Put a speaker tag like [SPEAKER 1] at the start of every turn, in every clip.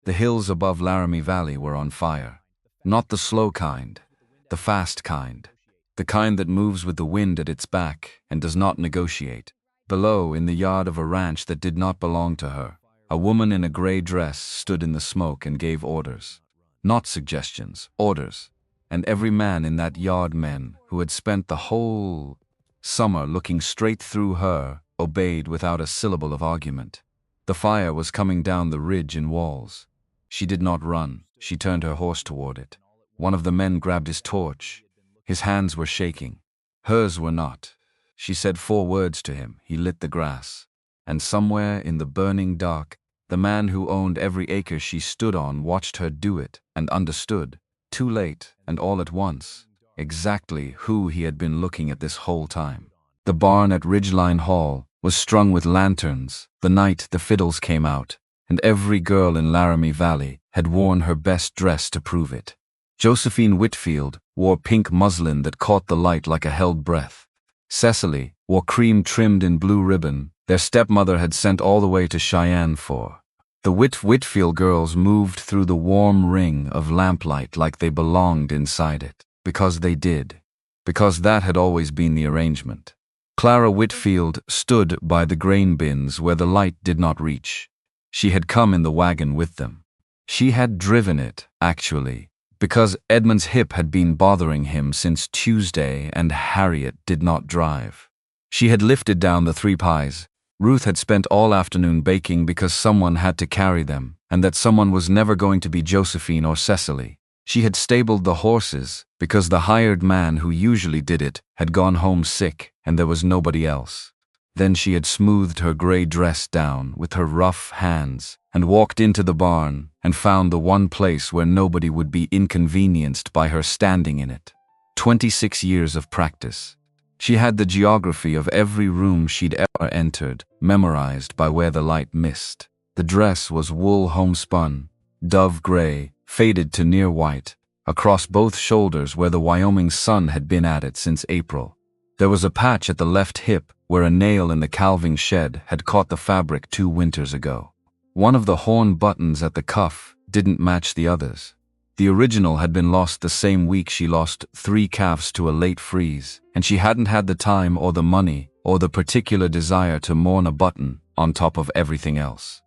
[SPEAKER 1] The hills above Laramie Valley were on fire. Not the slow kind, the fast kind. The kind that moves with the wind at its back and does not negotiate. Below, in the yard of a ranch that did not belong to her, a woman in a gray dress stood in the smoke and gave orders. Not suggestions, orders. And every man in that yard, men who had spent the whole summer looking straight through her, obeyed without a syllable of argument. The fire was coming down the ridge in walls. She did not run. She turned her horse toward it. One of the men grabbed his torch. His hands were shaking. Hers were not. She said 4 words to him. He lit the grass. And somewhere in the burning dark, the man who owned every acre she stood on watched her do it and understood, too late and all at once, exactly who he had been looking at this whole time. The barn at Ridgeline Hall was strung with lanterns the night the fiddles came out, and every girl in Laramie Valley had worn her best dress to prove it. Josephine Whitfield wore pink muslin that caught the light like a held breath. Cecily wore cream trimmed in blue ribbon their stepmother had sent all the way to Cheyenne for. The Whitfield girls moved through the warm ring of lamplight like they belonged inside it, because they did, because that had always been the arrangement. Clara Whitfield stood by the grain bins where the light did not reach. She had come in the wagon with them. She had driven it, actually, because Edmund's hip had been bothering him since Tuesday and Harriet did not drive. She had lifted down the 3 pies. Ruth had spent all afternoon baking because someone had to carry them, and that someone was never going to be Josephine or Cecily. She had stabled the horses because the hired man who usually did it had gone home sick and there was nobody else. Then she had smoothed her gray dress down with her rough hands and walked into the barn and found the one place where nobody would be inconvenienced by her standing in it. 26 years of practice. She had the geography of every room she'd ever entered, memorized by where the light missed. The dress was wool homespun, dove gray, faded to near white, across both shoulders where the Wyoming sun had been at it since April. There was a patch at the left hip where a nail in the calving shed had caught the fabric 2 winters ago. One of the horn buttons at the cuff didn't match the others. The original had been lost the same week she lost 3 calves to a late freeze, and she hadn't had the time or the money or the particular desire to mourn a button on top of everything else.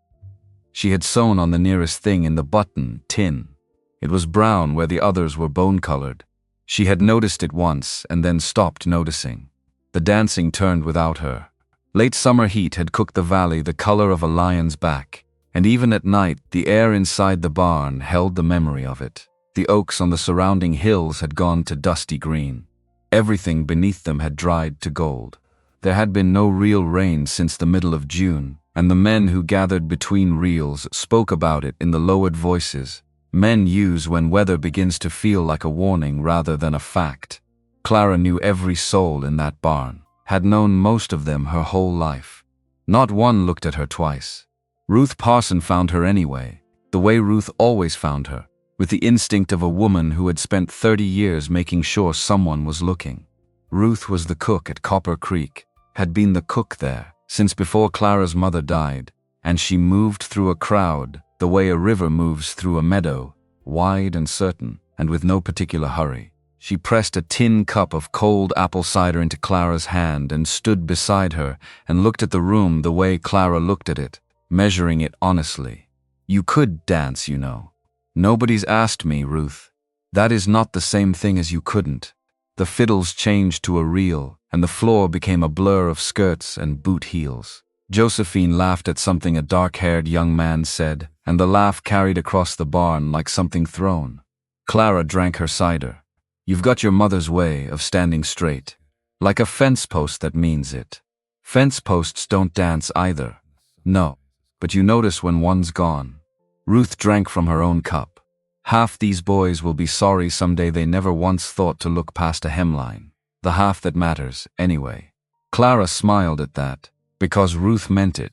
[SPEAKER 1] She had sewn on the nearest thing in the button, tin. It was brown where the others were bone-colored. She had noticed it once and then stopped noticing. The dancing turned without her. Late summer heat had cooked the valley the color of a lion's back. And even at night, the air inside the barn held the memory of it. The oaks on the surrounding hills had gone to dusty green. Everything beneath them had dried to gold. There had been no real rain since the middle of June, and the men who gathered between reels spoke about it in the lowered voices men use when weather begins to feel like a warning rather than a fact. Clara knew every soul in that barn, had known most of them her whole life. Not one looked at her twice. Ruth Parson found her anyway, the way Ruth always found her, with the instinct of a woman who had spent 30 years making sure someone was looking. Ruth was the cook at Copper Creek, had been the cook there since before Clara's mother died, and she moved through a crowd the way a river moves through a meadow, wide and certain, and with no particular hurry. She pressed a tin cup of cold apple cider into Clara's hand and stood beside her and looked at the room the way Clara looked at it, measuring it honestly. You could dance, you know. Nobody's asked me, Ruth. That is not the same thing as you couldn't. The fiddles changed to a reel, and the floor became a blur of skirts and boot heels. Josephine laughed at something a dark-haired young man said, and the laugh carried across the barn like something thrown. Clara drank her cider. You've got your mother's way of standing straight, like a fence post that means it. Fence posts don't dance either. No. But you notice when one's gone. Ruth drank from her own cup. Half these boys will be sorry someday they never once thought to look past a hemline. The half that matters, anyway. Clara smiled at that, because Ruth meant it.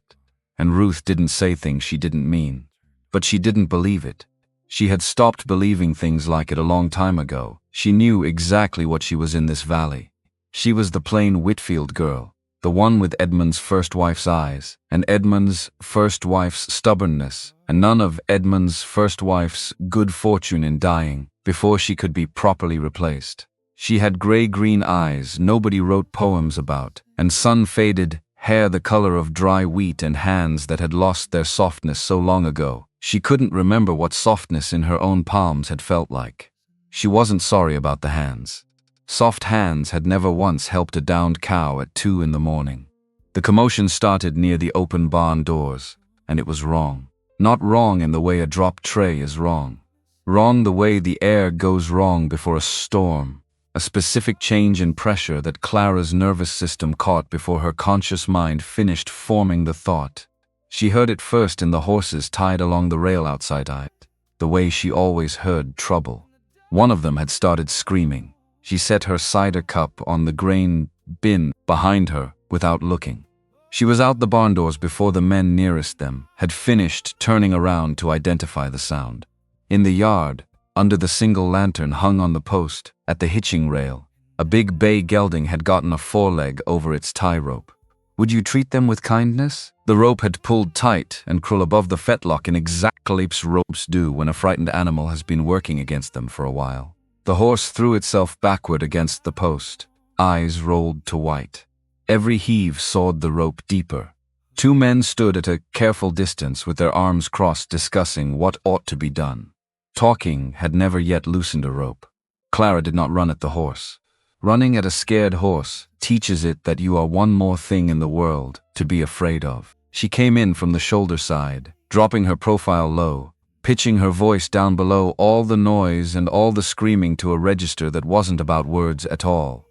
[SPEAKER 1] And Ruth didn't say things she didn't mean. But she didn't believe it. She had stopped believing things like it a long time ago. She knew exactly what she was in this valley. She was the plain Whitfield girl, the one with Edmund's first wife's eyes, and Edmund's first wife's stubbornness, and none of Edmund's first wife's good fortune in dying before she could be properly replaced. She had gray-green eyes nobody wrote poems about, and sun-faded hair the color of dry wheat, and hands that had lost their softness so long ago she couldn't remember what softness in her own palms had felt like. She wasn't sorry about the hands. Soft hands had never once helped a downed cow at 2 in the morning. The commotion started near the open barn doors, and it was wrong. Not wrong in the way a dropped tray is wrong. Wrong the way the air goes wrong before a storm. A specific change in pressure that Clara's nervous system caught before her conscious mind finished forming the thought. She heard it first in the horses tied along the rail outside it, the way she always heard trouble. One of them had started screaming. She set her cider cup on the grain bin behind her without looking. She was out the barn doors before the men nearest them had finished turning around to identify the sound. In the yard, under the single lantern hung on the post, at the hitching rail, a big bay gelding had gotten a foreleg over its tie rope. Would you treat them with kindness? The rope had pulled tight and cruel above the fetlock in exactly as ropes do when a frightened animal has been working against them for a while. The horse threw itself backward against the post, eyes rolled to white. Every heave sawed the rope deeper. 2 men stood at a careful distance with their arms crossed discussing what ought to be done. Talking had never yet loosened a rope. Clara did not run at the horse. Running at a scared horse teaches it that you are one more thing in the world to be afraid of. She came in from the shoulder side, dropping her profile low, pitching her voice down below all the noise and all the screaming to a register that wasn't about words at all.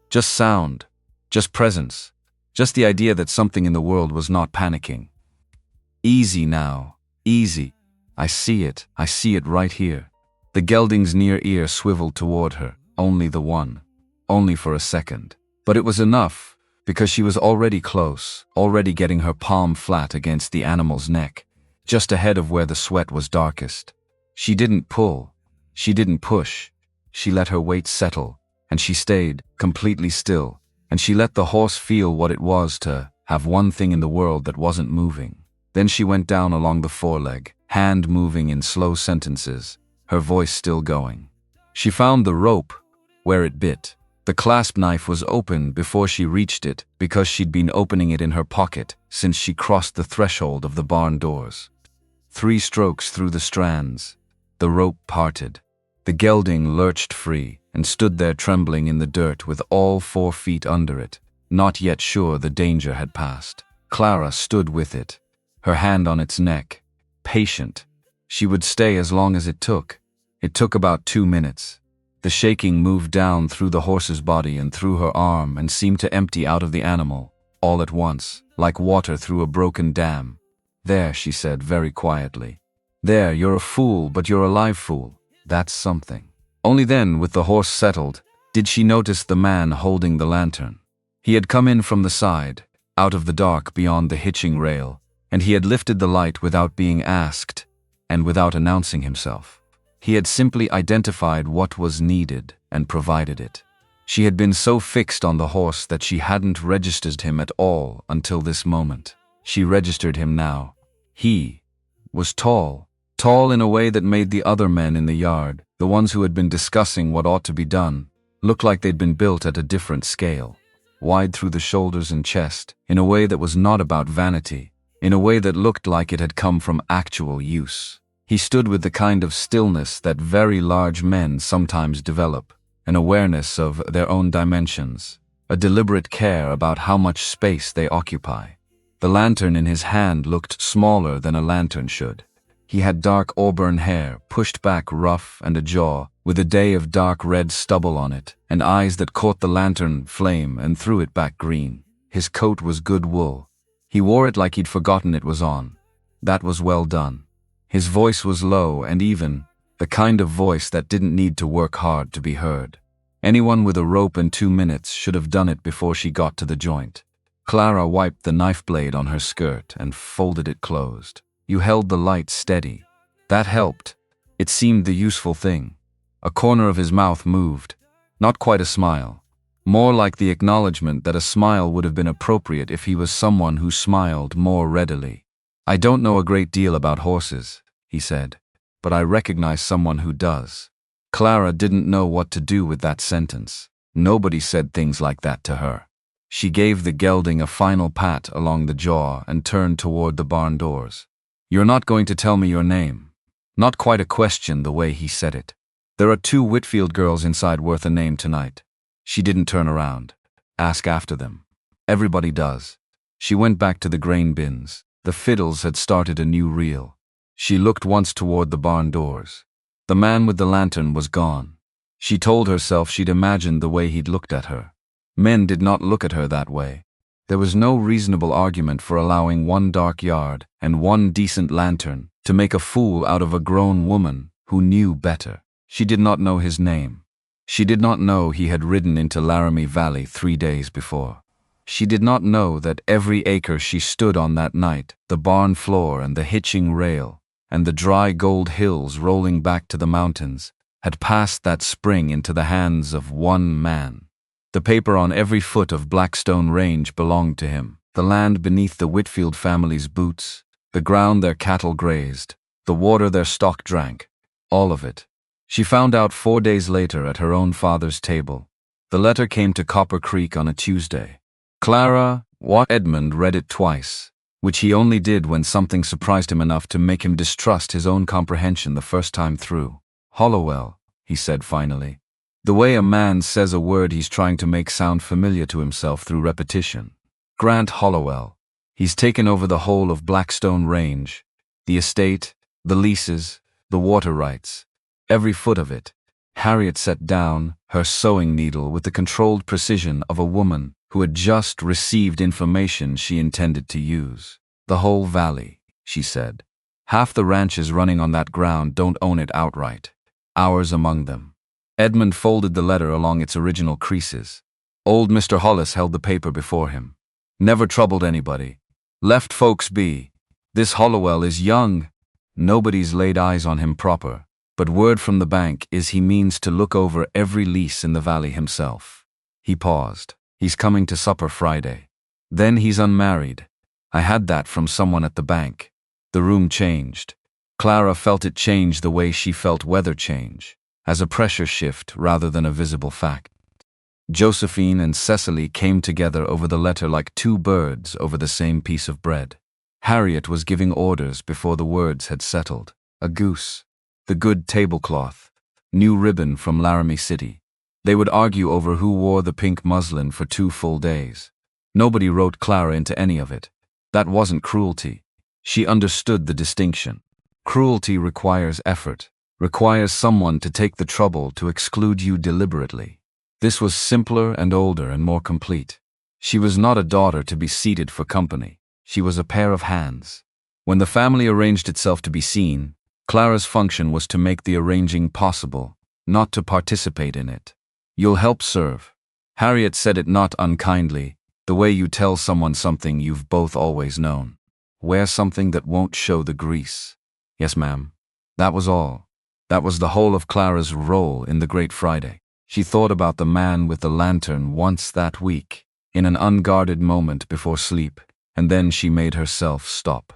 [SPEAKER 1] Just sound, just presence, just the idea that something in the world was not panicking. Easy now, easy. I see it right here. The gelding's near ear swiveled toward her, only the one. Only for a second. But it was enough, because she was already close, already getting her palm flat against the animal's neck, just ahead of where the sweat was darkest. She didn't pull. She didn't push. She let her weight settle, and she stayed completely still, and she let the horse feel what it was to have one thing in the world that wasn't moving. Then she went down along the foreleg, hand moving in slow sentences, her voice still going. She found the rope where it bit. The clasp knife was open before she reached it because she'd been opening it in her pocket since she crossed the threshold of the barn doors. 3 strokes through the strands. The rope parted. The gelding lurched free and stood there trembling in the dirt with all 4 feet under it, not yet sure the danger had passed. Clara stood with it, her hand on its neck, patient. She would stay as long as it took. It took about 2 minutes. The shaking moved down through the horse's body and through her arm and seemed to empty out of the animal, all at once, like water through a broken dam. There, she said very quietly. There, you're a fool, but you're a live fool. That's something. Only then, with the horse settled, did she notice the man holding the lantern. He had come in from the side, out of the dark beyond the hitching rail, and he had lifted the light without being asked, and without announcing himself. He had simply identified what was needed and provided it. She had been so fixed on the horse that she hadn't registered him at all until this moment. She registered him now. He was tall in a way that made the other men in the yard, the ones who had been discussing what ought to be done, look like they'd been built at a different scale. Wide through the shoulders and chest, in a way that was not about vanity, in a way that looked like it had come from actual use. He stood with the kind of stillness that very large men sometimes develop, an awareness of their own dimensions, a deliberate care about how much space they occupy. The lantern in his hand looked smaller than a lantern should. He had dark auburn hair, pushed back rough, and a jaw, with a day of dark red stubble on it, and eyes that caught the lantern flame and threw it back green. His coat was good wool. He wore it like he'd forgotten it was on. That was well done. His voice was low and even, the kind of voice that didn't need to work hard to be heard. Anyone with a rope and 2 minutes should have done it before she got to the joint. Clara wiped the knife blade on her skirt and folded it closed. You held the light steady. That helped. It seemed the useful thing. A corner of his mouth moved. Not quite a smile. more like the acknowledgement that a smile would have been appropriate if he was someone who smiled more readily. "I don't know a great deal about horses," he said, "but I recognize someone who does." Clara didn't know what to do with that sentence. Nobody said things like that to her. She gave the gelding a final pat along the jaw and turned toward the barn doors. "You're not going to tell me your name?" Not quite a question the way he said it. "There are 2 Whitfield girls inside worth a name tonight." She didn't turn around. "Ask after them." "Everybody does." She went back to the grain bins. The fiddles had started a new reel. She looked once toward the barn doors. The man with the lantern was gone. She told herself she'd imagined the way he'd looked at her. Men did not look at her that way. There was no reasonable argument for allowing 1 dark yard and 1 decent lantern to make a fool out of a grown woman who knew better. She did not know his name. She did not know he had ridden into Laramie Valley 3 days before. She did not know that every acre she stood on that night, the barn floor and the hitching rail, and the dry gold hills rolling back to the mountains, had passed that spring into the hands of 1 man. The paper on every foot of Blackstone Range belonged to him, the land beneath the Whitfield family's boots, the ground their cattle grazed, the water their stock drank, all of it. She found out 4 days later at her own father's table. The letter came to Copper Creek on a Tuesday. Clara Edmund read it twice, which he only did when something surprised him enough to make him distrust his own comprehension the first time through. "Hollowell," he said finally. The way a man says a word he's trying to make sound familiar to himself through repetition. "Grant Hollowell. He's taken over the whole of Blackstone Range, the estate, the leases, the water rights, every foot of it." Harriet set down her sewing needle with the controlled precision of a woman who had just received information she intended to use. "The whole valley," she said. "Half the ranches running on that ground don't own it outright. Ours among them." Edmund folded the letter along its original creases. Old Mr. Hollis held the paper before him. "Never troubled anybody. Left folks be. This Hollowell is young. Nobody's laid eyes on him proper. But word from the bank is he means to look over every lease in the valley himself." He paused. "He's coming to supper Friday. Then he's unmarried. I had that from someone at the bank." The room changed. Clara felt it change the way she felt weather change, as a pressure shift rather than a visible fact. Josephine and Cecily came together over the letter like 2 birds over the same piece of bread. Harriet was giving orders before the words had settled. A goose, the good tablecloth, new ribbon from Laramie City. They would argue over who wore the pink muslin for 2 full days. Nobody wrote Clara into any of it. That wasn't cruelty. She understood the distinction. Cruelty requires effort, requires someone to take the trouble to exclude you deliberately. This was simpler and older and more complete. She was not a daughter to be seated for company. She was a pair of hands. When the family arranged itself to be seen, Clara's function was to make the arranging possible, not to participate in it. "You'll help serve." Harriet said it not unkindly, the way you tell someone something you've both always known. "Wear something that won't show the grease." "Yes, ma'am." That was all. That was the whole of Clara's role in the Great Friday. She thought about the man with the lantern once that week, in an unguarded moment before sleep, and then she made herself stop.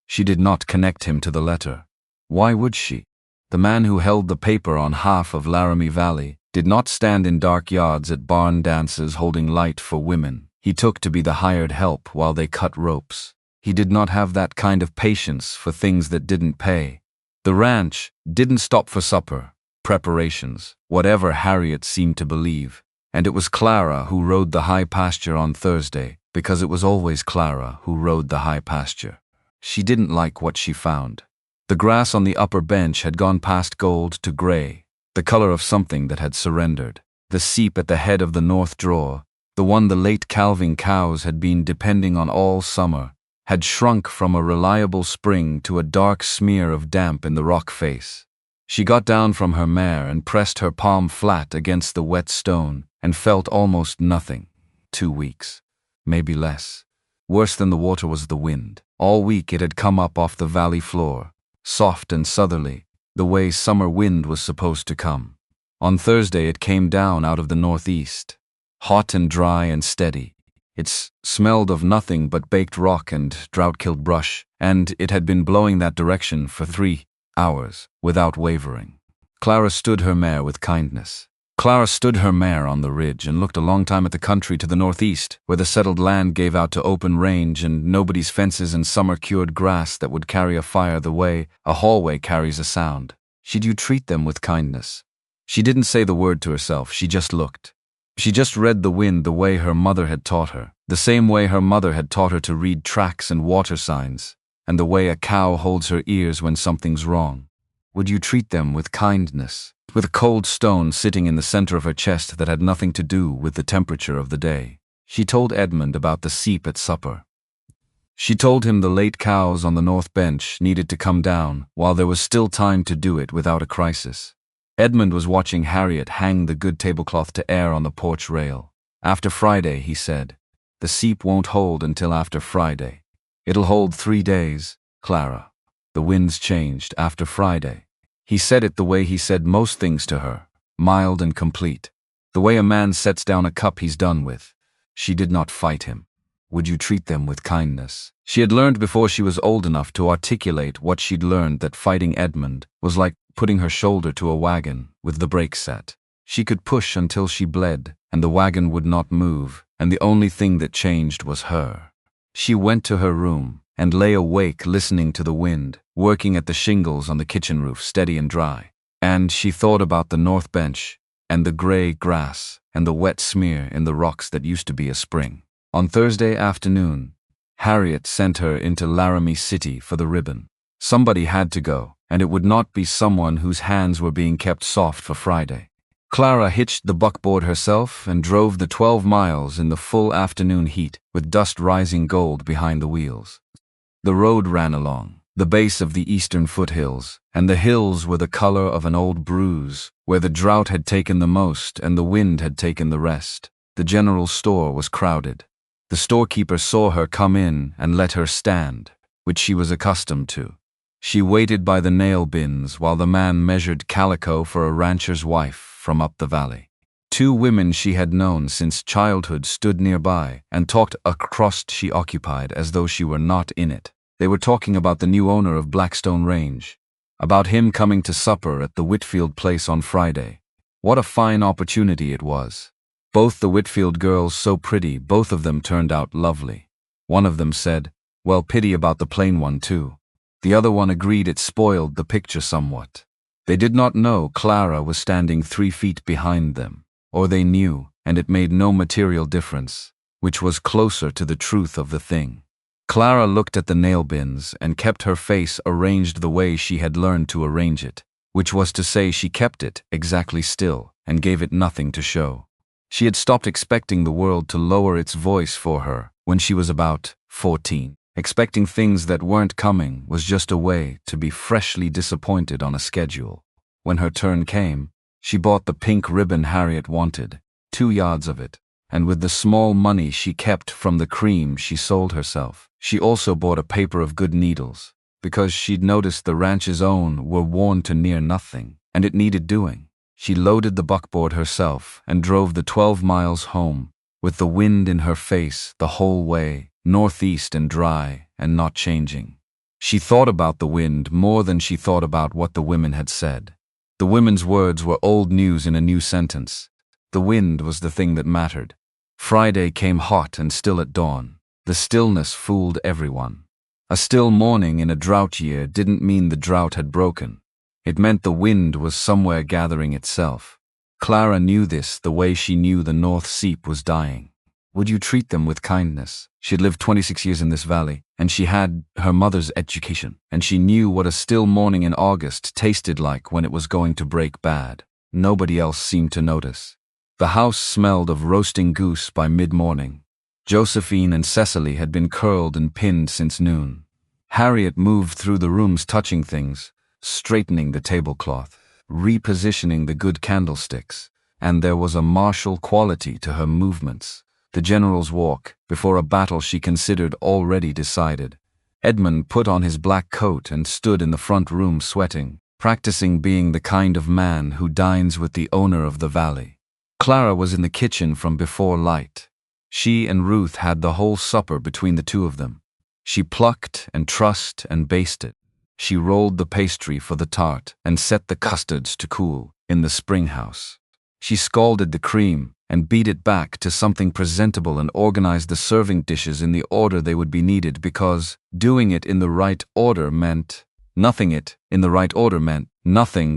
[SPEAKER 1] She did not connect him to the letter. Why would she? The man who held the paper on half of Laramie Valley did not stand in dark yards at barn dances holding light for women he took to be the hired help while they cut ropes. He did not have that kind of patience for things that didn't pay. The ranch didn't stop for supper, preparations, whatever Harriet seemed to believe, and it was Clara who rode the high pasture on Thursday because it was always Clara who rode the high pasture. She didn't like what she found. The grass on the upper bench had gone past gold to gray, the color of something that had surrendered. The seep at the head of the north draw, the one the late calving cows had been depending on all summer, had shrunk from a reliable spring to a dark smear of damp in the rock face. She got down from her mare and pressed her palm flat against the wet stone and felt almost nothing. 2 weeks. Maybe less. Worse than the water was the wind. All week it had come up off the valley floor, soft and southerly, the way summer wind was supposed to come. On Thursday it came down out of the northeast. hot and dry and steady. It smelled of nothing but baked rock and drought-killed brush, and it had been blowing that direction for 3 hours, without wavering. Clara stood her mare with kindness. Clara stood her mare on the ridge and looked a long time at the country to the northeast, where the settled land gave out to open range and nobody's fences and summer-cured grass that would carry a fire the way a hallway carries a sound. Should you treat them with kindness? She didn't say the word to herself, she just looked. She just read the wind the way her mother had taught her, the same way her mother had taught her to read tracks and water signs, and the way a cow holds her ears when something's wrong. Would you treat them with kindness? With a cold stone sitting in the center of her chest that had nothing to do with the temperature of the day. She told Edmund about the seep at supper. She told him the late cows on the north bench needed to come down while there was still time to do it without a crisis. Edmund was watching Harriet hang the good tablecloth to air on the porch rail. After Friday, he said. The seep won't hold until after Friday. It'll hold 3 days, Clara. The wind's changed after Friday. He said it the way he said most things to her, mild and complete. The way a man sets down a cup he's done with. She did not fight him. Would you treat them with kindness? She had learned before she was old enough to articulate what she'd learned, that fighting Edmund was like putting her shoulder to a wagon with the brakes set. She could push until she bled, and the wagon would not move, and the only thing that changed was her. She went to her room and lay awake listening to the wind, working at the shingles on the kitchen roof, steady and dry. And she thought about the north bench, and the gray grass, and the wet smear in the rocks that used to be a spring. On Thursday afternoon, Harriet sent her into Laramie City for the ribbon. Somebody had to go, and it would not be someone whose hands were being kept soft for Friday. Clara hitched the buckboard herself and drove the 12 miles in the full afternoon heat, with dust rising gold behind the wheels. The road ran along the base of the eastern foothills, and the hills were the color of an old bruise, where the drought had taken the most and the wind had taken the rest. The general store was crowded. The storekeeper saw her come in and let her stand, which she was accustomed to. She waited by the nail bins while the man measured calico for a rancher's wife from up the valley. 2 women she had known since childhood stood nearby and talked a crust she occupied as though she were not in it. They were talking about the new owner of Blackstone Range, about him coming to supper at the Whitfield place on Friday. What a fine opportunity it was. Both the Whitfield girls so pretty, both of them turned out lovely. One of them said, "Well, pity about the plain one too." The other one agreed it spoiled the picture somewhat. They did not know Clara was standing 3 feet behind them, or they knew, and it made no material difference, which was closer to the truth of the thing. Clara looked at the nail bins and kept her face arranged the way she had learned to arrange it, which was to say she kept it exactly still and gave it nothing to show. She had stopped expecting the world to lower its voice for her when she was about 14. Expecting things that weren't coming was just a way to be freshly disappointed on a schedule. When her turn came, she bought the pink ribbon Harriet wanted, 2 yards of it, and with the small money she kept from the cream she sold herself, she also bought a paper of good needles, because she'd noticed the ranch's own were worn to near nothing, and it needed doing. She loaded the buckboard herself and drove the 12 miles home, with the wind in her face the whole way, northeast and dry and not changing. She thought about the wind more than she thought about what the women had said. The women's words were old news in a new sentence. The wind was the thing that mattered. Friday came hot and still at dawn. The stillness fooled everyone. A still morning in a drought year didn't mean the drought had broken. It meant the wind was somewhere gathering itself. Clara knew this the way she knew the North Seep was dying. Would you treat them with kindness? She'd lived 26 years in this valley, and she had her mother's education, and she knew what a still morning in August tasted like when it was going to break bad. Nobody else seemed to notice. The house smelled of roasting goose by mid-morning. Josephine and Cecily had been curled and pinned since noon. Harriet moved through the rooms touching things, straightening the tablecloth, repositioning the good candlesticks, and there was a martial quality to her movements. The general's walk, before a battle she considered already decided. Edmund put on his black coat and stood in the front room sweating, practicing being the kind of man who dines with the owner of the valley. Clara was in the kitchen from before light. She and Ruth had the whole supper between the two of them. She plucked and trussed and basted. She rolled the pastry for the tart and set the custards to cool in the spring house. She scalded the cream and beat it back to something presentable and organized the serving dishes in the order they would be needed, because doing it in the right order meant nothing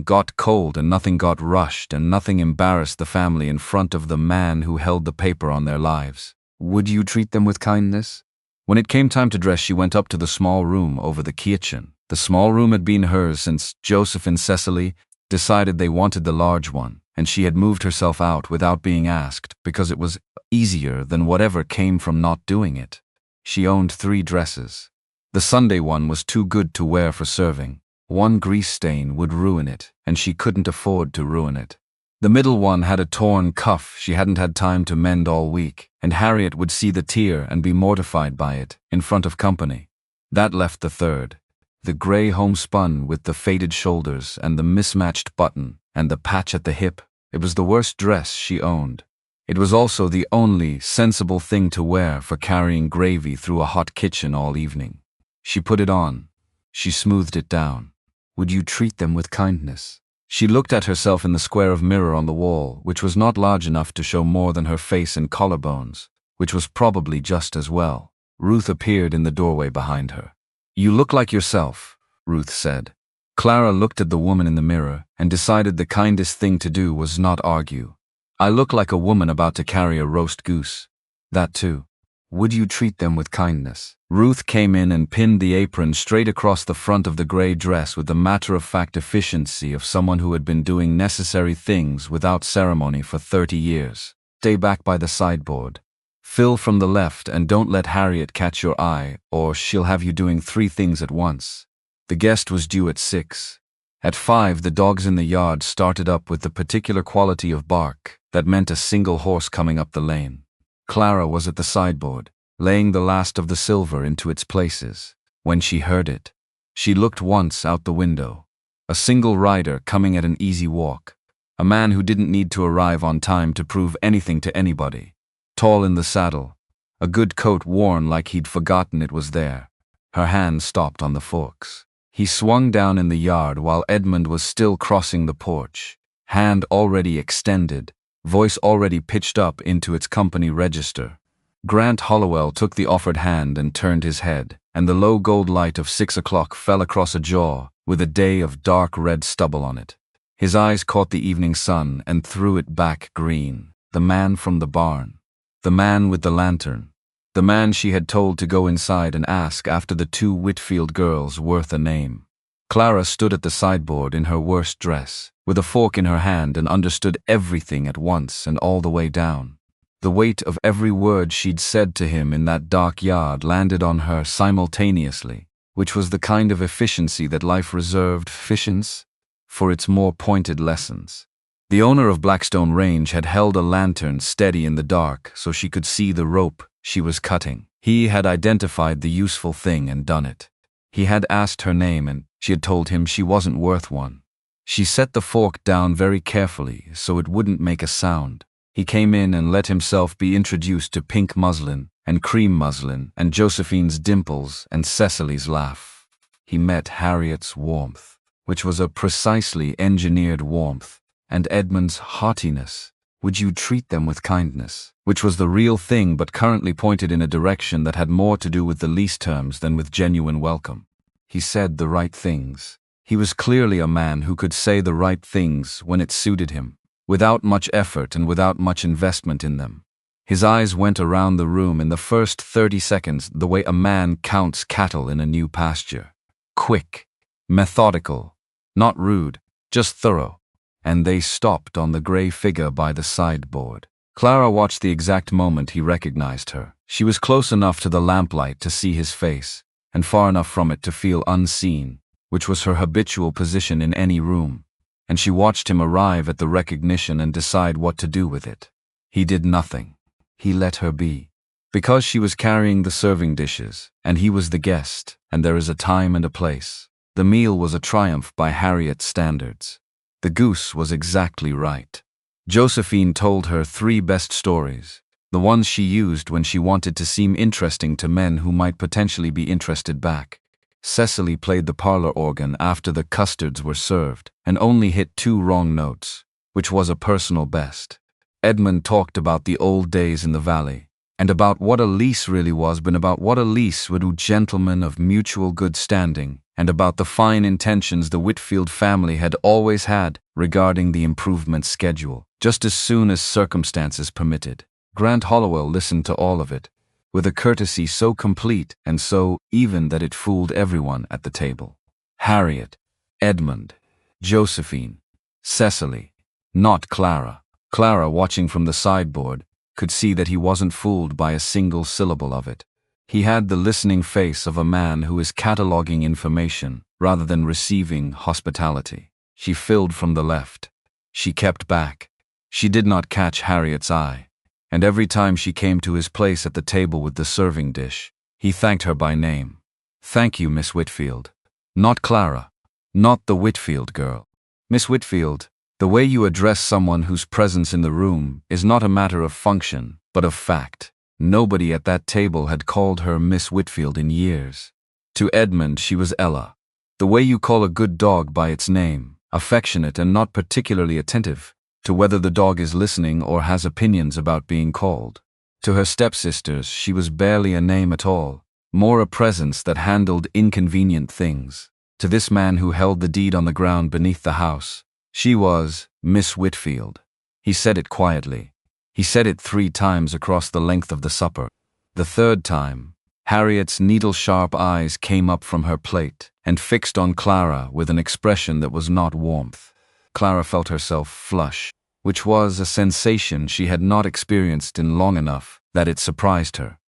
[SPEAKER 1] got cold and nothing got rushed and nothing embarrassed the family in front of the man who held the paper on their lives. Would you treat them with kindness? When it came time to dress, she went up to the small room over the kitchen. The small room had been hers since Joseph and Cecily decided they wanted the large one, and she had moved herself out without being asked because it was easier than whatever came from not doing it. She owned 3 dresses. The Sunday one was too good to wear for serving. One grease stain would ruin it, and she couldn't afford to ruin it. The middle one had a torn cuff she hadn't had time to mend all week, and Harriet would see the tear and be mortified by it in front of company. That left the third. The gray homespun with the faded shoulders and the mismatched button and the patch at the hip. It was the worst dress she owned. It was also the only sensible thing to wear for carrying gravy through a hot kitchen all evening. She put it on. She smoothed it down. Would you treat them with kindness? She looked at herself in the square of mirror on the wall, which was not large enough to show more than her face and collarbones, which was probably just as well. Ruth appeared in the doorway behind her. You look like yourself, Ruth said. Clara looked at the woman in the mirror and decided the kindest thing to do was not argue. I look like a woman about to carry a roast goose. That too. Would you treat them with kindness? Ruth came in and pinned the apron straight across the front of the gray dress with the matter-of-fact efficiency of someone who had been doing necessary things without ceremony for 30 years. Stay back by the sideboard. Fill from the left and don't let Harriet catch your eye, or she'll have you doing 3 things at once. The guest was due at 6. At 5, the dogs in the yard started up with the particular quality of bark that meant a single horse coming up the lane. Clara was at the sideboard, laying the last of the silver into its places, when she heard it. She looked once out the window. A single rider coming at an easy walk. A man who didn't need to arrive on time to prove anything to anybody. Tall in the saddle, a good coat worn like he'd forgotten it was there. Her hand stopped on the forks. He swung down in the yard while Edmund was still crossing the porch, hand already extended, voice already pitched up into its company register. Grant Hollowell took the offered hand and turned his head, and the low gold light of 6 o'clock fell across a jaw with a day of dark red stubble on it. His eyes caught the evening sun and threw it back green. The man from the barn. The man with the lantern. The man she had told to go inside and ask after the 2 Whitfield girls worth a name. Clara stood at the sideboard in her worst dress, with a fork in her hand, and understood everything at once and all the way down. The weight of every word she'd said to him in that dark yard landed on her simultaneously, which was the kind of efficiency that life reserved for its more pointed lessons. The owner of Blackstone Range had held a lantern steady in the dark so she could see the rope she was cutting. He had identified the useful thing and done it. He had asked her name and she had told him she wasn't worth one. She set the fork down very carefully so it wouldn't make a sound. He came in and let himself be introduced to pink muslin and cream muslin and Josephine's dimples and Cecily's laugh. He met Harriet's warmth, which was a precisely engineered warmth, and Edmund's haughtiness. Would you treat them with kindness? Which was the real thing but currently pointed in a direction that had more to do with the lease terms than with genuine welcome. He said the right things. He was clearly a man who could say the right things when it suited him, without much effort and without much investment in them. His eyes went around the room in the first 30 seconds the way a man counts cattle in a new pasture. Quick, methodical, not rude, just thorough. And they stopped on the gray figure by the sideboard. Clara watched the exact moment he recognized her. She was close enough to the lamplight to see his face, and far enough from it to feel unseen, which was her habitual position in any room, and she watched him arrive at the recognition and decide what to do with it. He did nothing. He let her be. Because she was carrying the serving dishes, and he was the guest, and there is a time and a place. The meal was a triumph by Harriet's standards. The goose was exactly right. Josephine told her 3 best stories, the ones she used when she wanted to seem interesting to men who might potentially be interested back. Cecily played the parlor organ after the custards were served and only hit 2 wrong notes, which was a personal best. Edmund talked about the old days in the valley, and about what a lease really was, but about what a lease would do gentlemen of mutual good standing, and about the fine intentions the Whitfield family had always had regarding the improvement schedule, just as soon as circumstances permitted. Grant Hollowell listened to all of it, with a courtesy so complete and so even that it fooled everyone at the table. Harriet, Edmund, Josephine, Cecily, not Clara. Clara, watching from the sideboard, could see that he wasn't fooled by a single syllable of it. He had the listening face of a man who is cataloging information rather than receiving hospitality. She filled from the left. She kept back. She did not catch Harriet's eye, and every time she came to his place at the table with the serving dish, he thanked her by name. "Thank you, Miss Whitfield." Not Clara. Not the Whitfield girl. "Miss Whitfield, the way you address someone whose presence in the room is not a matter of function, but of fact." Nobody at that table had called her Miss Whitfield in years. To Edmund, she was Ella. "The way you call a good dog by its name, affectionate and not particularly attentive to whether the dog is listening or has opinions about being called." To her stepsisters, she was barely a name at all, more a presence that handled inconvenient things. To this man who held the deed on the ground beneath the house, she was Miss Whitfield. He said it quietly. He said it 3 times across the length of the supper. The 3rd time, Harriet's needle-sharp eyes came up from her plate and fixed on Clara with an expression that was not warmth. Clara felt herself flush, which was a sensation she had not experienced in long enough that it surprised her,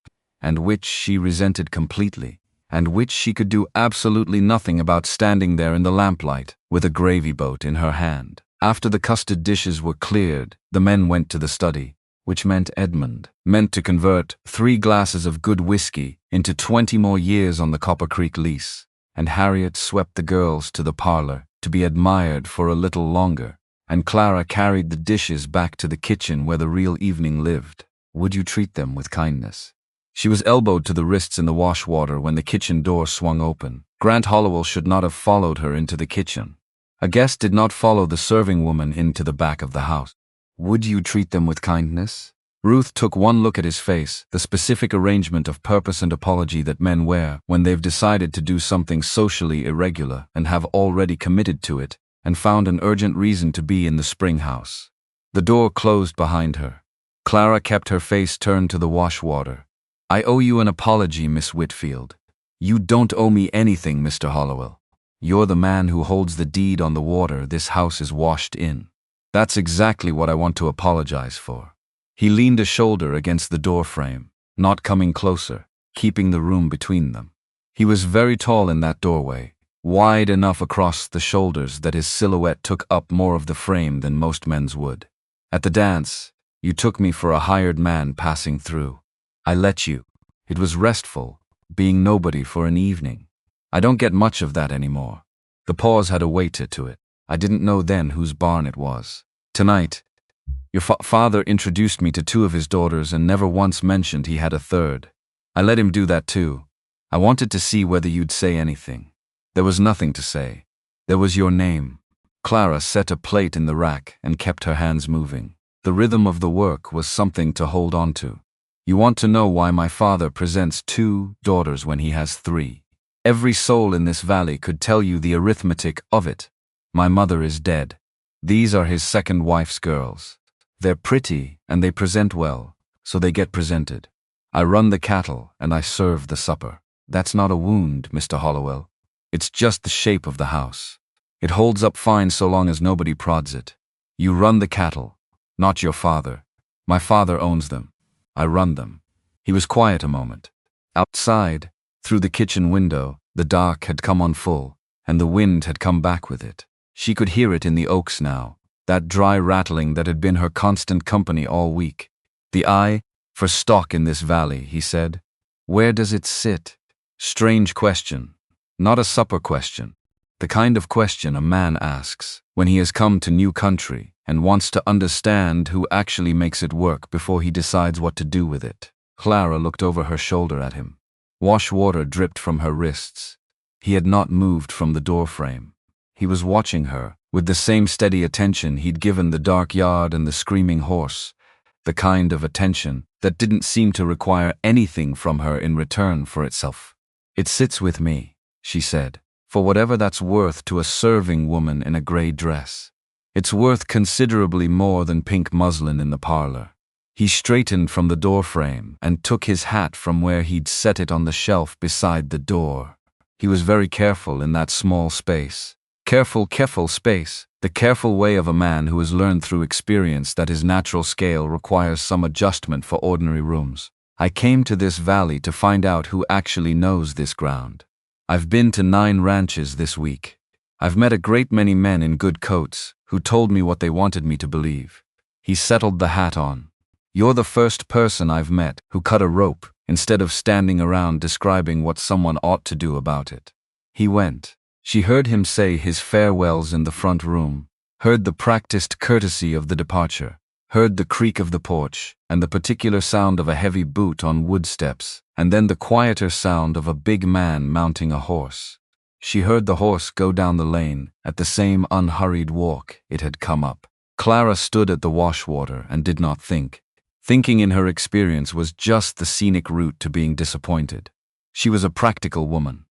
[SPEAKER 1] and which she resented completely, and which she could do absolutely nothing about, standing there in the lamplight with a gravy boat in her hand. After the custard dishes were cleared, the men went to the study, which meant Edmund meant to convert 3 glasses of good whiskey into 20 more years on the Copper Creek lease, and Harriet swept the girls to the parlor to be admired for a little longer, and Clara carried the dishes back to the kitchen where the real evening lived. Would you treat them with kindness? She was elbowed to the wrists in the wash water when the kitchen door swung open. Grant Hollowell should not have followed her into the kitchen. A guest did not follow the serving woman into the back of the house. Would you treat them with kindness? Ruth took one look at his face, the specific arrangement of purpose and apology that men wear when they've decided to do something socially irregular and have already committed to it, and found an urgent reason to be in the spring house. The door closed behind her. Clara kept her face turned to the wash water. "I owe you an apology, Miss Whitfield." "You don't owe me anything, Mr. Hollowell. You're the man who holds the deed on the water this house is washed in." "That's exactly what I want to apologize for." He leaned a shoulder against the door frame, not coming closer, keeping the room between them. He was very tall in that doorway, wide enough across the shoulders that his silhouette took up more of the frame than most men's would. "At the dance, you took me for a hired man passing through. I let you. It was restful, being nobody for an evening. I don't get much of that anymore." The pause had a weight to it. "I didn't know then whose barn it was. Tonight, your father introduced me to 2 of his daughters and never once mentioned he had a 3rd. I let him do that too. I wanted to see whether you'd say anything. There was nothing to say. There was your name." Clara set a plate in the rack and kept her hands moving. The rhythm of the work was something to hold on to. "You want to know why my father presents 2 daughters when he has 3. Every soul in this valley could tell you the arithmetic of it. My mother is dead. These are his 2nd wife's girls. They're pretty and they present well, so they get presented. I run the cattle and I serve the supper. That's not a wound, Mr. Hollowell. It's just the shape of the house. It holds up fine so long as nobody prods it. You run the cattle, not your father. My father owns them. I run them." He was quiet a moment. Outside, through the kitchen window, the dark had come on full, and the wind had come back with it. She could hear it in the oaks now, that dry rattling that had been her constant company all week. "The eye for stock in this valley," he said. "Where does it sit?" Strange question. Not a supper question. The kind of question a man asks when he has come to new country and wants to understand who actually makes it work before he decides what to do with it. Clara looked over her shoulder at him. Wash water dripped from her wrists. He had not moved from the doorframe. He was watching her, with the same steady attention he'd given the dark yard and the screaming horse, the kind of attention that didn't seem to require anything from her in return for itself. "It sits with me," she said, "for whatever that's worth to a serving woman in a gray dress. It's worth considerably more than pink muslin in the parlor." He straightened from the doorframe and took his hat from where he'd set it on the shelf beside the door. He was very careful in that small space. Careful space, the careful way of a man who has learned through experience that his natural scale requires some adjustment for ordinary rooms. "I came to this valley to find out who actually knows this ground. I've been to 9 ranches this week. I've met a great many men in good coats who told me what they wanted me to believe." He settled the hat on. "You're the first person I've met who cut a rope instead of standing around describing what someone ought to do about it." He went. She heard him say his farewells in the front room, heard the practiced courtesy of the departure, heard the creak of the porch and the particular sound of a heavy boot on wood steps, and then the quieter sound of a big man mounting a horse. She heard the horse go down the lane at the same unhurried walk it had come up. Clara stood at the washwater and did not think. Thinking in her experience was just the scenic route to being disappointed. She was a practical woman.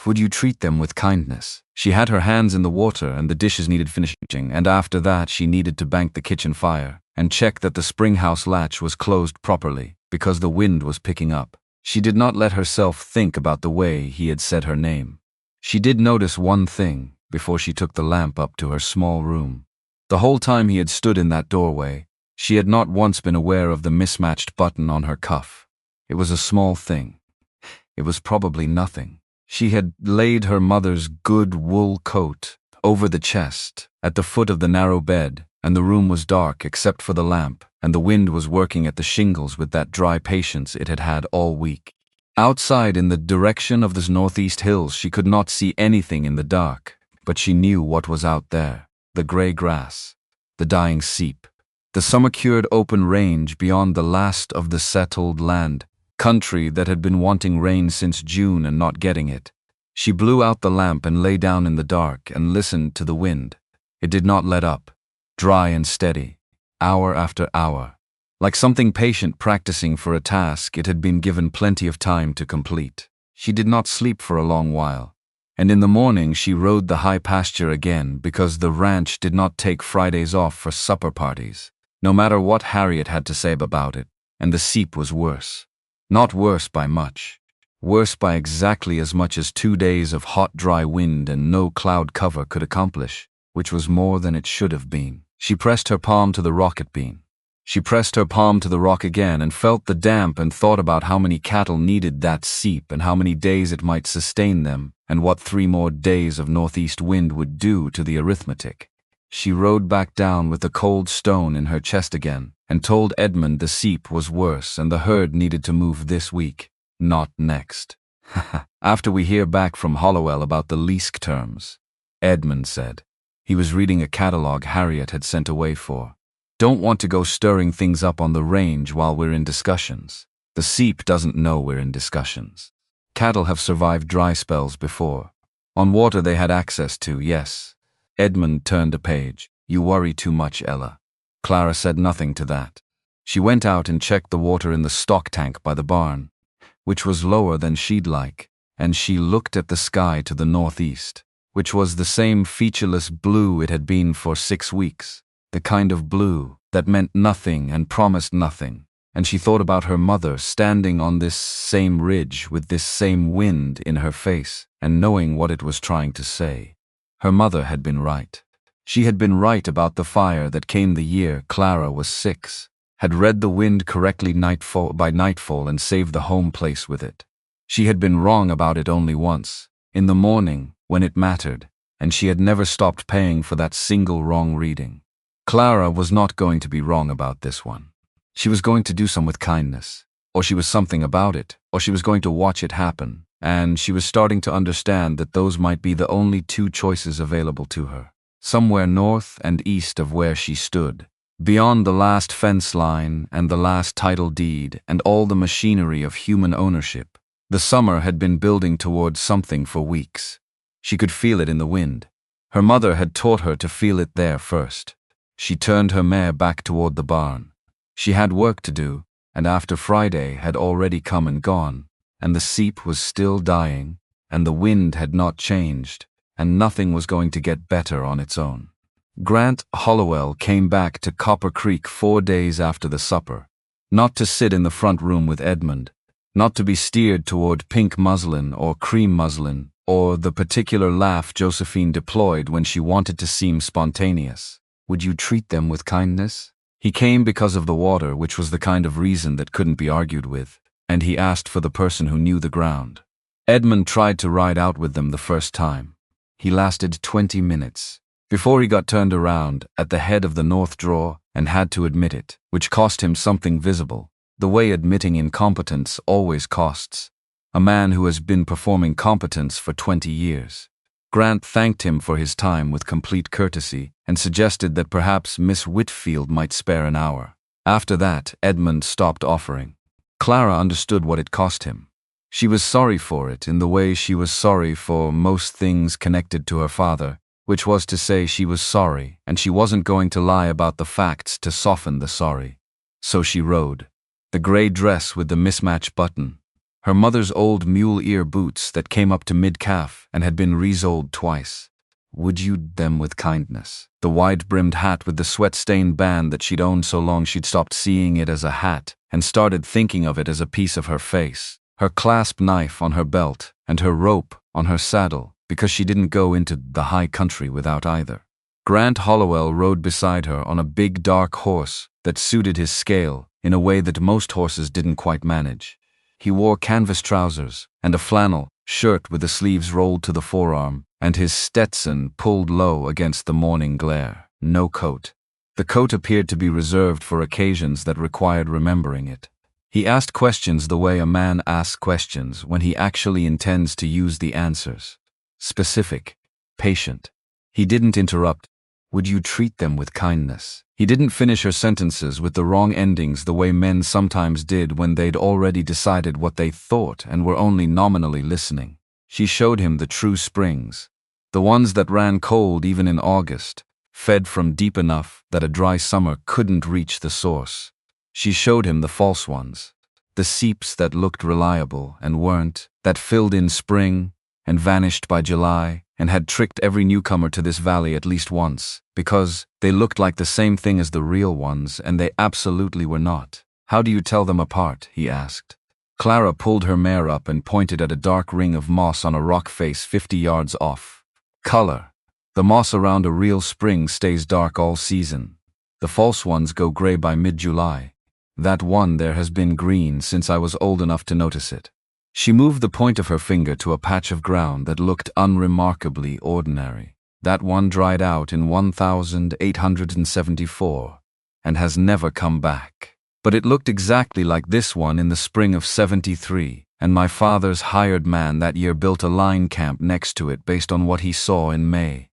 [SPEAKER 1] Would you treat them with kindness? She had her hands in the water and the dishes needed finishing, and after that she needed to bank the kitchen fire and check that the spring house latch was closed properly because the wind was picking up. She did not let herself think about the way he had said her name. She did notice one thing before she took the lamp up to her small room. The whole time he had stood in that doorway, she had not once been aware of the mismatched button on her cuff. It was a small thing. It was probably nothing. She had laid her mother's good wool coat over the chest at the foot of the narrow bed, and the room was dark except for the lamp, and the wind was working at the shingles with that dry patience it had had all week. Outside in the direction of the northeast hills she could not see anything in the dark, but she knew what was out there: the gray grass, the dying seep, the summer-cured open range beyond the last of the settled land, country that had been wanting rain since June and not getting it. She blew out the lamp and lay down in the dark and listened to the wind. It did not let up, dry and steady, hour after hour. Like something patient practicing for a task it had been given plenty of time to complete. She did not sleep for a long while, and in the morning she rode the high pasture again because the ranch did not take Fridays off for supper parties, no matter what Harriet had to say about it, and the seep was worse. Not worse by much. Worse by exactly as much as 2 days of hot, dry wind and no cloud cover could accomplish, which was more than it should have been. She pressed her palm to the rocket beam. She pressed her palm to the rock again and felt the damp and thought about how many cattle needed that seep and how many days it might sustain them and what 3 more days of northeast wind would do to the arithmetic. She rode back down with the cold stone in her chest again and told Edmund the seep was worse and the herd needed to move this week, not next. "After we hear back from Hollowell about the lease terms," Edmund said. He was reading a catalog Harriet had sent away for. "Don't want to go stirring things up on the range while we're in discussions. The seep doesn't know we're in discussions. Cattle have survived dry spells before. On water they had access to, yes." Edmund turned a page. "You worry too much, Ella." Clara said nothing to that. She went out and checked the water in the stock tank by the barn, which was lower than she'd like, and she looked at the sky to the northeast, which was the same featureless blue it had been for 6 weeks, the kind of blue that meant nothing and promised nothing, and she thought about her mother standing on this same ridge with this same wind in her face and knowing what it was trying to say. Her mother had been right. She had been right about the fire that came the year Clara was 6, had read the wind correctly by nightfall and saved the home place with it. She had been wrong about it only once, in the morning when it mattered, and she had never stopped paying for that single wrong reading. Clara was not going to be wrong about this one. She was going to do some with kindness, or she was something about it, or she was going to watch it happen, and she was starting to understand that those might be the only 2 choices available to her. somewhere north and east of where she stood, beyond the last fence line and the last title deed and all the machinery of human ownership. The summer had been building towards something for weeks. She could feel it in the wind. Her mother had taught her to feel it there first. She turned her mare back toward the barn. She had work to do, and after Friday had already come and gone, and the seep was still dying, and the wind had not changed, and nothing was going to get better on its own. Grant Hollowell came back to Copper Creek 4 days after the supper, not to sit in the front room with Edmund, not to be steered toward pink muslin or cream muslin, or the particular laugh Josephine deployed when she wanted to seem spontaneous. Would you treat them with kindness? He came because of the water, which was the kind of reason that couldn't be argued with, and he asked for the person who knew the ground. Edmund tried to ride out with them the first time. He lasted 20 minutes, before he got turned around at the head of the north draw and had to admit it, which cost him something visible, the way admitting incompetence always costs. A man who has been performing competence for 20 years. Grant thanked him for his time with complete courtesy and suggested that perhaps Miss Whitfield might spare an hour. After that, Edmund stopped offering. Clara understood what it cost him. She was sorry for it in the way she was sorry for most things connected to her father, which was to say she was sorry and she wasn't going to lie about the facts to soften the sorry. So she rode. The gray dress with the mismatched button, her mother's old mule-ear boots that came up to mid-calf and had been resoled twice. Would you them with kindness? The wide-brimmed hat with the sweat-stained band that she'd owned so long she'd stopped seeing it as a hat and started thinking of it as a piece of her face. Her clasp knife on her belt and her rope on her saddle, because she didn't go into the high country without either. Grant Hollowell rode beside her on a big dark horse that suited his scale in a way that most horses didn't quite manage. He wore canvas trousers and a flannel shirt with the sleeves rolled to the forearm, and his Stetson pulled low against the morning glare. No coat. The coat appeared to be reserved for occasions that required remembering it. He asked questions the way a man asks questions when he actually intends to use the answers. Specific. Patient. He didn't interrupt. Would you treat them with kindness? He didn't finish her sentences with the wrong endings the way men sometimes did when they'd already decided what they thought and were only nominally listening. She showed him the true springs, the ones that ran cold even in August, fed from deep enough that a dry summer couldn't reach the source. She showed him the false ones, the seeps that looked reliable and weren't, that filled in spring and vanished by July, and had tricked every newcomer to this valley at least once, because they looked like the same thing as the real ones, and they absolutely were not. How do you tell them apart? He asked. Clara pulled her mare up and pointed at a dark ring of moss on a rock face 50 yards off. Color. The moss around a real spring stays dark all season. The false ones go gray by mid-July. That one there has been green since I was old enough to notice it. She moved the point of her finger to a patch of ground that looked unremarkably ordinary. That one dried out in 1874 and has never come back. But it looked exactly like this one in the spring of 73, and my father's hired man that year built a line camp next to it based on what he saw in May.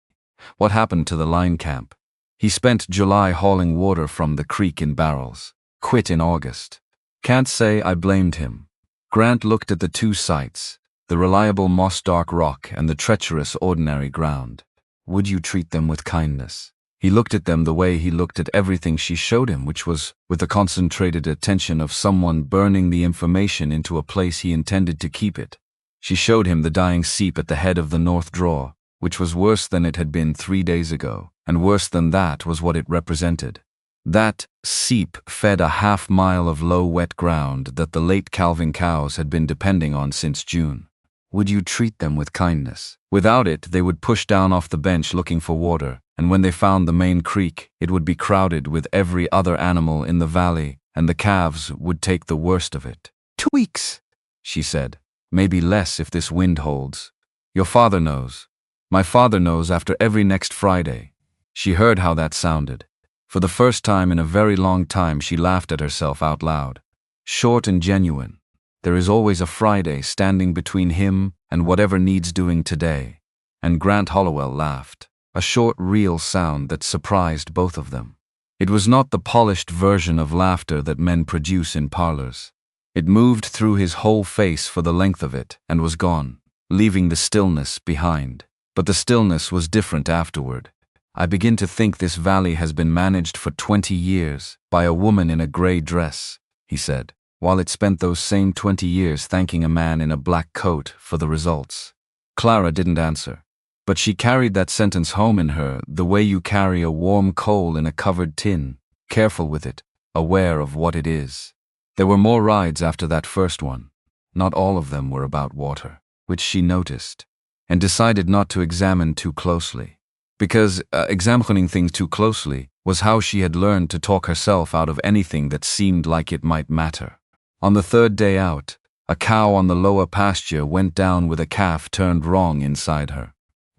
[SPEAKER 1] What happened to the line camp? He spent July hauling water from the creek in barrels. Quit in August. Can't say I blamed him. Grant looked at the two sites, the reliable moss-dark rock and the treacherous ordinary ground. Would you treat them with kindness? He looked at them the way he looked at everything she showed him, which was with the concentrated attention of someone burning the information into a place he intended to keep it. She showed him the dying seep at the head of the north draw, which was worse than it had been 3 days ago, and worse than that was what it represented. That seep fed a half-mile of low, wet ground that the late calving cows had been depending on since June. Would you treat them with kindness? Without it, they would push down off the bench looking for water, and when they found the main creek, it would be crowded with every other animal in the valley, and the calves would take the worst of it. 2 weeks, she said. Maybe less if this wind holds. Your father knows. My father knows after every next Friday. She heard how that sounded. For the first time in a very long time, she laughed at herself out loud. Short and genuine. There is always a Friday standing between him and whatever needs doing today. And Grant Hollowell laughed. a short reel sound that surprised both of them. It was not the polished version of laughter that men produce in parlors. It moved through his whole face for the length of it and was gone, leaving the stillness behind. But the stillness was different afterward. I begin to think this valley has been managed for 20 years by a woman in a gray dress, he said, while it spent those same 20 years thanking a man in a black coat for the results. Clara didn't answer, but she carried that sentence home in her the way you carry a warm coal in a covered tin, careful with it, aware of what it is. There were more rides after that first one. Not all of them were about water, which she noticed, and decided not to examine too closely. Because examining things too closely was how she had learned to talk herself out of anything that seemed like it might matter. On the third day out, a cow on the lower pasture went down with a calf turned wrong inside her.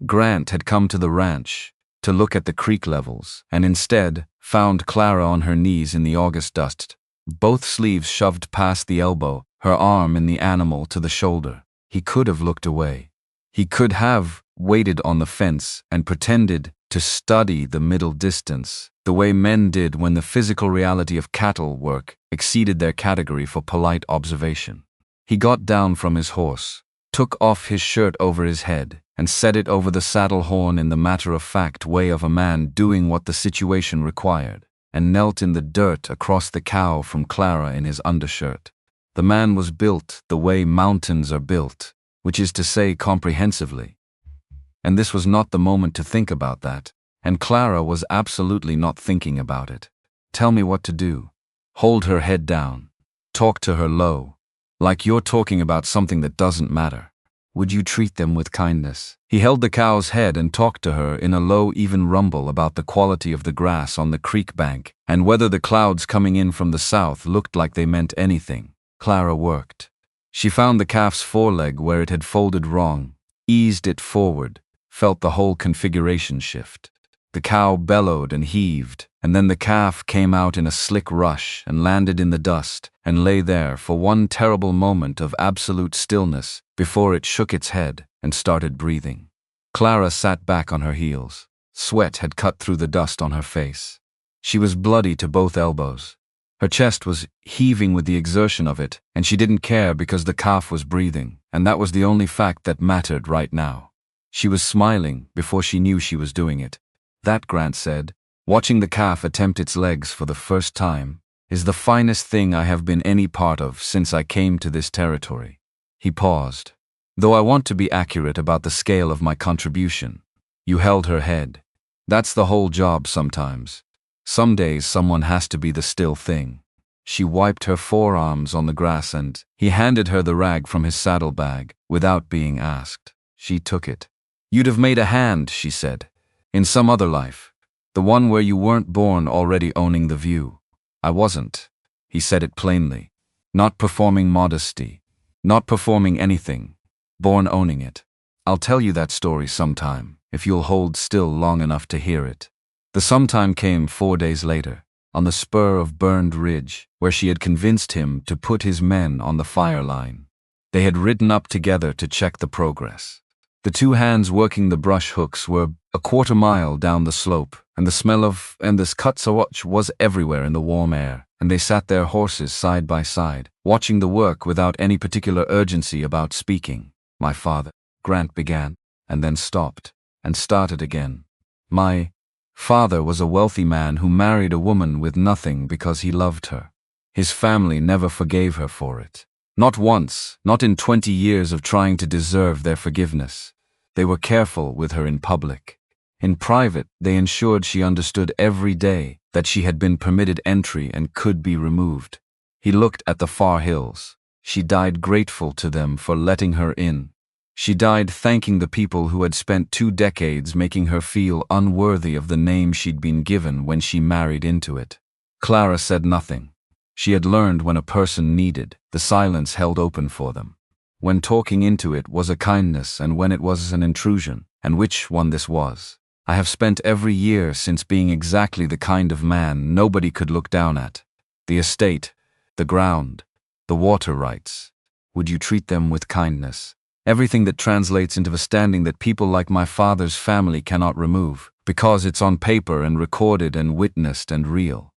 [SPEAKER 1] Grant had come to the ranch to look at the creek levels, and instead found Clara on her knees in the August dust, both sleeves shoved past the elbow, her arm in the animal to the shoulder. He could have looked away. He could have waited on the fence and pretended to study the middle distance, the way men did when the physical reality of cattle work exceeded their category for polite observation. He got down from his horse, took off his shirt over his head, and set it over the saddle horn in the matter-of-fact way of a man doing what the situation required, and knelt in the dirt across the cow from Clara in his undershirt. The man was built the way mountains are built, which is to say comprehensively. And this was not the moment to think about that, and Clara was absolutely not thinking about it. Tell me what to do. Hold her head down. Talk to her low, like you're talking about something that doesn't matter. Would you treat them with kindness? He held the cow's head and talked to her in a low, even rumble about the quality of the grass on the creek bank and whether the clouds coming in from the south looked like they meant anything. Clara worked. She found the calf's foreleg where it had folded wrong, eased it forward, felt the whole configuration shift. The cow bellowed and heaved, and then the calf came out in a slick rush and landed in the dust and lay there for one terrible moment of absolute stillness before it shook its head and started breathing. Clara sat back on her heels. Sweat had cut through the dust on her face. She was bloody to both elbows. Her chest was heaving with the exertion of it, and she didn't care because the calf was breathing, and that was the only fact that mattered right now. She was smiling before she knew she was doing it. That, Grant said, watching the calf attempt its legs for the first time, is the finest thing I have been any part of since I came to this territory. He paused. Though I want to be accurate about the scale of my contribution. You held her head. That's the whole job sometimes. Some days someone has to be the still thing. She wiped her forearms on the grass and he handed her the rag from his saddlebag without being asked. She took it. You'd have made a hand, she said. In some other life. The one where you weren't born already owning the view. I wasn't. He said it plainly. Not performing modesty. Not performing anything. Born owning it. I'll tell you that story sometime, if you'll hold still long enough to hear it. The sometime came 4 days later, on the spur of Burned Ridge, where she had convinced him to put his men on the fire line. They had ridden up together to check the progress. The two hands working the brush hooks were a quarter mile down the slope, and the smell of this kutzawatch was everywhere in the warm air, and they sat their horses side by side, watching the work without any particular urgency about speaking. My father, Grant began, and then stopped, and started again. My father was a wealthy man who married a woman with nothing because he loved her. His family never forgave her for it. Not once, not in 20 years of trying to deserve their forgiveness. They were careful with her in public. In private, they ensured she understood every day that she had been permitted entry and could be removed. He looked at the far hills. She died grateful to them for letting her in. She died thanking the people who had spent 2 decades making her feel unworthy of the name she'd been given when she married into it. Clara said nothing. She had learned when a person needed, the silence held open for them. When talking into it was a kindness and when it was an intrusion, and which one this was. I have spent every year since being exactly the kind of man nobody could look down at. The estate, the ground, the water rights. Would you treat them with kindness? Everything that translates into a standing that people like my father's family cannot remove, because it's on paper and recorded and witnessed and real.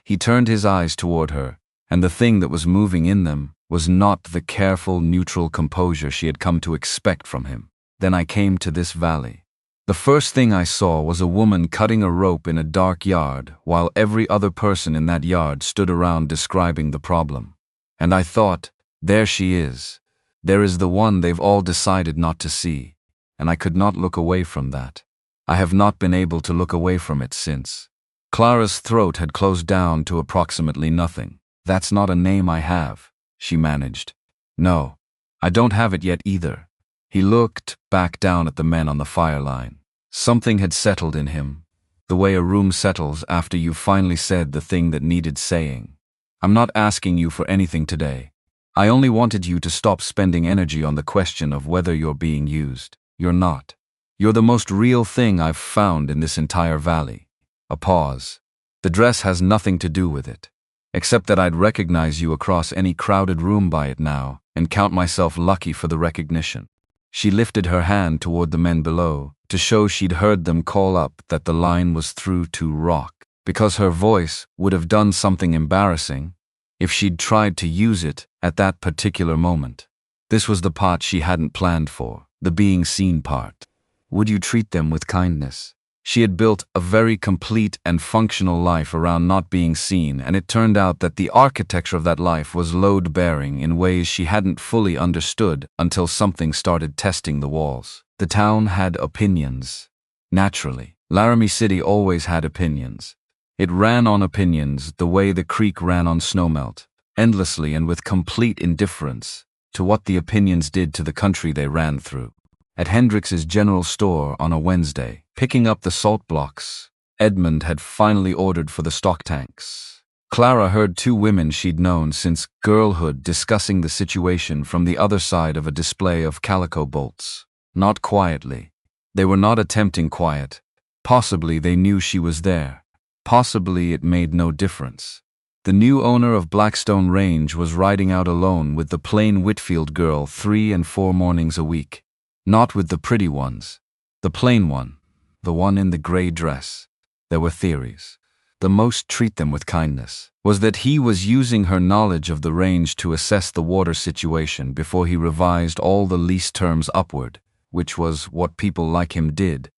[SPEAKER 1] He turned his eyes toward her, and the thing that was moving in them was not the careful, neutral composure she had come to expect from him. Then I came to this valley. The first thing I saw was a woman cutting a rope in a dark yard, while every other person in that yard stood around describing the problem. And I thought, there she is. There is the one they've all decided not to see, and I could not look away from that. I have not been able to look away from it since. Clara's throat had closed down to approximately nothing. That's not a name I have, she managed. No, I don't have it yet either. He looked back down at the men on the fire line. Something had settled in him, the way a room settles after you've finally said the thing that needed saying. I'm not asking you for anything today. I only wanted you to stop spending energy on the question of whether you're being used. You're not. You're the most real thing I've found in this entire valley. A pause. The dress has nothing to do with it, except that I'd recognize you across any crowded room by it now and count myself lucky for the recognition. She lifted her hand toward the men below to show she'd heard them call up that the line was through to rock, because her voice would have done something embarrassing if she'd tried to use it at that particular moment. This was the part she hadn't planned for, the being seen part. Would you treat them with kindness? She had built a very complete and functional life around not being seen, and it turned out that the architecture of that life was load-bearing in ways she hadn't fully understood until something started testing the walls. The town had opinions. Naturally, Laramie City always had opinions. It ran on opinions the way the creek ran on snowmelt, endlessly and with complete indifference to what the opinions did to the country they ran through. At Hendricks's general store on a Wednesday, picking up the salt blocks Edmund had finally ordered for the stock tanks, Clara heard two women she'd known since girlhood discussing the situation from the other side of a display of calico bolts. Not quietly. They were not attempting quiet. Possibly they knew she was there. Possibly it made no difference. The new owner of Blackstone Range was riding out alone with the plain Whitfield girl 3 and 4 mornings a week. Not with the pretty ones. The plain one. The one in the gray dress. There were theories. The most treat them with kindness was that he was using her knowledge of the range to assess the water situation before he revised all the lease terms upward, which was what people like him did.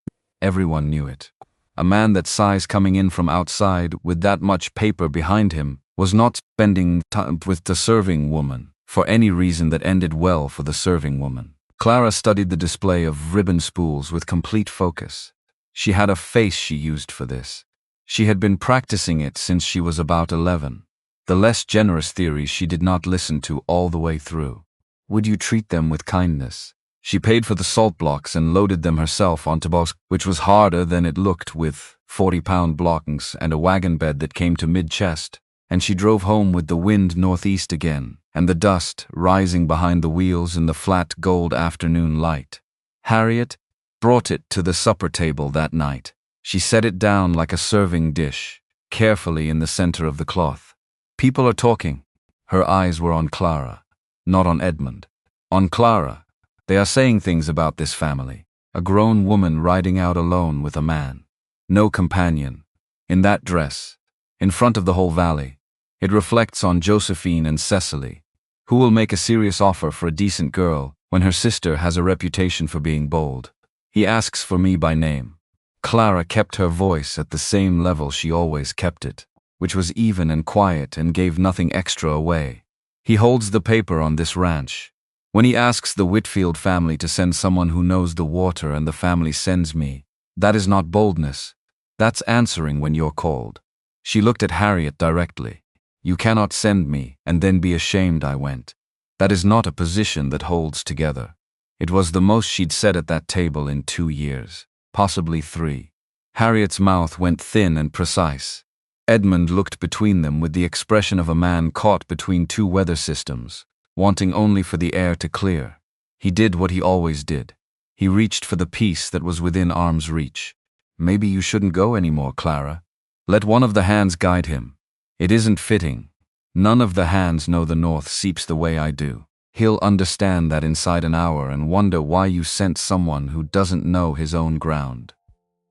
[SPEAKER 1] Everyone knew it. A man that size coming in from outside with that much paper behind him was not spending time with the serving woman for any reason that ended well for the serving woman. Clara studied the display of ribbon spools with complete focus. She had a face she used for this. She had been practicing it since she was about 11. The less generous theories she did not listen to all the way through. Would you treat them with kindness? She paid for the salt blocks and loaded them herself onto box, which was harder than it looked with 40-pound blockings and a wagon bed that came to mid-chest, and she drove home with the wind northeast again, and the dust rising behind the wheels in the flat gold afternoon light. Harriet brought it to the supper table that night. She set it down like a serving dish, carefully in the center of the cloth. People are talking. Her eyes were on Clara, not on Edmund. On Clara. They are saying things about this family. A grown woman riding out alone with a man. No companion. In that dress. In front of the whole valley. It reflects on Josephine and Cecily. Who will make a serious offer for a decent girl when her sister has a reputation for being bold? He asks for me by name. Clara kept her voice at the same level she always kept it, which was even and quiet and gave nothing extra away. He holds the paper on this ranch. When he asks the Whitfield family to send someone who knows the water and the family sends me, that is not boldness. That's answering when you're called. She looked at Harriet directly. You cannot send me and then be ashamed I went. That is not a position that holds together. It was the most she'd said at that table in 2 years, possibly 3. Harriet's mouth went thin and precise. Edmund looked between them with the expression of a man caught between two weather systems, wanting only for the air to clear. He did what he always did. He reached for the piece that was within arm's reach. Maybe you shouldn't go anymore, Clara. Let one of the hands guide him. It isn't fitting. None of the hands know the North Seeps the way I do. He'll understand that inside an hour and wonder why you sent someone who doesn't know his own ground.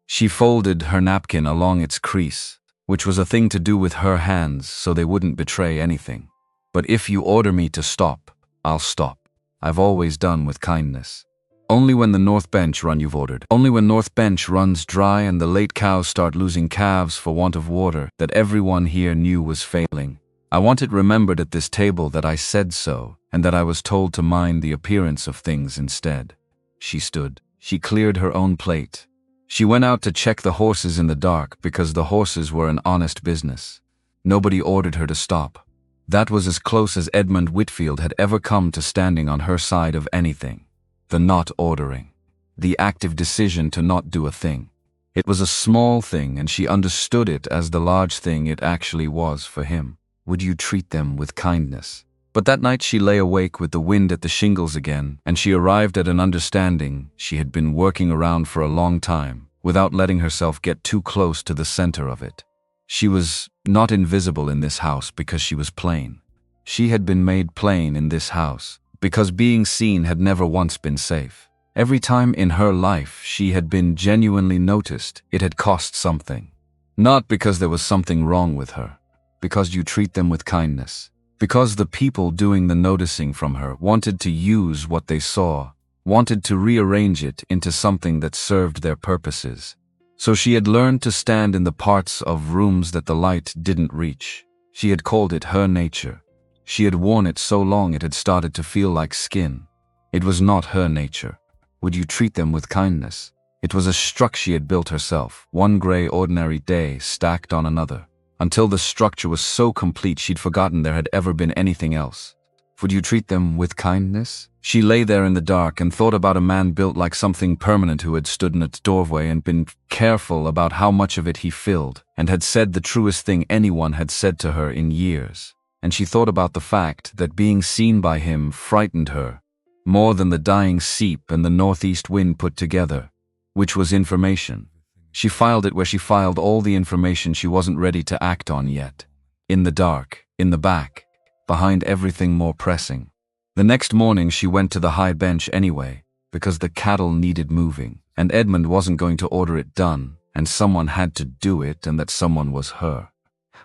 [SPEAKER 1] She folded her napkin along its crease, which was a thing to do with her hands so they wouldn't betray anything. But if you order me to stop, I'll stop. I've always done with kindness. Only when the North Bench run you've ordered. Only when North Bench runs dry and the late cows start losing calves for want of water that everyone here knew was failing. I want it remembered at this table that I said so, and that I was told to mind the appearance of things instead. She stood. She cleared her own plate. She went out to check the horses in the dark because the horses were an honest business. Nobody ordered her to stop. That was as close as Edmund Whitfield had ever come to standing on her side of anything. The not ordering. The active decision to not do a thing. It was a small thing, and she understood it as the large thing it actually was for him. Would you treat them with kindness? But that night she lay awake with the wind at the shingles again, and she arrived at an understanding she had been working around for a long time, without letting herself get too close to the center of it. She was not invisible in this house because she was plain. She had been made plain in this house because being seen had never once been safe. Every time in her life she had been genuinely noticed, it had cost something. Not because there was something wrong with her, because you treat them with kindness. Because the people doing the noticing from her wanted to use what they saw, wanted to rearrange it into something that served their purposes. So she had learned to stand in the parts of rooms that the light didn't reach. She had called it her nature. She had worn it so long it had started to feel like skin. It was not her nature. Would you treat them with kindness? It was a structure she had built herself, one gray ordinary day stacked on another, until the structure was so complete she'd forgotten there had ever been anything else. Would you treat them with kindness? She lay there in the dark and thought about a man built like something permanent who had stood in its doorway and been careful about how much of it he filled, and had said the truest thing anyone had said to her in years. And she thought about the fact that being seen by him frightened her, more than the dying seep and the northeast wind put together, which was information. She filed it where she filed all the information she wasn't ready to act on yet. In the dark, in the back, behind everything more pressing. The next morning she went to the high bench anyway, because the cattle needed moving, and Edmund wasn't going to order it done, and someone had to do it, and that someone was her.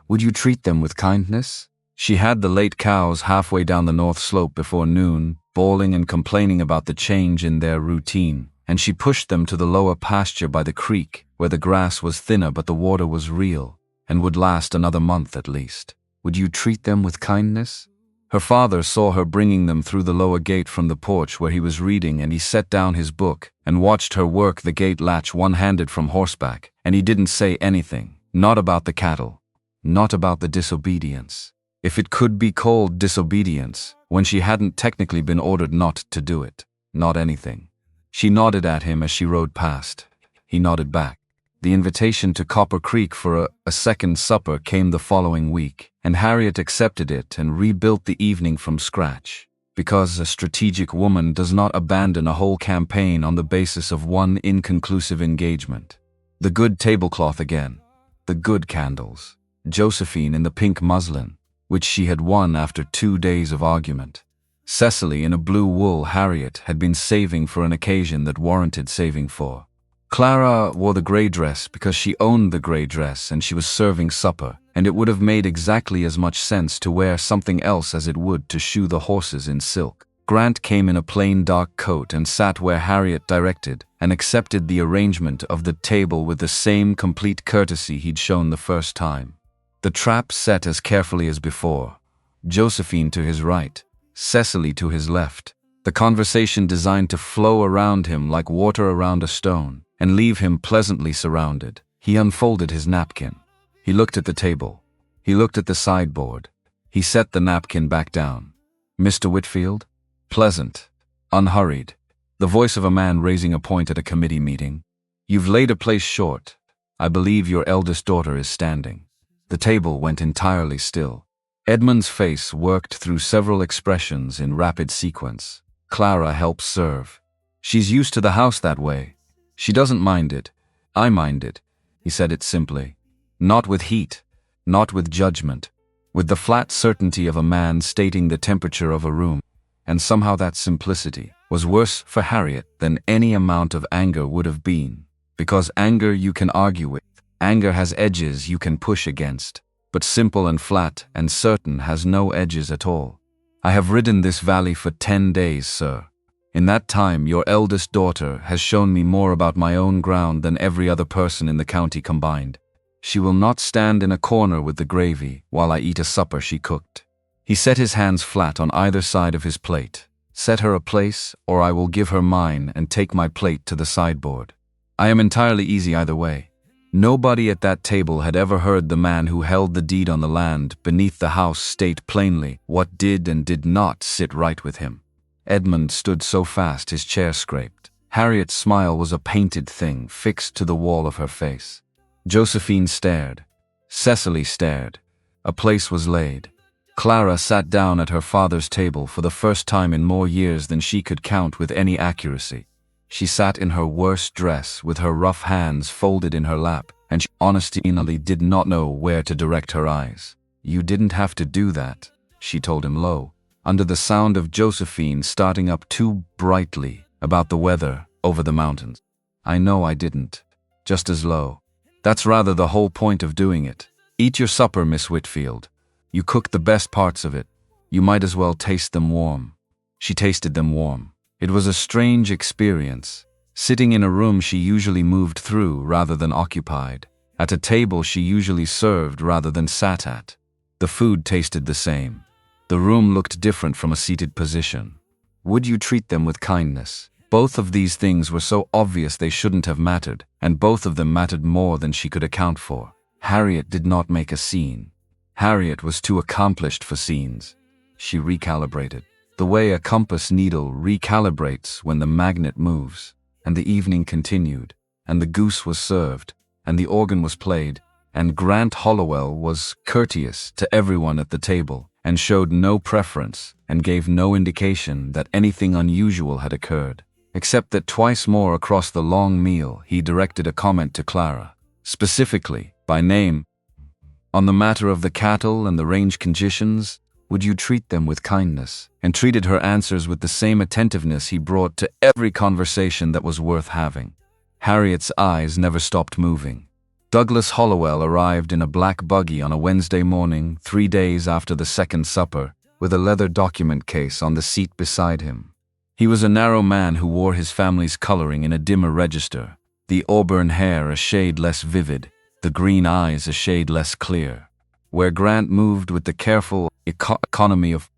[SPEAKER 1] Would you treat them with kindness? She had the late cows halfway down the north slope before noon, bawling and complaining about the change in their routine, and she pushed them to the lower pasture by the creek, where the grass was thinner but the water was real, and would last another month at least. Would you treat them with kindness? Her father saw her bringing them through the lower gate from the porch where he was reading, and he set down his book and watched her work the gate latch one-handed from horseback, and he didn't say anything, not about the cattle, not about the disobedience. If it could be called disobedience, when she hadn't technically been ordered not to do it, not anything. She nodded at him as she rode past. He nodded back. The invitation to Copper Creek for a second supper came the following week, and Harriet accepted it and rebuilt the evening from scratch, because a strategic woman does not abandon a whole campaign on the basis of one inconclusive engagement. The good tablecloth again, the good candles, Josephine in the pink muslin, which she had won after 2 days of argument. Cecily in a blue wool Harriet had been saving for an occasion that warranted saving for. Clara wore the gray dress because she owned the gray dress and she was serving supper, and it would have made exactly as much sense to wear something else as it would to shoe the horses in silk. Grant came in a plain dark coat and sat where Harriet directed and accepted the arrangement of the table with the same complete courtesy he'd shown the first time. The trap set as carefully as before. Josephine to his right, Cecily to his left. The conversation designed to flow around him like water around a stone and leave him pleasantly surrounded. He unfolded his napkin. He looked at the table. He looked at the sideboard. He set the napkin back down. Mr. Whitfield? Pleasant. Unhurried. The voice of a man raising a point at a committee meeting. You've laid a place short. I believe your eldest daughter is standing. The table went entirely still. Edmund's face worked through several expressions in rapid sequence. Clara helps serve. She's used to the house that way. She doesn't mind it. I mind it. He said it simply. Not with heat. Not with judgment. With the flat certainty of a man stating the temperature of a room. and somehow that simplicity was worse for Harriet than any amount of anger would have been. Because anger you can argue with, anger has edges you can push against, but simple and flat and certain has no edges at all. I have ridden this valley for 10 days, sir. In that time, your eldest daughter has shown me more about my own ground than every other person in the county combined. She will not stand in a corner with the gravy while I eat a supper she cooked. He set his hands flat on either side of his plate. Set her a place, or I will give her mine and take my plate to the sideboard. I am entirely easy either way. Nobody at that table had ever heard the man who held the deed on the land beneath the house state plainly what did and did not sit right with him. Edmund stood so fast his chair scraped. Harriet's smile was a painted thing fixed to the wall of her face. Josephine stared. Cecily stared. A place was laid. Clara sat down at her father's table for the first time in more years than she could count with any accuracy. She sat in her worst dress with her rough hands folded in her lap, and she honestly did not know where to direct her eyes. "You didn't have to do that," she told him low, under the sound of Josephine starting up too brightly about the weather over the mountains. "I know I didn't." Just as low. "That's rather the whole point of doing it. Eat your supper, Miss Whitfield. You cooked the best parts of it. You might as well taste them warm." She tasted them warm. It was a strange experience, sitting in a room she usually moved through rather than occupied, at a table she usually served rather than sat at. The food tasted the same. The room looked different from a seated position. Would you treat them with kindness? Both of these things were so obvious they shouldn't have mattered, and both of them mattered more than she could account for. Harriet did not make a scene. Harriet was too accomplished for scenes. She recalibrated. The way a compass needle recalibrates when the magnet moves. And the evening continued, and the goose was served, and the organ was played, and Grant Hollowell was courteous to everyone at the table, and showed no preference, and gave no indication that anything unusual had occurred, except that twice more across the long meal he directed a comment to Clara, specifically, by name, on the matter of the cattle and the range conditions. Would you treat them with kindness? And treated her answers with the same attentiveness he brought to every conversation that was worth having. Harriet's eyes never stopped moving. Douglas Hollowell arrived in a black buggy on a Wednesday morning, 3 days after the second supper, with a leather document case on the seat beside him. He was a narrow man who wore his family's coloring in a dimmer register, the auburn hair a shade less vivid, the green eyes a shade less clear. Where Grant moved with the careful economy of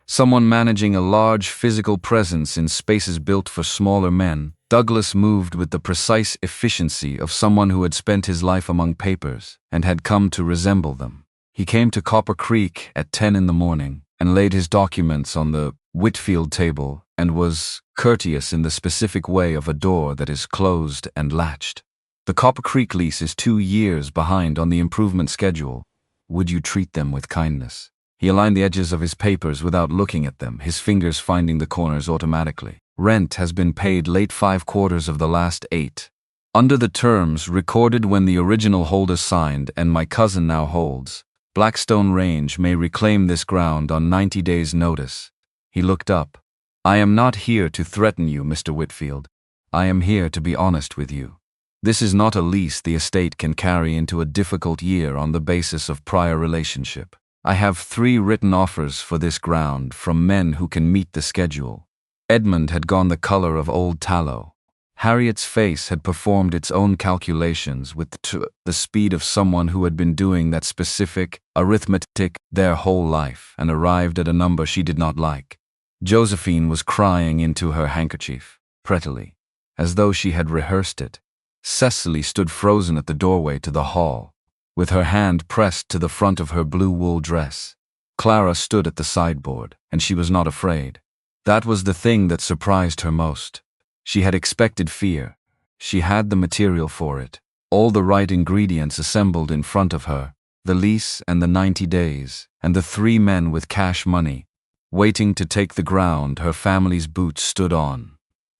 [SPEAKER 1] someone managing a large physical presence in spaces built for smaller men, Douglas moved with the precise efficiency of someone who had spent his life among papers and had come to resemble them. He came to Copper Creek at 10 in the morning and laid his documents on the Whitfield table and was courteous in the specific way of a door that is closed and latched. The Copper Creek lease is 2 years behind on the improvement schedule. Would you treat them with kindness? He aligned the edges of his papers without looking at them, his fingers finding the corners automatically. Rent has been paid late 5 quarters of the last 8. Under the terms recorded when the original holder signed and my cousin now holds, Blackstone Range may reclaim this ground on 90 days' notice. He looked up. "I am not here to threaten you, Mr. Whitfield. I am here to be honest with you. This is not a lease the estate can carry into a difficult year on the basis of prior relationship. I have 3 written offers for this ground from men who can meet the schedule." Edmund had gone the color of old tallow. Harriet's face had performed its own calculations with the speed of someone who had been doing that specific arithmetic their whole life and arrived at a number she did not like. Josephine was crying into her handkerchief, prettily, as though she had rehearsed it. Cecily stood frozen at the doorway to the hall, with her hand pressed to the front of her blue wool dress. Clara stood at the sideboard, and she was not afraid. That was the thing that surprised her most. She had expected fear. She had the material for it, all the right ingredients assembled in front of her, the lease and the 90 days, and the 3 men with cash money, waiting to take the ground her family's boots stood on.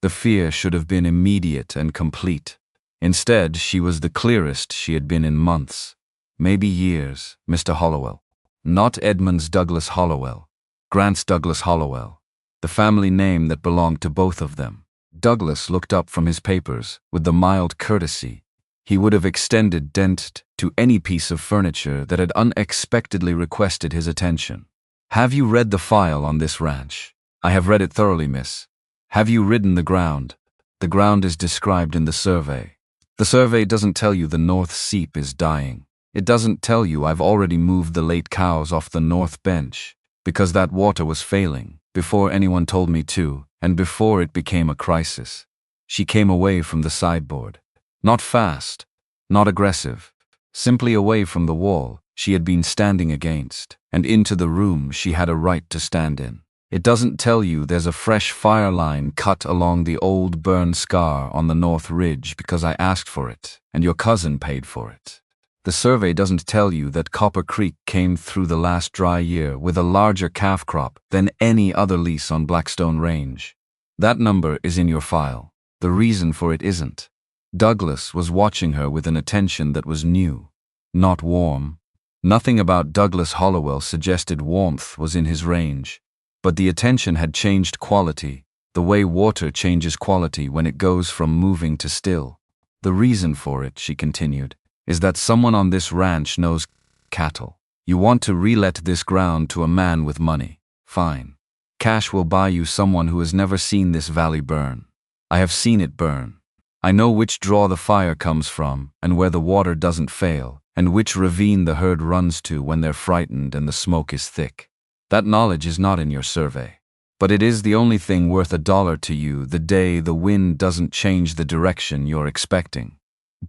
[SPEAKER 1] The fear should have been immediate and complete. Instead, she was the clearest she had been in months, maybe years, Mr. Hollowell. Not Edmund's Douglas Hollowell, Grant's Douglas Hollowell. the family name that belonged to both of them. Douglas looked up from his papers with the mild courtesy he would have extended dent to any piece of furniture that had unexpectedly requested his attention. "Have you read the file on this ranch?" "I have read it thoroughly, miss." "Have you ridden the ground?" "The ground is described in the survey." "The survey doesn't tell you the North Seep is dying. It doesn't tell you I've already moved the late cows off the North Bench, because that water was failing, before anyone told me to, and before it became a crisis." She came away from the sideboard. Not fast, not aggressive, simply away from the wall she had been standing against, and into the room she had a right to stand in. "It doesn't tell you there's a fresh fire line cut along the old burn scar on the North Ridge because I asked for it, and your cousin paid for it. The survey doesn't tell you that Copper Creek came through the last dry year with a larger calf crop than any other lease on Blackstone Range. That number is in your file. The reason for it isn't." Douglas was watching her with an attention that was new, not warm. Nothing about Douglas Hollowell suggested warmth was in his range, but the attention had changed quality, the way water changes quality when it goes from moving to still. "The reason for it," she continued, "is that someone on this ranch knows cattle. You want to relet this ground to a man with money. Fine. Cash will buy you someone who has never seen this valley burn. I have seen it burn. I know which draw the fire comes from, and where the water doesn't fail, and which ravine the herd runs to when they're frightened and the smoke is thick. That knowledge is not in your survey. But it is the only thing worth $1 to you the day the wind doesn't change the direction you're expecting."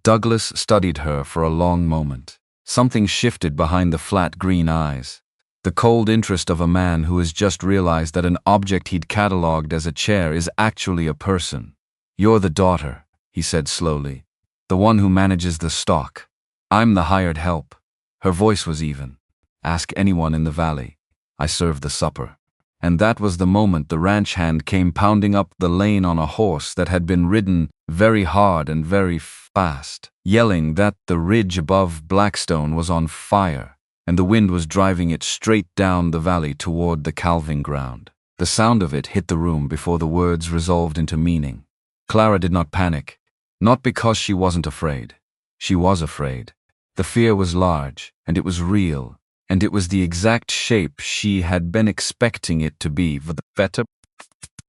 [SPEAKER 1] Douglas studied her for a long moment. Something shifted behind the flat green eyes. The cold interest of a man who has just realized that an object he'd catalogued as a chair is actually a person. "You're the daughter," he said slowly, "the one who manages the stock. I'm the hired help." Her voice was even. "Ask anyone in the valley. I serve the supper." And that was the moment the ranch hand came pounding up the lane on a horse that had been ridden very hard and very fast, yelling that the ridge above Blackstone was on fire, and the wind was driving it straight down the valley toward the calving ground. The sound of it hit the room before the words resolved into meaning. Clara did not panic, not because she wasn't afraid. She was afraid. The fear was large, and it was real, and it was the exact shape she had been expecting it to be,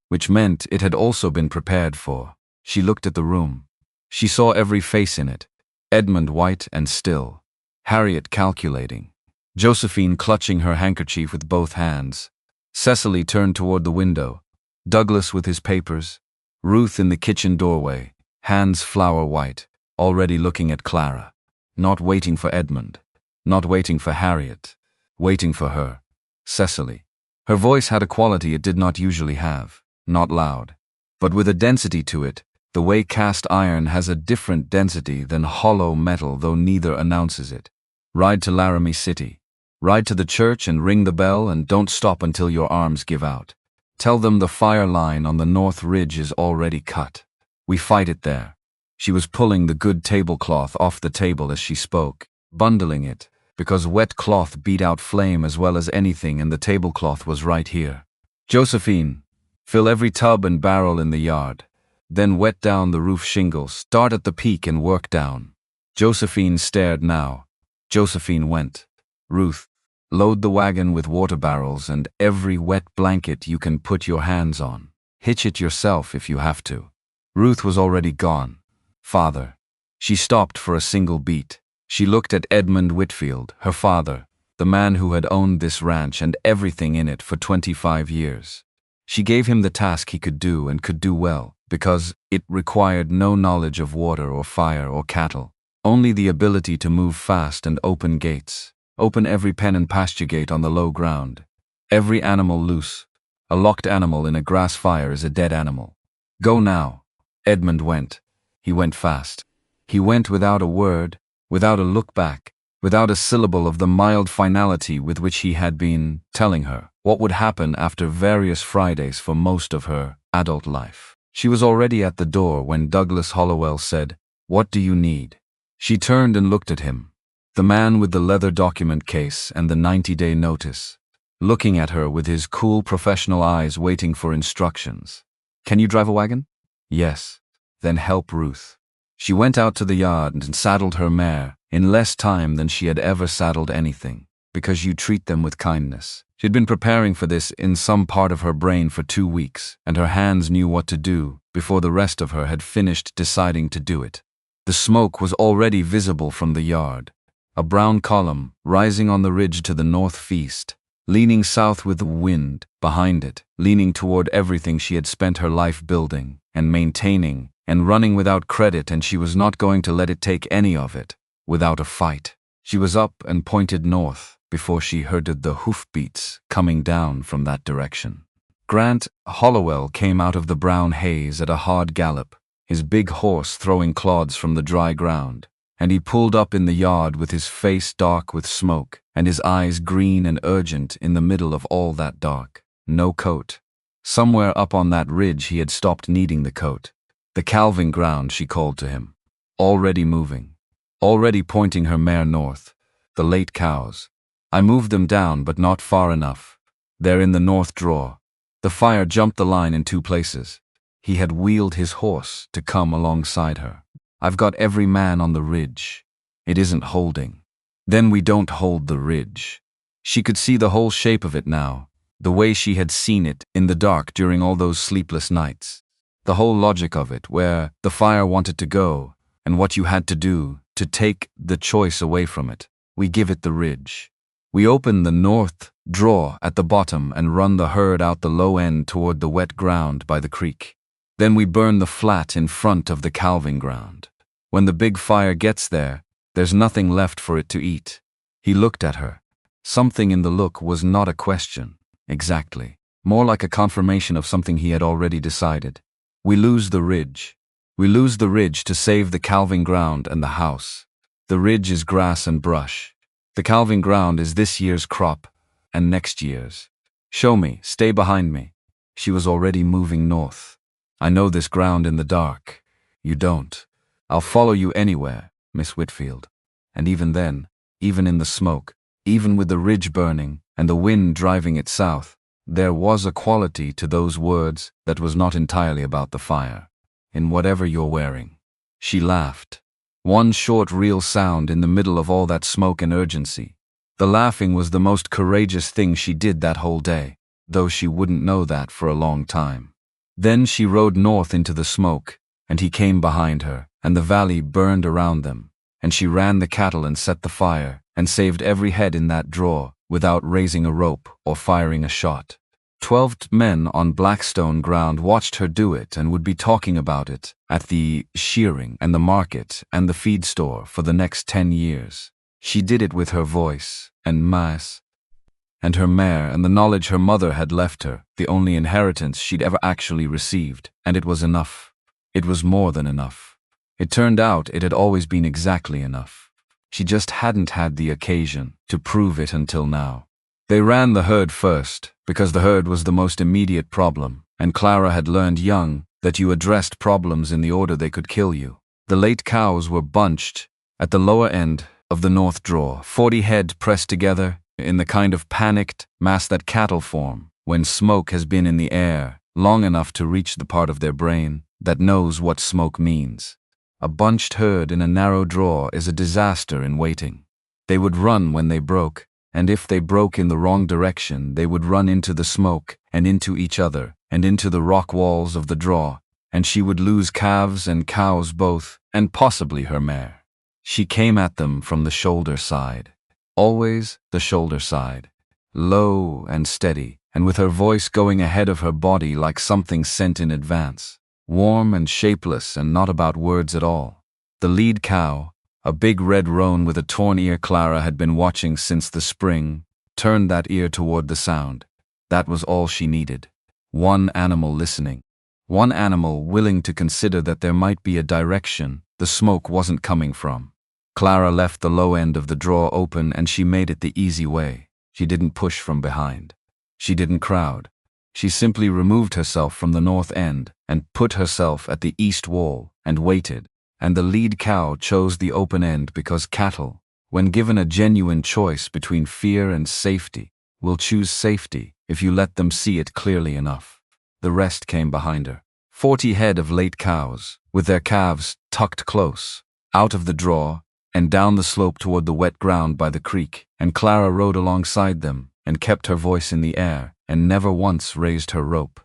[SPEAKER 1] which meant it had also been prepared for. She looked at the room. She saw every face in it. Edmund white and still. Harriet calculating. Josephine clutching her handkerchief with both hands. Cecily turned toward the window. Douglas with his papers. Ruth in the kitchen doorway, hands flower white, already looking at Clara. Not waiting for Edmund. Not waiting for Harriet. Waiting for her. Cecily. Her voice had a quality it did not usually have. Not loud, but with a density to it, the way cast iron has a different density than hollow metal, though neither announces it. "Ride to Laramie City. Ride to the church and ring the bell, and don't stop until your arms give out. Tell them the fire line on the North Ridge is already cut. We fight it there." She was pulling the good tablecloth off the table as she spoke, bundling it, because wet cloth beat out flame as well as anything, and the tablecloth was right here. "Josephine, fill every tub and barrel in the yard. Then wet down the roof shingles, start at the peak and work down." Josephine stared now. Josephine went. "Ruth, load the wagon with water barrels and every wet blanket you can put your hands on. Hitch it yourself if you have to." Ruth was already gone. "Father." She stopped for a single beat. She looked at Edmund Whitfield, her father, the man who had owned this ranch and everything in it for 25 years. She gave him the task he could do and could do well, because it required no knowledge of water or fire or cattle, only the ability to move fast and open gates. Open every pen and pasture gate on the low ground. Every animal loose. A locked animal in a grass fire is a dead animal. "Go now." Edmund went. He went fast. He went without a word, without a look back, without a syllable of the mild finality with which he had been telling her what would happen after various Fridays for most of her adult life. She was already at the door when Douglas Hollowell said, "What do you need?" She turned and looked at him. The man with the leather document case and the 90-day notice. looking at her with his cool professional eyes waiting for instructions. "Can you drive a wagon?" "Yes." "Then help Ruth." She went out to the yard and saddled her mare in less time than she had ever saddled anything, because you treat them with kindness. She'd been preparing for this in some part of her brain for 2 weeks, and her hands knew what to do before the rest of her had finished deciding to do it. The smoke was already visible from the yard, a brown column rising on the ridge to the northeast, leaning south with the wind behind it, leaning toward everything she had spent her life building and maintaining and running without credit, and she was not going to let it take any of it without a fight. She was up and pointed north before she heard the hoofbeats coming down from that direction. Grant Hollowell came out of the brown haze at a hard gallop, his big horse throwing clods from the dry ground, and he pulled up in the yard with his face dark with smoke and his eyes green and urgent in the middle of all that dark. No coat. Somewhere up on that ridge he had stopped needing the coat. The calving ground, she called to him. Already moving. Already pointing her mare north. The late cows. I moved them down, but not far enough. They're in the north draw. The fire jumped the line in 2 places. He had wheeled his horse to come alongside her. I've got every man on the ridge. It isn't holding. Then we don't hold the ridge. She could see the whole shape of it now, the way she had seen it in the dark during all those sleepless nights. The whole logic of it, where the fire wanted to go, and what you had to do to take the choice away from it. We give it the ridge. We open the north draw at the bottom and run the herd out the low end toward the wet ground by the creek. Then we burn the flat in front of the calving ground. When the big fire gets there, there's nothing left for it to eat. He looked at her. Something in the look was not a question, exactly. More like a confirmation of something he had already decided. We lose the ridge. We lose the ridge to save the calving ground and the house. The ridge is grass and brush. The calving ground is this year's crop and next year's. Show me, stay behind me. She was already moving north. I know this ground in the dark. You don't. I'll follow you anywhere, Miss Whitfield. And even then, even in the smoke, even with the ridge burning and the wind driving it south, there was a quality to those words that was not entirely about the fire. In whatever you're wearing. She laughed. One short real sound in the middle of all that smoke and urgency. The laughing was the most courageous thing she did that whole day, though she wouldn't know that for a long time. Then she rode north into the smoke, and he came behind her, and the valley burned around them, and she ran the cattle and set the fire, and saved every head in that draw without raising a rope or firing a shot. 12 men on Blackstone ground watched her do it and would be talking about it at the shearing and the market and the feed store for the next 10 years. She did it with her voice and mass and her mare and the knowledge her mother had left her, the only inheritance she'd ever actually received, and it was enough. It was more than enough. It turned out it had always been exactly enough. She just hadn't had the occasion to prove it until now. They ran the herd first, because the herd was the most immediate problem, and Clara had learned young that you addressed problems in the order they could kill you. The late cows were bunched at the lower end of the north draw, 40 head pressed together in the kind of panicked mass that cattle form when smoke has been in the air long enough to reach the part of their brain that knows what smoke means. A bunched herd in a narrow draw is a disaster in waiting. They would run when they broke, and if they broke in the wrong direction, they would run into the smoke and into each other and into the rock walls of the draw, and she would lose calves and cows both, and possibly her mare. She came at them from the shoulder side. Always the shoulder side. Low and steady, and with her voice going ahead of her body like something sent in advance. Warm and shapeless and not about words at all. The lead cow, a big red roan with a torn ear Clara had been watching since the spring, turned that ear toward the sound. That was all she needed. One animal listening. One animal willing to consider that there might be a direction the smoke wasn't coming from. Clara left the low end of the draw open and she made it the easy way. She didn't push from behind. She didn't crowd. She simply removed herself from the north end and put herself at the east wall and waited. And the lead cow chose the open end because cattle, when given a genuine choice between fear and safety, will choose safety if you let them see it clearly enough. The rest came behind her. 40 head of late cows, with their calves tucked close, out of the draw, and down the slope toward the wet ground by the creek, and Clara rode alongside them and kept her voice in the air and never once raised her rope.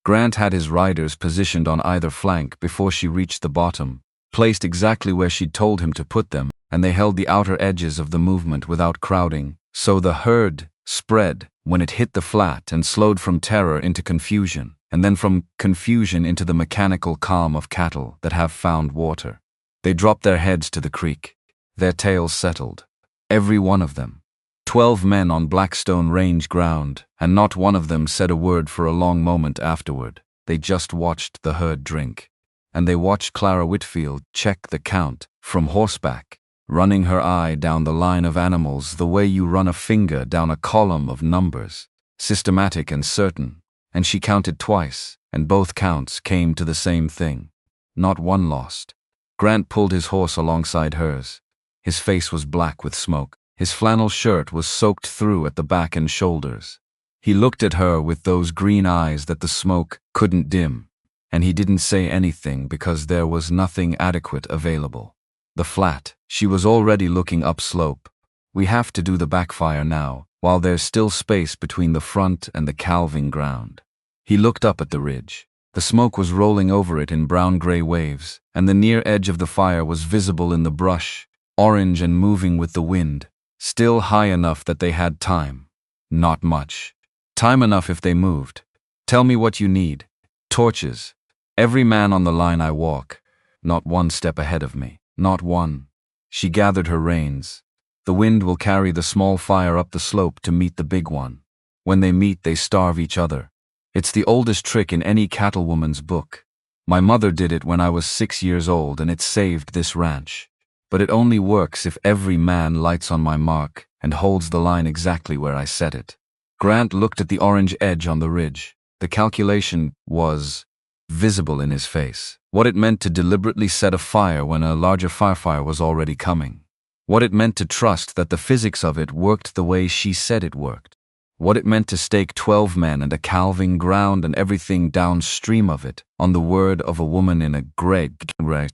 [SPEAKER 1] Grant had his riders positioned on either flank before she reached the bottom, placed exactly where she'd told him to put them, and they held the outer edges of the movement without crowding, so the herd spread when it hit the flat and slowed from terror into confusion, and then from confusion into the mechanical calm of cattle that have found water. They dropped their heads to the creek, their tails settled. Every one of them. 12 men on Blackstone Range ground, and not one of them said a word for a long moment afterward. They just watched the herd drink. And they watched Clara Whitfield check the count from horseback, running her eye down the line of animals the way you run a finger down a column of numbers, systematic and certain, and she counted twice, and both counts came to the same thing. Not one lost. Grant pulled his horse alongside hers. His face was black with smoke. His flannel shirt was soaked through at the back and shoulders. He looked at her with those green eyes that the smoke couldn't dim, and he didn't say anything because there was nothing adequate available. The flat, she was already looking upslope. We have to do the backfire now, while there's still space between the front and the calving ground. He looked up at the ridge. The smoke was rolling over it in brown-gray waves, and the near edge of the fire was visible in the brush, orange and moving with the wind, still high enough that they had time. Not much. Time enough if they moved. Tell me what you need. Torches. Every man on the line I walk. Not one step ahead of me. Not one. She gathered her reins. The wind will carry the small fire up the slope to meet the big one. When they meet, they starve each other. It's the oldest trick in any cattlewoman's book. My mother did it when I was 6 years old, and it saved this ranch. But it only works if every man lights on my mark and holds the line exactly where I set it. Grant looked at the orange edge on the ridge. The calculation was visible in his face. What it meant to deliberately set a fire when a larger fire was already coming. What it meant to trust that the physics of it worked the way she said it worked. What it meant to stake 12 men and a calving ground and everything downstream of it on the word of a woman in a gray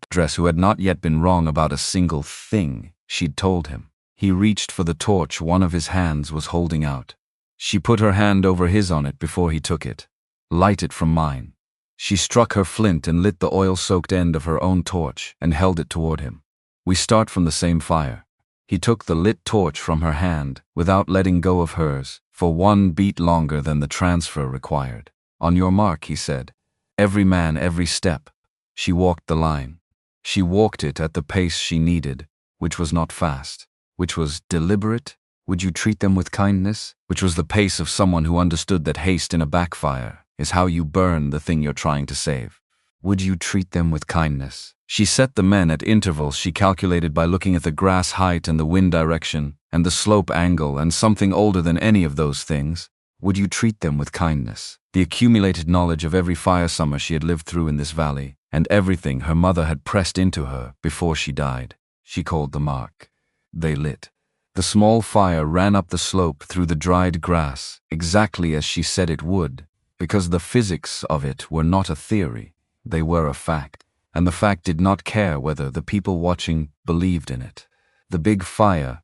[SPEAKER 1] dress who had not yet been wrong about a single thing she'd told him. He reached for the torch one of his hands was holding out. She put her hand over his on it before he took it. Light it from mine. She struck her flint and lit the oil-soaked end of her own torch and held it toward him. We start from the same fire. He took the lit torch from her hand without letting go of hers for one beat longer than the transfer required. On your mark, he said. Every man, every step. She walked the line. She walked it at the pace she needed, which was not fast, which was deliberate. Would you treat them with kindness? Which was the pace of someone who understood that haste in a backfire is how you burn the thing you're trying to save. Would you treat them with kindness? She set the men at intervals she calculated by looking at the grass height and the wind direction and the slope angle and something older than any of those things. Would you treat them with kindness? The accumulated knowledge of every fire summer she had lived through in this valley and everything her mother had pressed into her before she died. She called the mark. They lit. The small fire ran up the slope through the dried grass exactly as she said it would, because the physics of it were not a theory. They were a fact, and the fact did not care whether the people watching believed in it. The big fire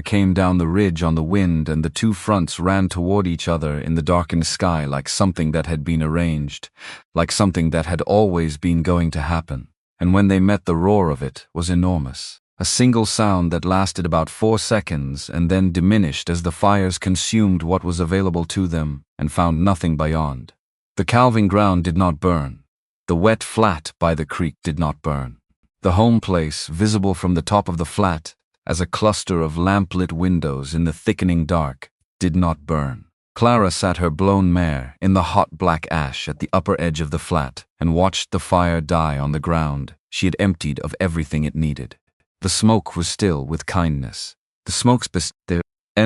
[SPEAKER 1] came down the ridge on the wind, and the two fronts ran toward each other in the darkened sky like something that had been arranged, like something that had always been going to happen. And when they met, the roar of it was enormous. A single sound that lasted about 4 seconds and then diminished as the fires consumed what was available to them and found nothing beyond. The calving ground did not burn. The wet flat by the creek did not burn. The home place, visible from the top of the flat as a cluster of lamplit windows in the thickening dark, did not burn. Clara sat her blown mare in the hot black ash at the upper edge of the flat and watched the fire die on the ground she had emptied of everything it needed. The smoke was still with kindness. The smoke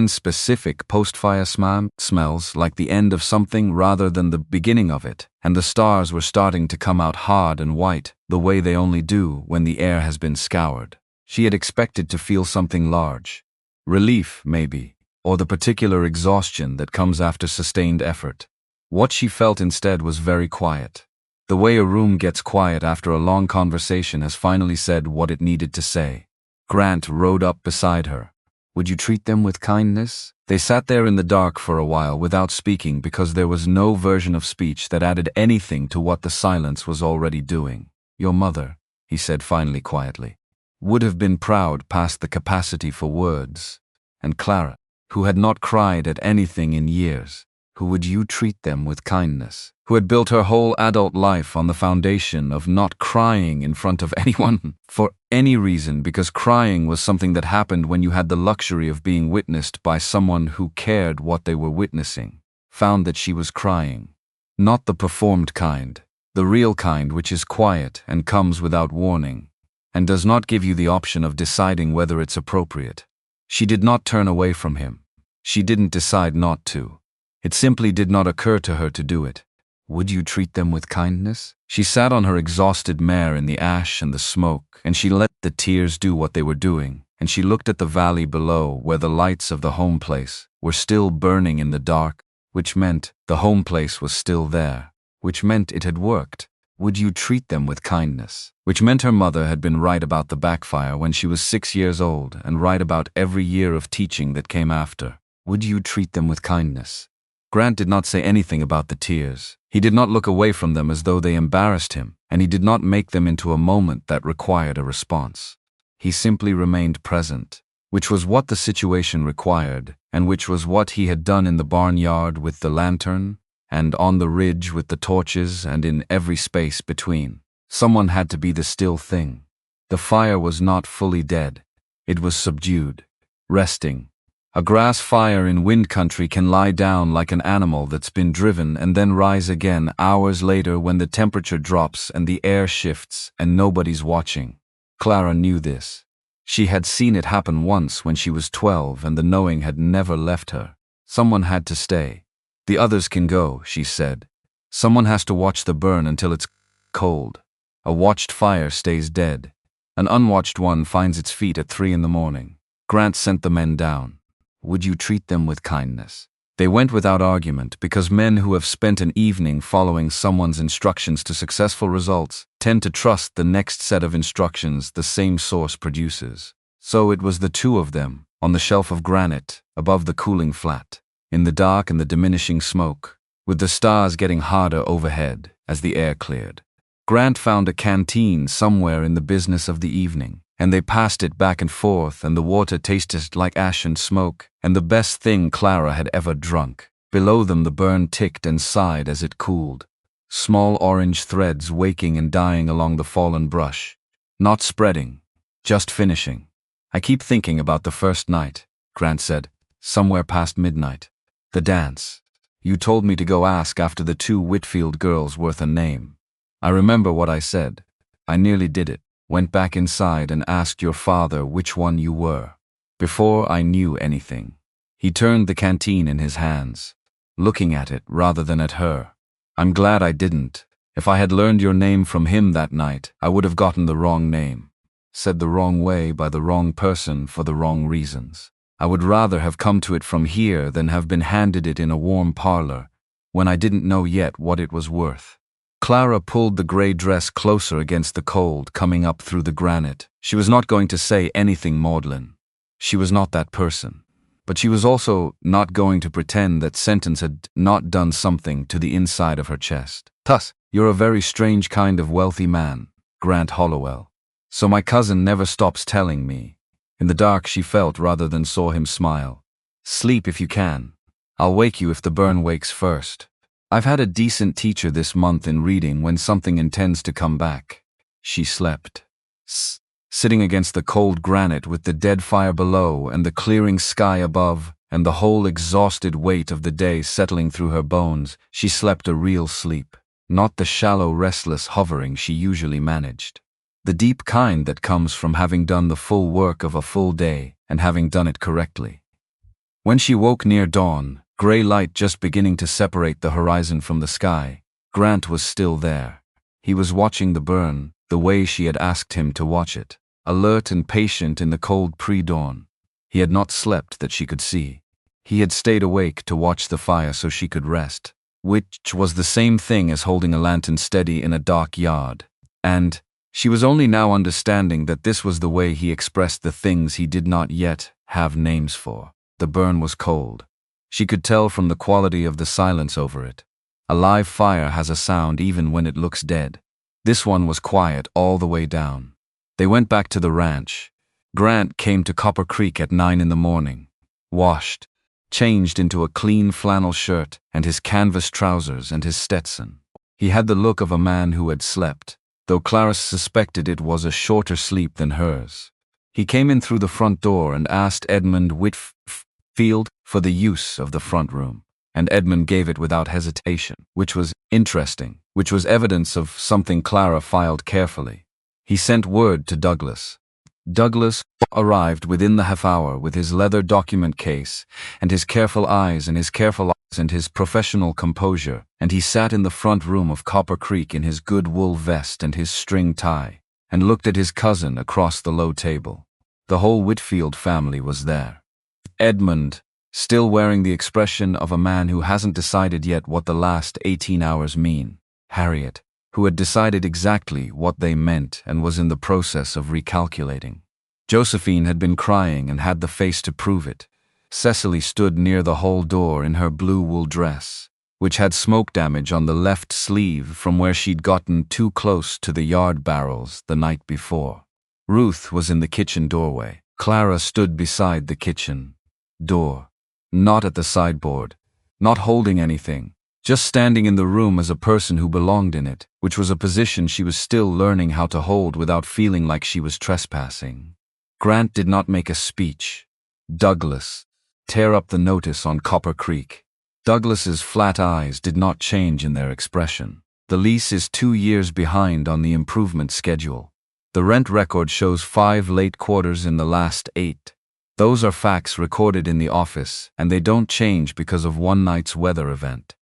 [SPEAKER 1] specific post-fire smells like the end of something rather than the beginning of it, and the stars were starting to come out hard and white, the way they only do when the air has been scoured. She had expected to feel something large. Relief, maybe. or the particular exhaustion that comes after sustained effort. What she felt instead was very quiet. The way a room gets quiet after a long conversation has finally said what it needed to say. Grant rode up beside her. Would you treat them with kindness? They sat there in the dark for a while without speaking because there was no version of speech that added anything to what the silence was already doing. Your mother, he said finally quietly, would have been proud past the capacity for words. And Clara, who had not cried at anything in years, who would you treat them with kindness? Who had built her whole adult life on the foundation of not crying in front of anyone for any reason, because crying was something that happened when you had the luxury of being witnessed by someone who cared what they were witnessing, found that she was crying. Not the performed kind, the real kind which is quiet and comes without warning, and does not give you the option of deciding whether it's appropriate. She did not turn away from him. She didn't decide not to. It simply did not occur to her to do it. Would you treat them with kindness? She sat on her exhausted mare in the ash and the smoke, and she let the tears do what they were doing, and she looked at the valley below where the lights of the home place were still burning in the dark, which meant the home place was still there, which meant it had worked. Would you treat them with kindness? Which meant her mother had been right about the backfire when she was 6 years old and right about every year of teaching that came after. Would you treat them with kindness? Grant did not say anything about the tears. He did not look away from them as though they embarrassed him, and he did not make them into a moment that required a response. He simply remained present, which was what the situation required, and which was what he had done in the barnyard with the lantern, and on the ridge with the torches, and in every space between. Someone had to be the still thing. The fire was not fully dead. It was subdued, resting. A grass fire in wind country can lie down like an animal that's been driven and then rise again hours later when the temperature drops and the air shifts and nobody's watching. Clara knew this. She had seen it happen once when she was 12 and the knowing had never left her. Someone had to stay. The others can go, she said. Someone has to watch the burn until it's cold. A watched fire stays dead. An unwatched one finds its feet at 3 in the morning. Grant sent the men down. Would you treat them with kindness? They went without argument because men who have spent an evening following someone's instructions to successful results tend to trust the next set of instructions the same source produces. So it was the two of them, on the shelf of granite, above the cooling flat, in the dark and the diminishing smoke, with the stars getting harder overhead as the air cleared. Grant found a canteen somewhere in the business of the evening, and they passed it back and forth, and the water tasted like ash and smoke, and the best thing Clara had ever drunk. Below them the burn ticked and sighed as it cooled. Small orange threads waking and dying along the fallen brush. Not spreading, just finishing. I keep thinking about the first night, Grant said, somewhere past midnight. The dance. You told me to go ask after the 2 Whitfield girls worth a name. I remember what I said. I nearly did it. Went back inside and asked your father which one you were. Before I knew anything. He turned the canteen in his hands, looking at it rather than at her. I'm glad I didn't. If I had learned your name from him that night, I would have gotten the wrong name. Said the wrong way by the wrong person for the wrong reasons. I would rather have come to it from here than have been handed it in a warm parlor, when I didn't know yet what it was worth. Clara pulled the gray dress closer against the cold coming up through the granite. She was not going to say anything maudlin. She was not that person. But she was also not going to pretend that sentence had not done something to the inside of her chest. Thus, you're a very strange kind of wealthy man, Grant Hollowell. So my cousin never stops telling me. In the dark she felt rather than saw him smile. Sleep if you can. I'll wake you if the burn wakes first. I've had a decent teacher this month in reading when something intends to come back. She slept. Sitting against the cold granite with the dead fire below and the clearing sky above and the whole exhausted weight of the day settling through her bones, she slept a real sleep. Not the shallow, restless hovering she usually managed. The deep kind that comes from having done the full work of a full day and having done it correctly. When she woke near dawn, gray light just beginning to separate the horizon from the sky, Grant was still there. He was watching the burn, the way she had asked him to watch it, alert and patient in the cold pre-dawn. He had not slept that she could see. He had stayed awake to watch the fire so she could rest, which was the same thing as holding a lantern steady in a dark yard. And she was only now understanding that this was the way he expressed the things he did not yet have names for. The burn was cold. She could tell from the quality of the silence over it. A live fire has a sound even when it looks dead. This one was quiet all the way down. They went back to the ranch. Grant came to Copper Creek at 9 in the morning, washed, changed into a clean flannel shirt and his canvas trousers and his Stetson. He had the look of a man who had slept, though Clara suspected it was a shorter sleep than hers. He came in through the front door and asked Edmund Whitfield for the use of the front room, and Edmund gave it without hesitation, which was interesting, which was evidence of something Clara filed carefully. He sent word to Douglas. Douglas arrived within the half hour with his leather document case and his careful eyes and his professional composure, and he sat in the front room of Copper Creek in his good wool vest and his string tie, and looked at his cousin across the low table. The whole Whitfield family was there. Edmund, still wearing the expression of a man who hasn't decided yet what the last 18 hours mean. Harriet, who had decided exactly what they meant and was in the process of recalculating. Josephine had been crying and had the face to prove it. Cecily stood near the hall door in her blue wool dress, which had smoke damage on the left sleeve from where she'd gotten too close to the yard barrels the night before. Ruth was in the kitchen doorway. Clara stood beside the kitchen door, not at the sideboard, not holding anything, just standing in the room as a person who belonged in it, which was a position she was still learning how to hold without feeling like she was trespassing. Grant did not make a speech. Douglas, tear up the notice on Copper Creek. Douglas's flat eyes did not change in their expression. The lease is 2 years behind on the improvement schedule. The rent record shows 5 late quarters in the last 8. Those are facts recorded in the office, and they don't change because of one night's weather event.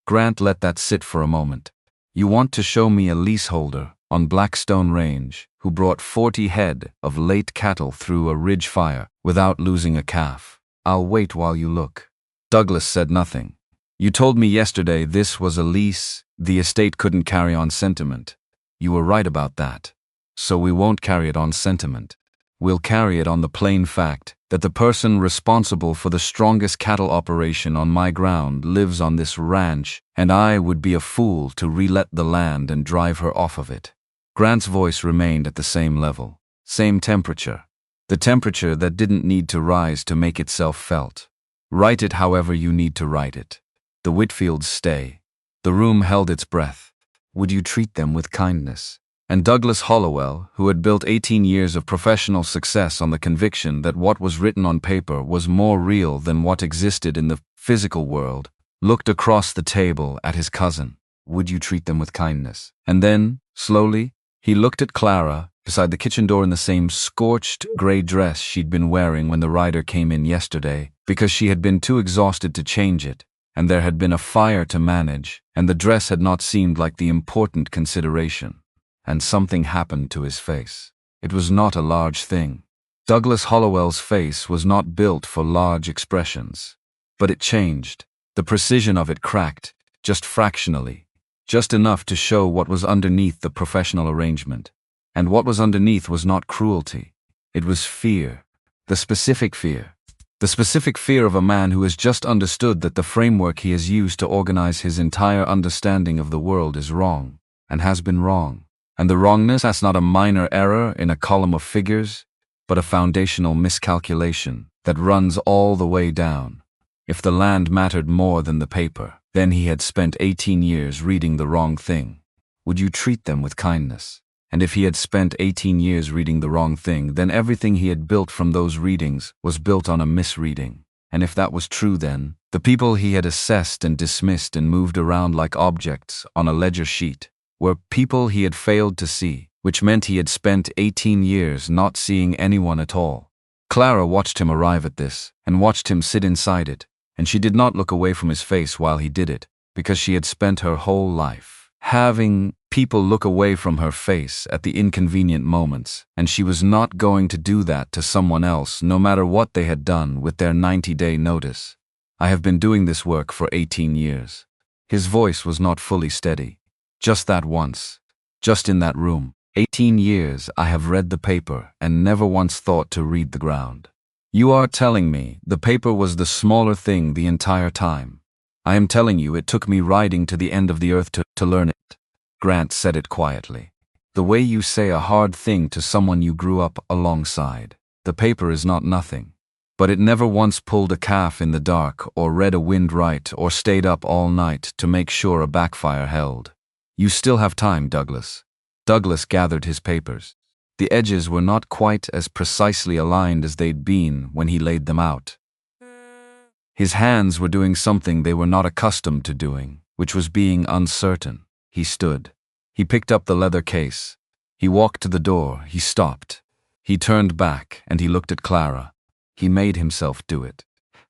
[SPEAKER 1] Grant let that sit for a moment. You want to show me a leaseholder on Blackstone Range who brought 40 head of late cattle through a ridge fire without losing a calf. I'll wait while you look. Douglas said nothing. You told me yesterday this was a lease. The estate couldn't carry on sentiment. You were right about that. So we won't carry it on sentiment. We'll carry it on the plain fact that the person responsible for the strongest cattle operation on my ground lives on this ranch, and I would be a fool to relet the land and drive her off of it. Grant's voice remained at the same level, same temperature, the temperature that didn't need to rise to make itself felt. Write it however you need to write it. The Whitfields stay. The room held its breath. Would you treat them with kindness? And Douglas Hollowell, who had built 18 years of professional success on the conviction that what was written on paper was more real than what existed in the physical world, looked across the table at his cousin. Would you treat them with kindness? And then, slowly, he looked at Clara, beside the kitchen door in the same scorched gray dress she'd been wearing when the rider came in yesterday, because she had been too exhausted to change it, and there had been a fire to manage, and the dress had not seemed like the important consideration. And something happened to his face. It was not a large thing. Douglas Hollowell's face was not built for large expressions. But it changed. The precision of it cracked, just fractionally, just enough to show what was underneath the professional arrangement. And what was underneath was not cruelty. It was fear. The specific fear. The specific fear of a man who has just understood that the framework he has used to organize his entire understanding of the world is wrong, and has been wrong. And the wrongness, that's not a minor error in a column of figures, but a foundational miscalculation that runs all the way down. If the land mattered more than the paper, then he had spent 18 years reading the wrong thing. Would you treat them with kindness? And if he had spent 18 years reading the wrong thing, then everything he had built from those readings was built on a misreading. And if that was true, then the people he had assessed and dismissed and moved around like objects on a ledger sheet were people he had failed to see, which meant he had spent 18 years not seeing anyone at all. Clara watched him arrive at this, and watched him sit inside it, and she did not look away from his face while he did it, because she had spent her whole life having people look away from her face at the inconvenient moments, and she was not going to do that to someone else no matter what they had done with their 90-day notice. I have been doing this work for 18 years. His voice was not fully steady. Just that once. Just in that room. 18 years I have read the paper and never once thought to read the ground. You are telling me the paper was the smaller thing the entire time. I am telling you it took me riding to the end of the earth to learn it. Grant said it quietly. The way you say a hard thing to someone you grew up alongside. The paper is not nothing. But it never once pulled a calf in the dark or read a wind right or stayed up all night to make sure a backfire held. You still have time, Douglas. Douglas gathered his papers. The edges were not quite as precisely aligned as they'd been when he laid them out. His hands were doing something they were not accustomed to doing, which was being uncertain. He stood. He picked up the leather case. He walked to the door. He stopped. He turned back and he looked at Clara. He made himself do it,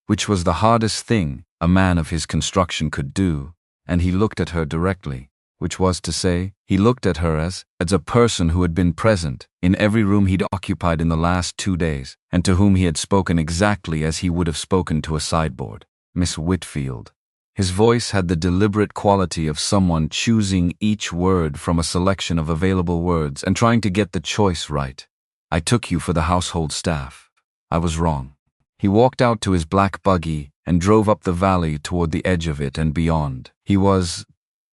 [SPEAKER 1] which was the hardest thing a man of his construction could do, and he looked at her directly, which was to say, he looked at her as a person who had been present in every room he'd occupied in the last 2 days, and to whom he had spoken exactly as he would have spoken to a sideboard. Miss Whitfield. His voice had the deliberate quality of someone choosing each word from a selection of available words and trying to get the choice right. I took you for the household staff. I was wrong. He walked out to his black buggy and drove up the valley toward the edge of it and beyond. He was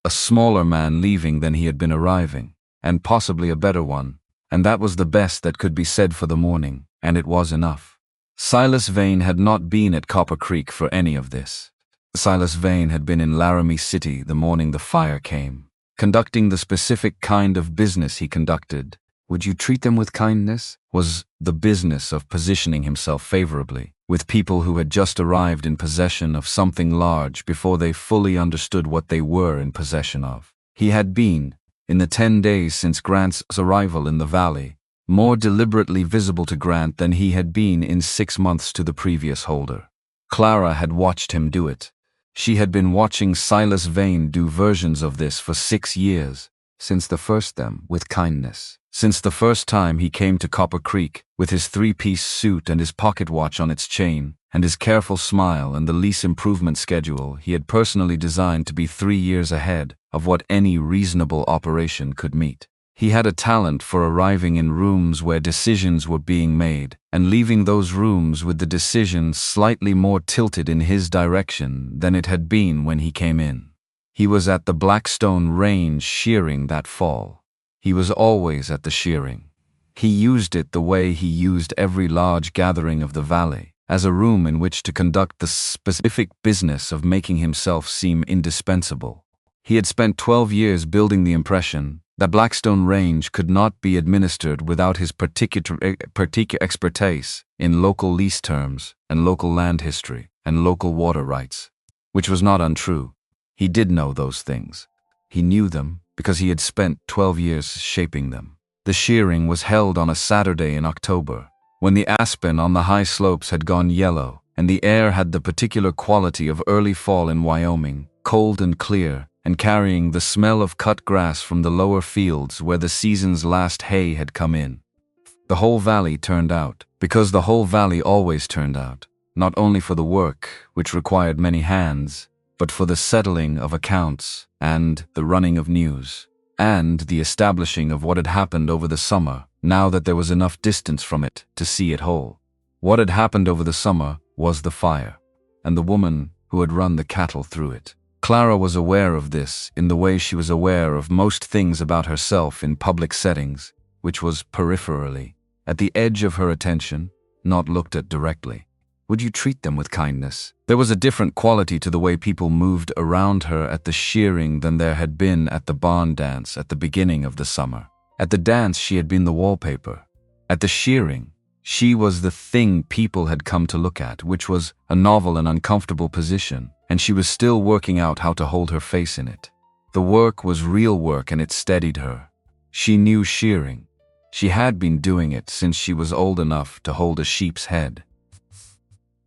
[SPEAKER 1] a smaller man leaving than he had been arriving, and possibly a better one, and that was the best that could be said for the morning, and it was enough. Silas Vane had not been at Copper Creek for any of this. Silas Vane had been in Laramie City the morning the fire came, conducting the specific kind of business he conducted. Would you treat them with kindness? Was the business of positioning himself favorably with people who had just arrived in possession of something large before they fully understood what they were in possession of. He had been, in the 10 days since Grant's arrival in the valley, more deliberately visible to Grant than he had been in 6 months to the previous holder. Clara had watched him do it. She had been watching Silas Vane do versions of this for 6 years, since the first them with kindness. Since the first time he came to Copper Creek, with his 3-piece suit and his pocket watch on its chain, and his careful smile and the lease improvement schedule he had personally designed to be 3 years ahead of what any reasonable operation could meet. He had a talent for arriving in rooms where decisions were being made, and leaving those rooms with the decisions slightly more tilted in his direction than it had been when he came in. He was at the Blackstone Range shearing that fall. He was always at the shearing. He used it the way he used every large gathering of the valley, as a room in which to conduct the specific business of making himself seem indispensable. He had spent 12 years building the impression that Blackstone Range could not be administered without his particular expertise in local lease terms and local land history and local water rights, which was not untrue. He did know those things. He knew them because he had spent 12 years shaping them. The shearing was held on a Saturday in October, when the aspen on the high slopes had gone yellow, and the air had the particular quality of early fall in Wyoming, cold and clear, and carrying the smell of cut grass from the lower fields where the season's last hay had come in. The whole valley turned out, because the whole valley always turned out, not only for the work, which required many hands, but for the settling of accounts, and the running of news, and the establishing of what had happened over the summer, now that there was enough distance from it to see it whole. What had happened over the summer was the fire, and the woman who had run the cattle through it. Clara was aware of this in the way she was aware of most things about herself in public settings, which was peripherally, at the edge of her attention, not looked at directly. Would you treat them with kindness? There was a different quality to the way people moved around her at the shearing than there had been at the barn dance at the beginning of the summer. At the dance she had been the wallpaper. At the shearing, she was the thing people had come to look at, which was a novel and uncomfortable position, and she was still working out how to hold her face in it. The work was real work and it steadied her. She knew shearing. She had been doing it since she was old enough to hold a sheep's head.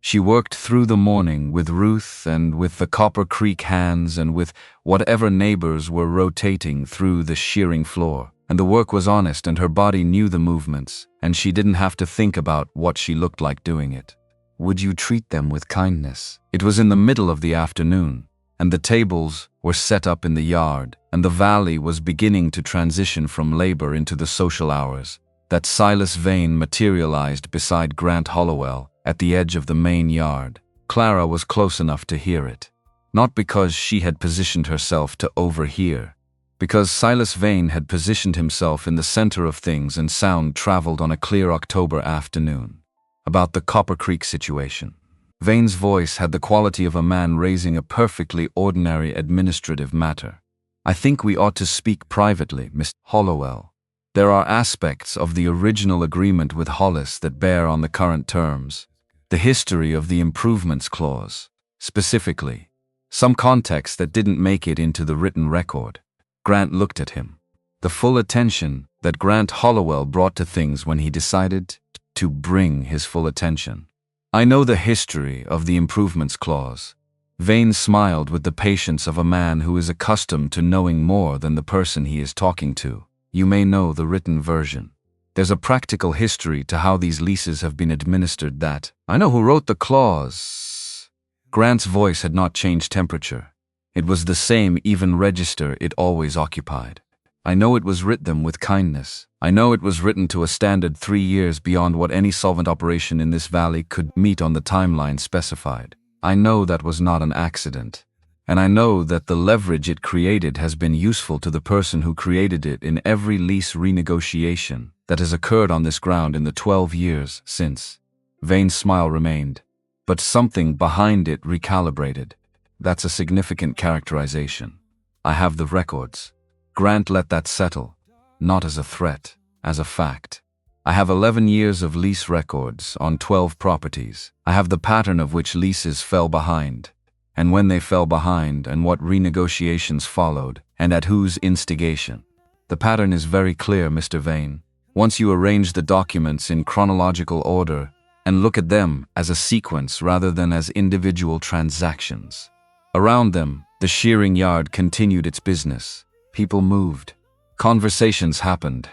[SPEAKER 1] She worked through the morning with Ruth and with the Copper Creek hands and with whatever neighbors were rotating through the shearing floor. And the work was honest and her body knew the movements, and she didn't have to think about what she looked like doing it. Would you treat them with kindness? It was in the middle of the afternoon, and the tables were set up in the yard, and the valley was beginning to transition from labor into the social hours, that Silas Vane materialized beside Grant Hollowell at the edge of the main yard. Clara was close enough to hear it, not because she had positioned herself to overhear, because Silas Vane had positioned himself in the center of things and sound traveled on a clear October afternoon. About the Copper Creek situation. Vane's voice had the quality of a man raising a perfectly ordinary administrative matter. I think we ought to speak privately, Mr. Hollowell. There are aspects of the original agreement with Hollis that bear on the current terms. The history of the improvements clause, specifically. Some context that didn't make it into the written record. Grant looked at him. The full attention that Grant Hollowell brought to things when he decided to bring his full attention. I know the history of the improvements clause. Vane smiled with the patience of a man who is accustomed to knowing more than the person he is talking to. You may know the written version. There's a practical history to how these leases have been administered that. I know who wrote the clause. Grant's voice had not changed temperature. It was the same even register it always occupied. I know it was written with kindness. I know it was written to a standard 3 years beyond what any solvent operation in this valley could meet on the timeline specified. I know that was not an accident. And I know that the leverage it created has been useful to the person who created it in every lease renegotiation that has occurred on this ground in the 12 years since. Vane's smile remained, but something behind it recalibrated. That's a significant characterization. I have the records. Grant let that settle, not as a threat, as a fact. I have 11 years of lease records on 12 properties. I have the pattern of which leases fell behind, and when they fell behind and what renegotiations followed, and at whose instigation. The pattern is very clear, Mr. Vane. Once you arrange the documents in chronological order and look at them as a sequence rather than as individual transactions. Around them, the shearing yard continued its business. People moved. Conversations happened.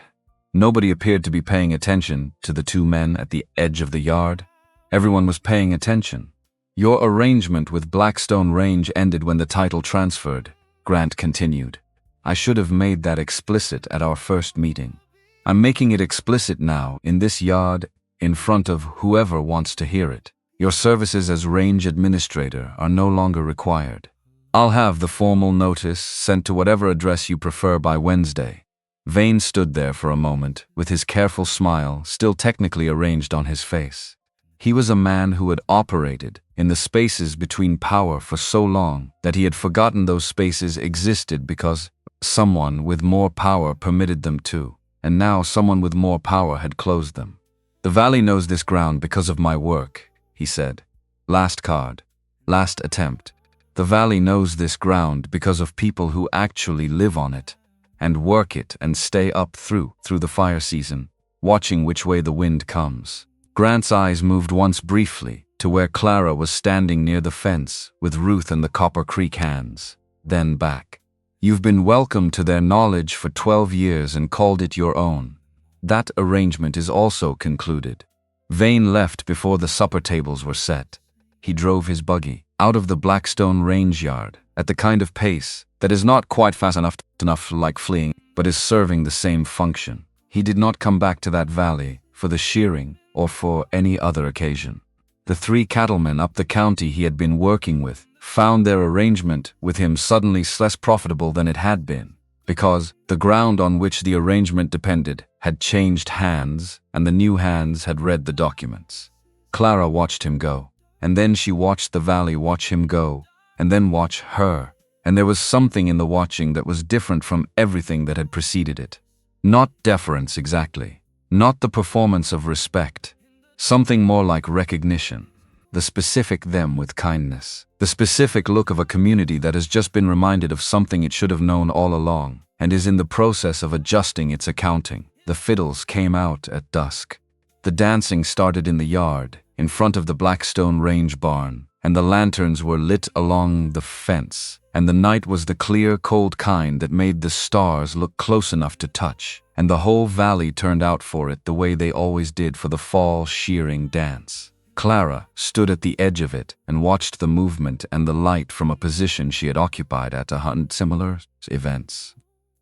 [SPEAKER 1] Nobody appeared to be paying attention to the two men at the edge of the yard. Everyone was paying attention. Your arrangement with Blackstone Range ended when the title transferred, Grant continued. I should have made that explicit at our first meeting. I'm making it explicit now, in this yard, in front of whoever wants to hear it. Your services as range administrator are no longer required. I'll have the formal notice sent to whatever address you prefer by Wednesday. Vane stood there for a moment, with his careful smile still technically arranged on his face. He was a man who had operated in the spaces between power for so long that he had forgotten those spaces existed because someone with more power permitted them to, and now someone with more power had closed them. The valley knows this ground because of my work, he said. Last card. Last attempt. The valley knows this ground because of people who actually live on it, and work it and stay up through the fire season, watching which way the wind comes. Grant's eyes moved once briefly to where Clara was standing near the fence with Ruth and the Copper Creek hands, then back. You've been welcome to their knowledge for 12 years and called it your own. That arrangement is also concluded. Vane left before the supper tables were set. He drove his buggy out of the Blackstone Range yard at the kind of pace that is not quite fast enough like fleeing, but is serving the same function. He did not come back to that valley for the shearing or for any other occasion. The 3 cattlemen up the county he had been working with found their arrangement with him suddenly less profitable than it had been, because the ground on which the arrangement depended had changed hands, and the new hands had read the documents. Clara watched him go, and then she watched the valley watch him go, and then watch her, and there was something in the watching that was different from everything that had preceded it. Not deference exactly, not the performance of respect, something more like recognition. The specific them with kindness. The specific look of a community that has just been reminded of something it should have known all along, and is in the process of adjusting its accounting. The fiddles came out at dusk. The dancing started in the yard, in front of the Blackstone Range barn, and the lanterns were lit along the fence, and the night was the clear, cold kind that made the stars look close enough to touch, and the whole valley turned out for it the way they always did for the fall shearing dance. Clara stood at the edge of it and watched the movement and the light from a position she had occupied at 100 similar events.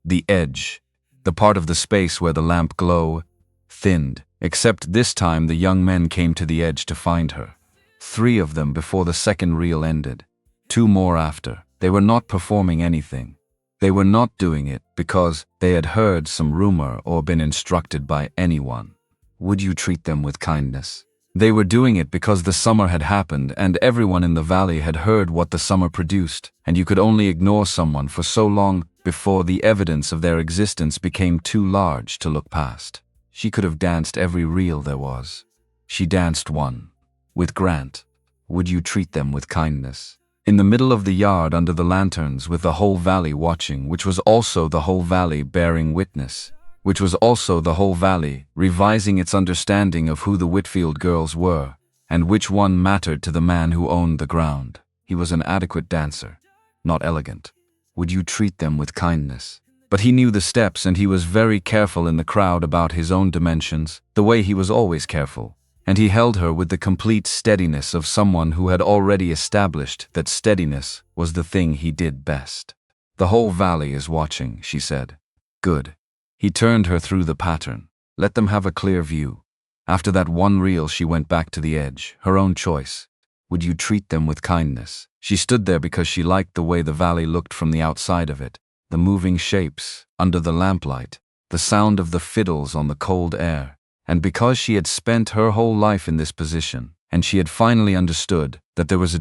[SPEAKER 1] The edge, the part of the space where the lamp glow, thinned, except this time the young men came to the edge to find her. 3 of them before the second reel ended, 2 more after. They were not performing anything. They were not doing it because they had heard some rumor or been instructed by anyone. Would you treat them with kindness? They were doing it because the summer had happened and everyone in the valley had heard what the summer produced, and you could only ignore someone for so long before the evidence of their existence became too large to look past. She could have danced every reel there was. She danced one. With Grant. Would you treat them with kindness? In the middle of the yard under the lanterns with the whole valley watching, which was also the whole valley bearing witness, which was also the whole valley revising its understanding of who the Whitfield girls were, and which one mattered to the man who owned the ground. He was an adequate dancer, not elegant. Would you treat them with kindness? But he knew the steps and he was very careful in the crowd about his own dimensions, the way he was always careful. And he held her with the complete steadiness of someone who had already established that steadiness was the thing he did best. The whole valley is watching, she said. Good. He turned her through the pattern. Let them have a clear view. After that one reel she went back to the edge, her own choice. Would you treat them with kindness? She stood there because she liked the way the valley looked from the outside of it, the moving shapes under the lamplight, the sound of the fiddles on the cold air. And because she had spent her whole life in this position, and she had finally understood that there was a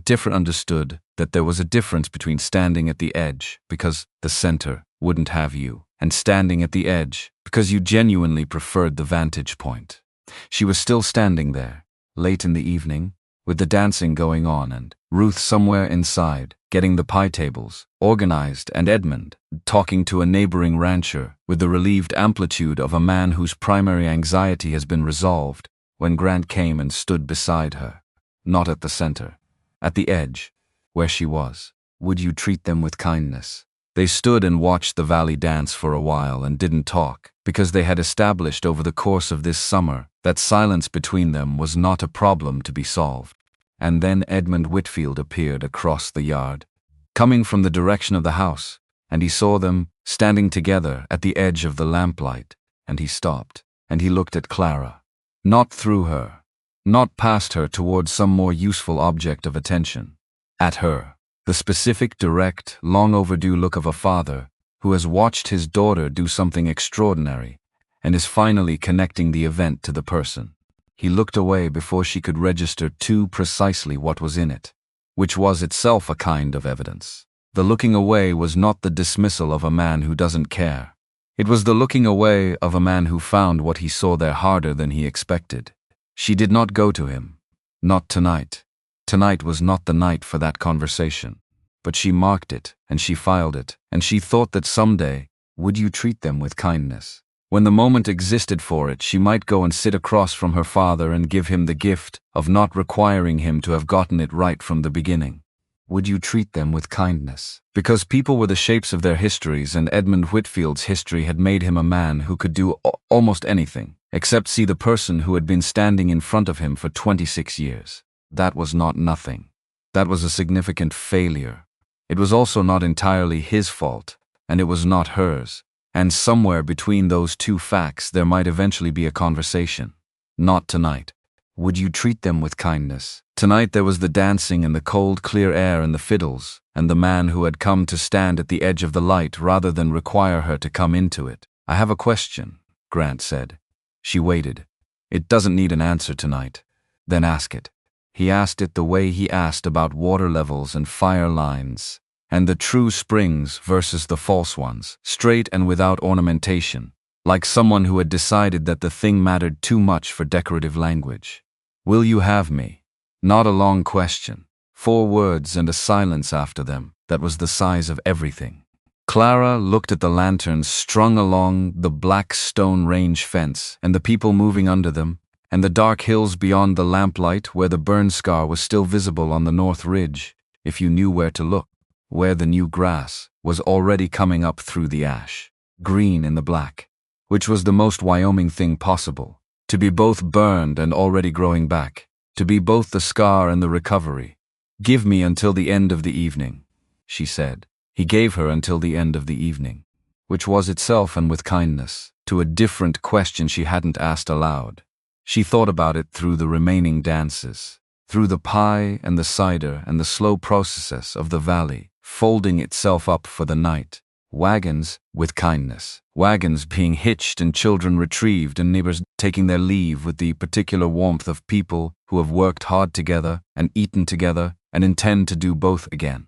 [SPEAKER 1] difference between standing at the edge because the center wouldn't have you, and standing at the edge because you genuinely preferred the vantage point. She was still standing there, late in the evening, with the dancing going on and Ruth somewhere inside, getting the pie tables organized, and Edmund talking to a neighboring rancher with the relieved amplitude of a man whose primary anxiety has been resolved, when Grant came and stood beside her. Not at the center. At the edge, where she was. Would you treat them with kindness? They stood and watched the valley dance for a while and didn't talk, because they had established over the course of this summer that silence between them was not a problem to be solved. And then Edmund Whitfield appeared across the yard, coming from the direction of the house, and he saw them standing together at the edge of the lamplight, and he stopped, and he looked at Clara. Not through her, not past her towards some more useful object of attention. At her. The specific, direct, long overdue look of a father who has watched his daughter do something extraordinary and is finally connecting the event to the person. He looked away before she could register too precisely what was in it, which was itself a kind of evidence. The looking away was not the dismissal of a man who doesn't care. It was the looking away of a man who found what he saw there harder than he expected. She did not go to him. Not tonight. Tonight was not the night for that conversation. But she marked it, and she filed it, and she thought that someday, would you treat them with kindness? When the moment existed for it, she might go and sit across from her father and give him the gift of not requiring him to have gotten it right from the beginning. Would you treat them with kindness? Because people were the shapes of their histories, and Edmund Whitfield's history had made him a man who could do almost anything, except see the person who had been standing in front of him for 26 years. That was not nothing. That was a significant failure. It was also not entirely his fault, and it was not hers. And somewhere between those two facts there might eventually be a conversation. Not tonight. Would you treat them with kindness? Tonight there was the dancing and the cold, clear air and the fiddles, and the man who had come to stand at the edge of the light rather than require her to come into it. I have a question, Grant said. She waited. It doesn't need an answer tonight. Then ask it. He asked it the way he asked about water levels and fire lines, and the true springs versus the false ones, straight and without ornamentation, like someone who had decided that the thing mattered too much for decorative language. Will you have me? Not a long question. 4 words and a silence after them that was the size of everything. Clara looked at the lanterns strung along the Blackstone Range fence and the people moving under them, and the dark hills beyond the lamplight where the burn scar was still visible on the north ridge, if you knew where to look, where the new grass was already coming up through the ash, green in the black, which was the most Wyoming thing possible, to be both burned and already growing back, to be both the scar and the recovery. "Give me until the end of the evening," she said. He gave her until the end of the evening, which was itself, and with kindness, to a different question she hadn't asked aloud. She thought about it through the remaining dances, through the pie and the cider and the slow processes of the valley, folding itself up for the night. Wagons, with kindness. Wagons being hitched and children retrieved and neighbors taking their leave with the particular warmth of people who have worked hard together and eaten together and intend to do both again.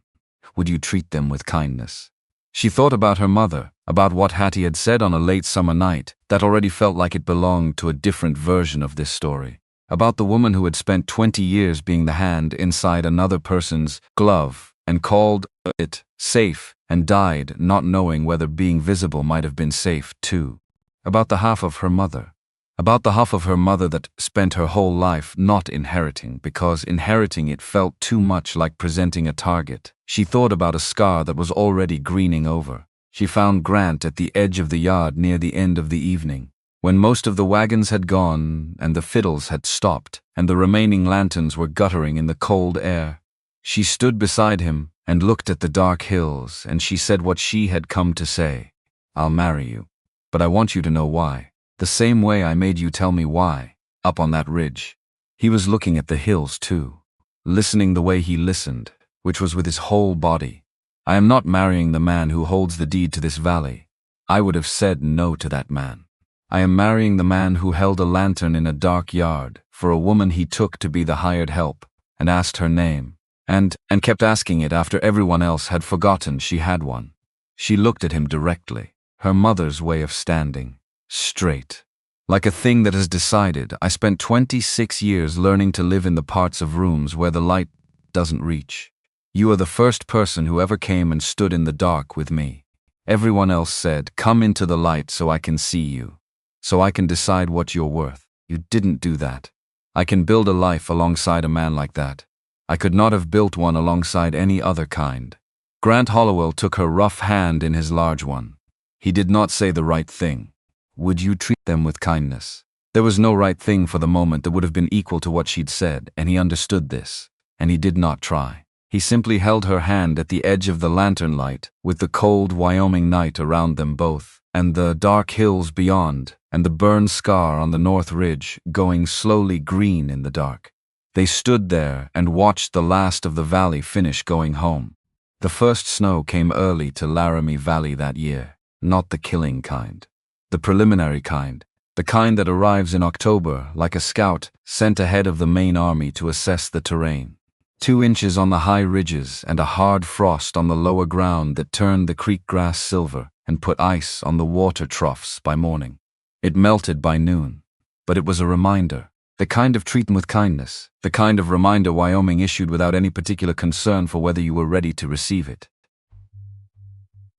[SPEAKER 1] Would you treat them with kindness? She thought about her mother, about what Hattie had said on a late summer night that already felt like it belonged to a different version of this story, about the woman who had spent 20 years being the hand inside another person's glove and called it safe and died not knowing whether being visible might have been safe too. About the half of her mother. About the half of her mother that spent her whole life not inheriting because inheriting it felt too much like presenting a target. She thought about a scar that was already greening over. She found Grant at the edge of the yard near the end of the evening, when most of the wagons had gone and the fiddles had stopped and the remaining lanterns were guttering in the cold air. She stood beside him and looked at the dark hills, and she said what she had come to say. "I'll marry you, but I want you to know why. The same way I made you tell me why, up on that ridge." He was looking at the hills too, listening the way he listened, which was with his whole body. "I am not marrying the man who holds the deed to this valley. I would have said no to that man. I am marrying the man who held a lantern in a dark yard for a woman he took to be the hired help, and asked her name, and kept asking it after everyone else had forgotten she had one." She looked at him directly, her mother's way of standing, straight, like a thing that has decided. "I spent 26 years learning to live in the parts of rooms where the light doesn't reach. You are the first person who ever came and stood in the dark with me. Everyone else said, 'Come into the light so I can see you, so I can decide what you're worth.' You didn't do that. I can build a life alongside a man like that. I could not have built one alongside any other kind." Grant Hollowell took her rough hand in his large one. He did not say the right thing. Would you treat them with kindness? There was no right thing for the moment that would have been equal to what she'd said, and he understood this, and he did not try. He simply held her hand at the edge of the lantern light, with the cold Wyoming night around them both, and the dark hills beyond, and the burn scar on the north ridge going slowly green in the dark. They stood there and watched the last of the valley finish going home. The first snow came early to Laramie Valley that year, not the killing kind. The preliminary kind, the kind that arrives in October like a scout sent ahead of the main army to assess the terrain. 2 inches on the high ridges and a hard frost on the lower ground that turned the creek grass silver and put ice on the water troughs by morning. It melted by noon, but it was a reminder, the kind of treatment with kindness, the kind of reminder Wyoming issued without any particular concern for whether you were ready to receive it.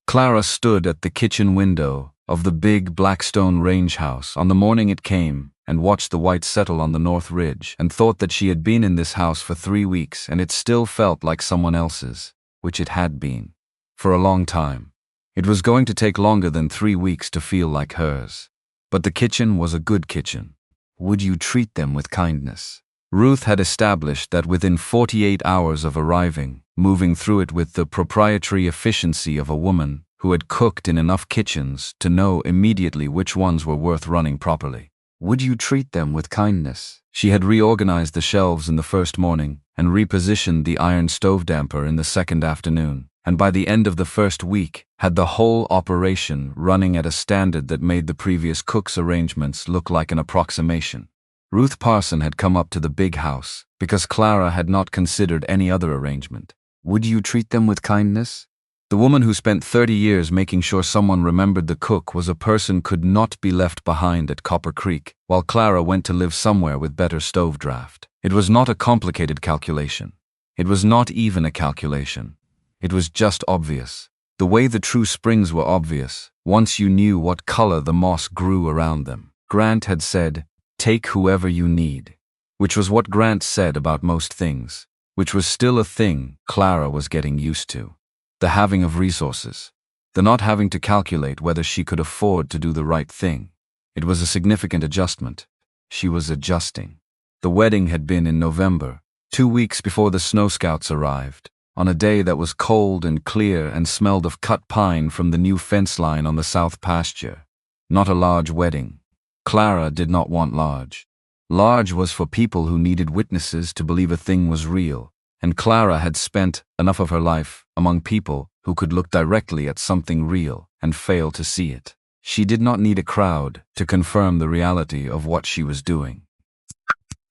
[SPEAKER 1] Clara stood at the kitchen window of the big Blackstone Range house on the morning it came and watched the white settle on the north ridge and thought that she had been in this house for 3 weeks and it still felt like someone else's, which it had been, for a long time. It was going to take longer than 3 weeks to feel like hers. But the kitchen was a good kitchen. Would you treat them with kindness? Ruth had established that within 48 hours of arriving, moving through it with the proprietary efficiency of a woman who had cooked in enough kitchens to know immediately which ones were worth running properly. Would you treat them with kindness? She had reorganized the shelves in the first morning and repositioned the iron stove damper in the second afternoon, and by the end of the first week had the whole operation running at a standard that made the previous cook's arrangements look like an approximation. Ruth Parson had come up to the big house because Clara had not considered any other arrangement. Would you treat them with kindness? The woman who spent 30 years making sure someone remembered the cook was a person could not be left behind at Copper Creek, while Clara went to live somewhere with better stove draft. It was not a complicated calculation. It was not even a calculation. It was just obvious. The way the true springs were obvious, once you knew what color the moss grew around them. Grant had said, Take whoever you need. Which was what Grant said about most things, which was still a thing Clara was getting used to. The having of resources. The not having to calculate whether she could afford to do the right thing. It was a significant adjustment. She was adjusting. The wedding had been in November, 2 weeks before the snow scouts arrived, on a day that was cold and clear and smelled of cut pine from the new fence line on the south pasture. Not a large wedding. Clara did not want large. Large was for people who needed witnesses to believe a thing was real, and Clara had spent enough of her life among people who could look directly at something real and fail to see it. She did not need a crowd to confirm the reality of what she was doing.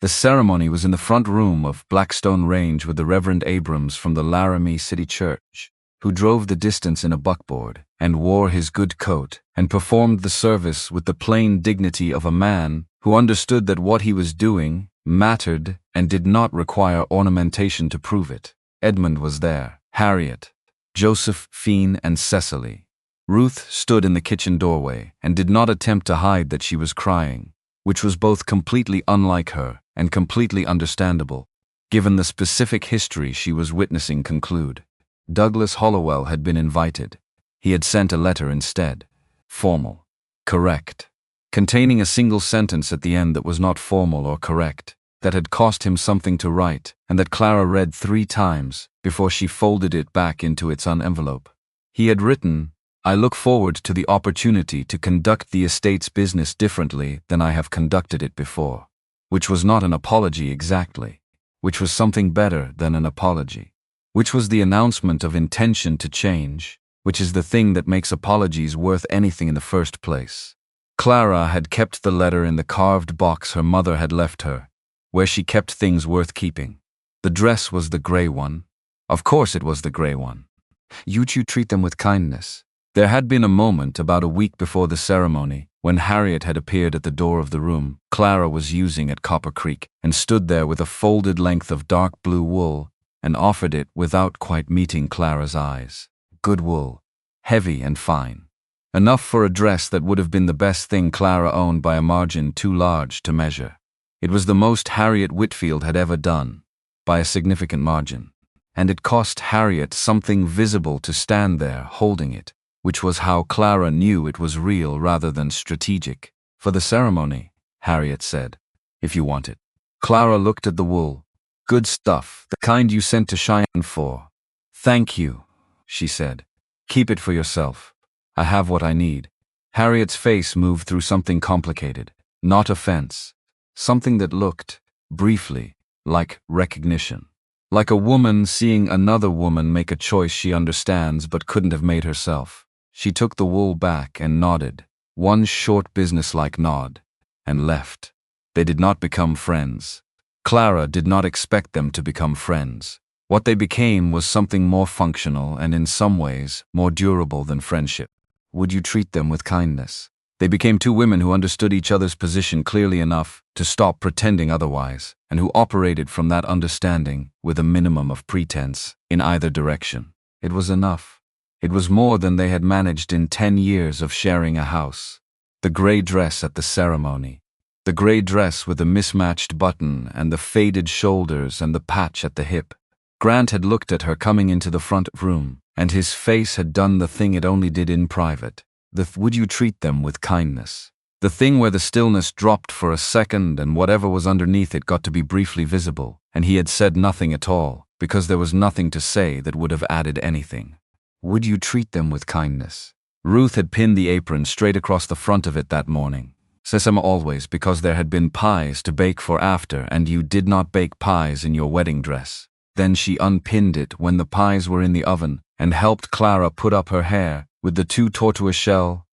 [SPEAKER 1] The ceremony was in the front room of Blackstone Range with the Reverend Abrams from the Laramie City Church, who drove the distance in a buckboard and wore his good coat and performed the service with the plain dignity of a man who understood that what he was doing mattered and did not require ornamentation to prove it. Edmund was there, Harriet, Joseph, Fienne, and Cecily. Ruth stood in the kitchen doorway and did not attempt to hide that she was crying, which was both completely unlike her and completely understandable, given the specific history she was witnessing conclude. Douglas Hollowell had been invited. He had sent a letter instead. Formal. Correct. Containing a single sentence at the end that was not formal or correct, that had cost him something to write, and that Clara read 3 times before she folded it back into its envelope. He had written, "I look forward to the opportunity to conduct the estate's business differently than I have conducted it before," which was not an apology exactly, which was something better than an apology, which was the announcement of intention to change, which is the thing that makes apologies worth anything in the first place. Clara had kept the letter in the carved box her mother had left her, where she kept things worth keeping. The dress was the gray one. Of course it was the gray one. You treat them with kindness. There had been a moment about a week before the ceremony when Harriet had appeared at the door of the room Clara was using at Copper Creek and stood there with a folded length of dark blue wool and offered it without quite meeting Clara's eyes. Good wool, heavy and fine. Enough for a dress that would have been the best thing Clara owned by a margin too large to measure. It was the most Harriet Whitfield had ever done, by a significant margin. And it cost Harriet something visible to stand there holding it, which was how Clara knew it was real rather than strategic. "For the ceremony," Harriet said, "if you want it." Clara looked at the wool. "Good stuff, the kind you sent to Cheyenne for." "Thank you," she said. "Keep it for yourself. I have what I need." Harriet's face moved through something complicated, not offense. Something that looked, briefly, like recognition. Like a woman seeing another woman make a choice she understands but couldn't have made herself. She took the wool back and nodded, one short businesslike nod, and left. They did not become friends. Clara did not expect them to become friends. What they became was something more functional and in some ways more durable than friendship. Would you treat them with kindness? They became 2 women who understood each other's position clearly enough to stop pretending otherwise, and who operated from that understanding with a minimum of pretense in either direction. It was enough. It was more than they had managed in 10 years of sharing a house. The gray dress at the ceremony. The gray dress with the mismatched button and the faded shoulders and the patch at the hip. Grant had looked at her coming into the front room, and his face had done the thing it only did in private. Would you treat them with kindness? The thing where the stillness dropped for a second and whatever was underneath it got to be briefly visible, and he had said nothing at all, because there was nothing to say that would have added anything. Would you treat them with kindness? Ruth had pinned the apron straight across the front of it that morning. Sesame always, because there had been pies to bake for after, and you did not bake pies in your wedding dress. Then she unpinned it when the pies were in the oven and helped Clara put up her hair with the 2 tortoiseshell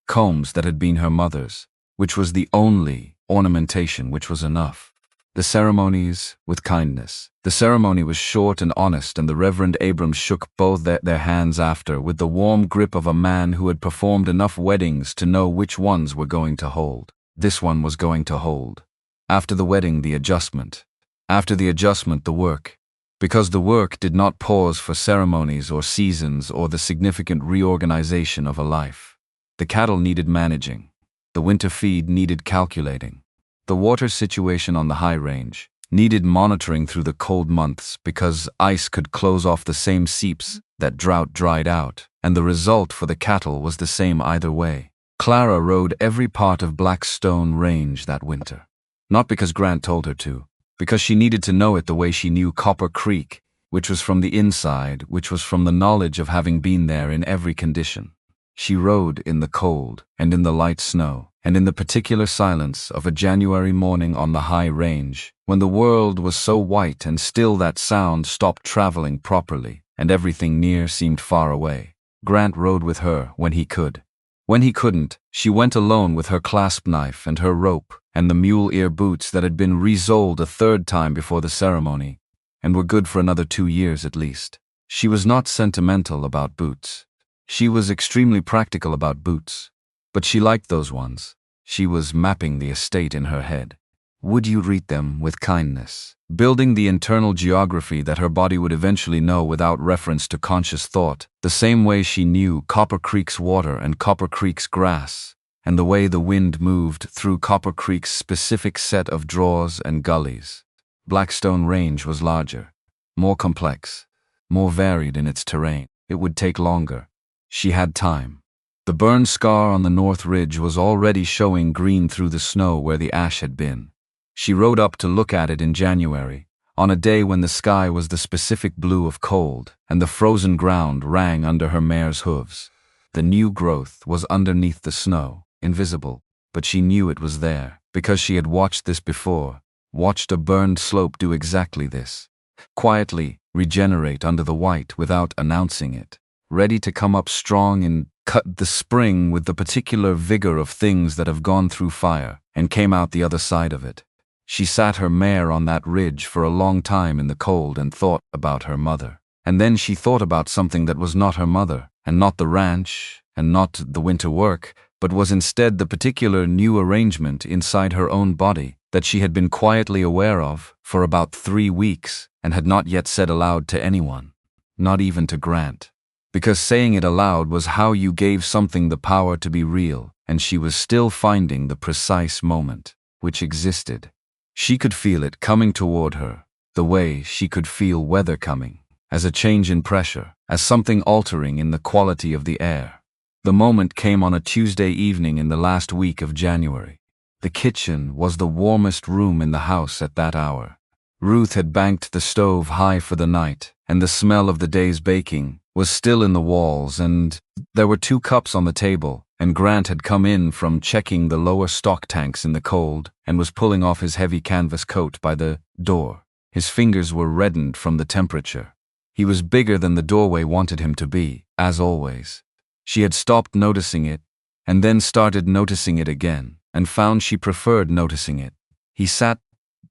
[SPEAKER 1] combs that had been her mother's, which was the only ornamentation which was enough. The ceremonies with kindness. The ceremony was short and honest, and the Reverend Abrams shook both their hands after with the warm grip of a man who had performed enough weddings to know which ones were going to hold. This one was going to hold. After the wedding, the adjustment. After the adjustment, the work. Because the work did not pause for ceremonies or seasons or the significant reorganization of a life. The cattle needed managing. The winter feed needed calculating. The water situation on the high range needed monitoring through the cold months because ice could close off the same seeps that drought dried out, and the result for the cattle was the same either way. Clara rode every part of Blackstone Range that winter. Not because Grant told her to, because she needed to know it the way she knew Copper Creek, which was from the inside, which was from the knowledge of having been there in every condition. She rode in the cold, and in the light snow, and in the particular silence of a January morning on the high range, when the world was so white and still that sound stopped traveling properly, and everything near seemed far away. Grant rode with her when he could. When he couldn't, she went alone with her clasp knife and her rope and the mule-ear boots that had been resoled a third time before the ceremony, and were good for another 2 years at least. She was not sentimental about boots. She was extremely practical about boots, but she liked those ones. She was mapping the estate in her head. Would you treat them with kindness? Building the internal geography that her body would eventually know without reference to conscious thought, the same way she knew Copper Creek's water and Copper Creek's grass, and the way the wind moved through Copper Creek's specific set of draws and gullies. Blackstone Range was larger, more complex, more varied in its terrain. It would take longer. She had time. The burn scar on the north ridge was already showing green through the snow where the ash had been. She rode up to look at it in January, on a day when the sky was the specific blue of cold, and the frozen ground rang under her mare's hooves. The new growth was underneath the snow, invisible, but she knew it was there, because she had watched this before, watched a burned slope do exactly this. Quietly regenerate under the white without announcing it, ready to come up strong and cut the spring with the particular vigor of things that have gone through fire and came out the other side of it. She sat her mare on that ridge for a long time in the cold and thought about her mother. And then she thought about something that was not her mother, and not the ranch, and not the winter work, but was instead the particular new arrangement inside her own body that she had been quietly aware of for about 3 weeks and had not yet said aloud to anyone, not even to Grant. Because saying it aloud was how you gave something the power to be real, and she was still finding the precise moment, which existed. She could feel it coming toward her, the way she could feel weather coming, as a change in pressure, as something altering in the quality of the air. The moment came on a Tuesday evening in the last week of January. The kitchen was the warmest room in the house at that hour. Ruth had banked the stove high for the night, and the smell of the day's baking was still in the walls, and there were 2 cups on the table, and Grant had come in from checking the lower stock tanks in the cold and was pulling off his heavy canvas coat by the door. His fingers were reddened from the temperature. He was bigger than the doorway wanted him to be, as always. She had stopped noticing it, and then started noticing it again, and found she preferred noticing it. He sat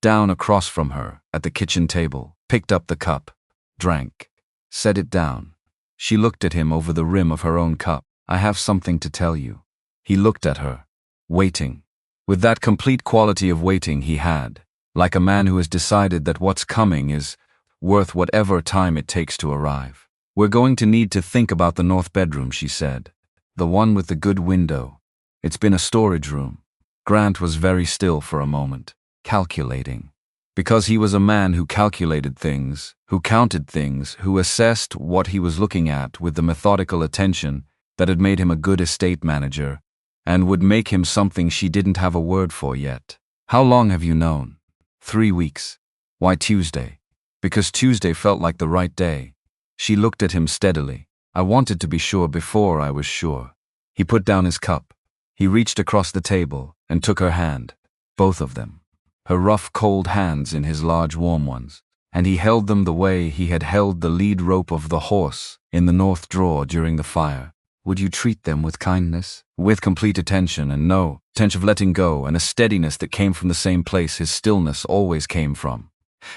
[SPEAKER 1] down across from her at the kitchen table, picked up the cup, drank, set it down. She looked at him over the rim of her own cup. I have something to tell you. He looked at her, waiting, with that complete quality of waiting he had, like a man who has decided that what's coming is worth whatever time it takes to arrive. We're going to need to think about the north bedroom, she said. The one with the good window. It's been a storage room. Grant was very still for a moment, calculating. Because he was a man who calculated things, who counted things, who assessed what he was looking at with the methodical attention that had made him a good estate manager, and would make him something she didn't have a word for yet. How long have you known? 3 weeks. Why Tuesday? Because Tuesday felt like the right day. She looked at him steadily. I wanted to be sure before I was sure. He put down his cup. He reached across the table and took her hand, both of them, her rough, cold hands in his large, warm ones, and he held them the way he had held the lead rope of the horse in the north drawer during the fire. Would you treat them with kindness? With complete attention and no tension of letting go, and a steadiness that came from the same place his stillness always came from,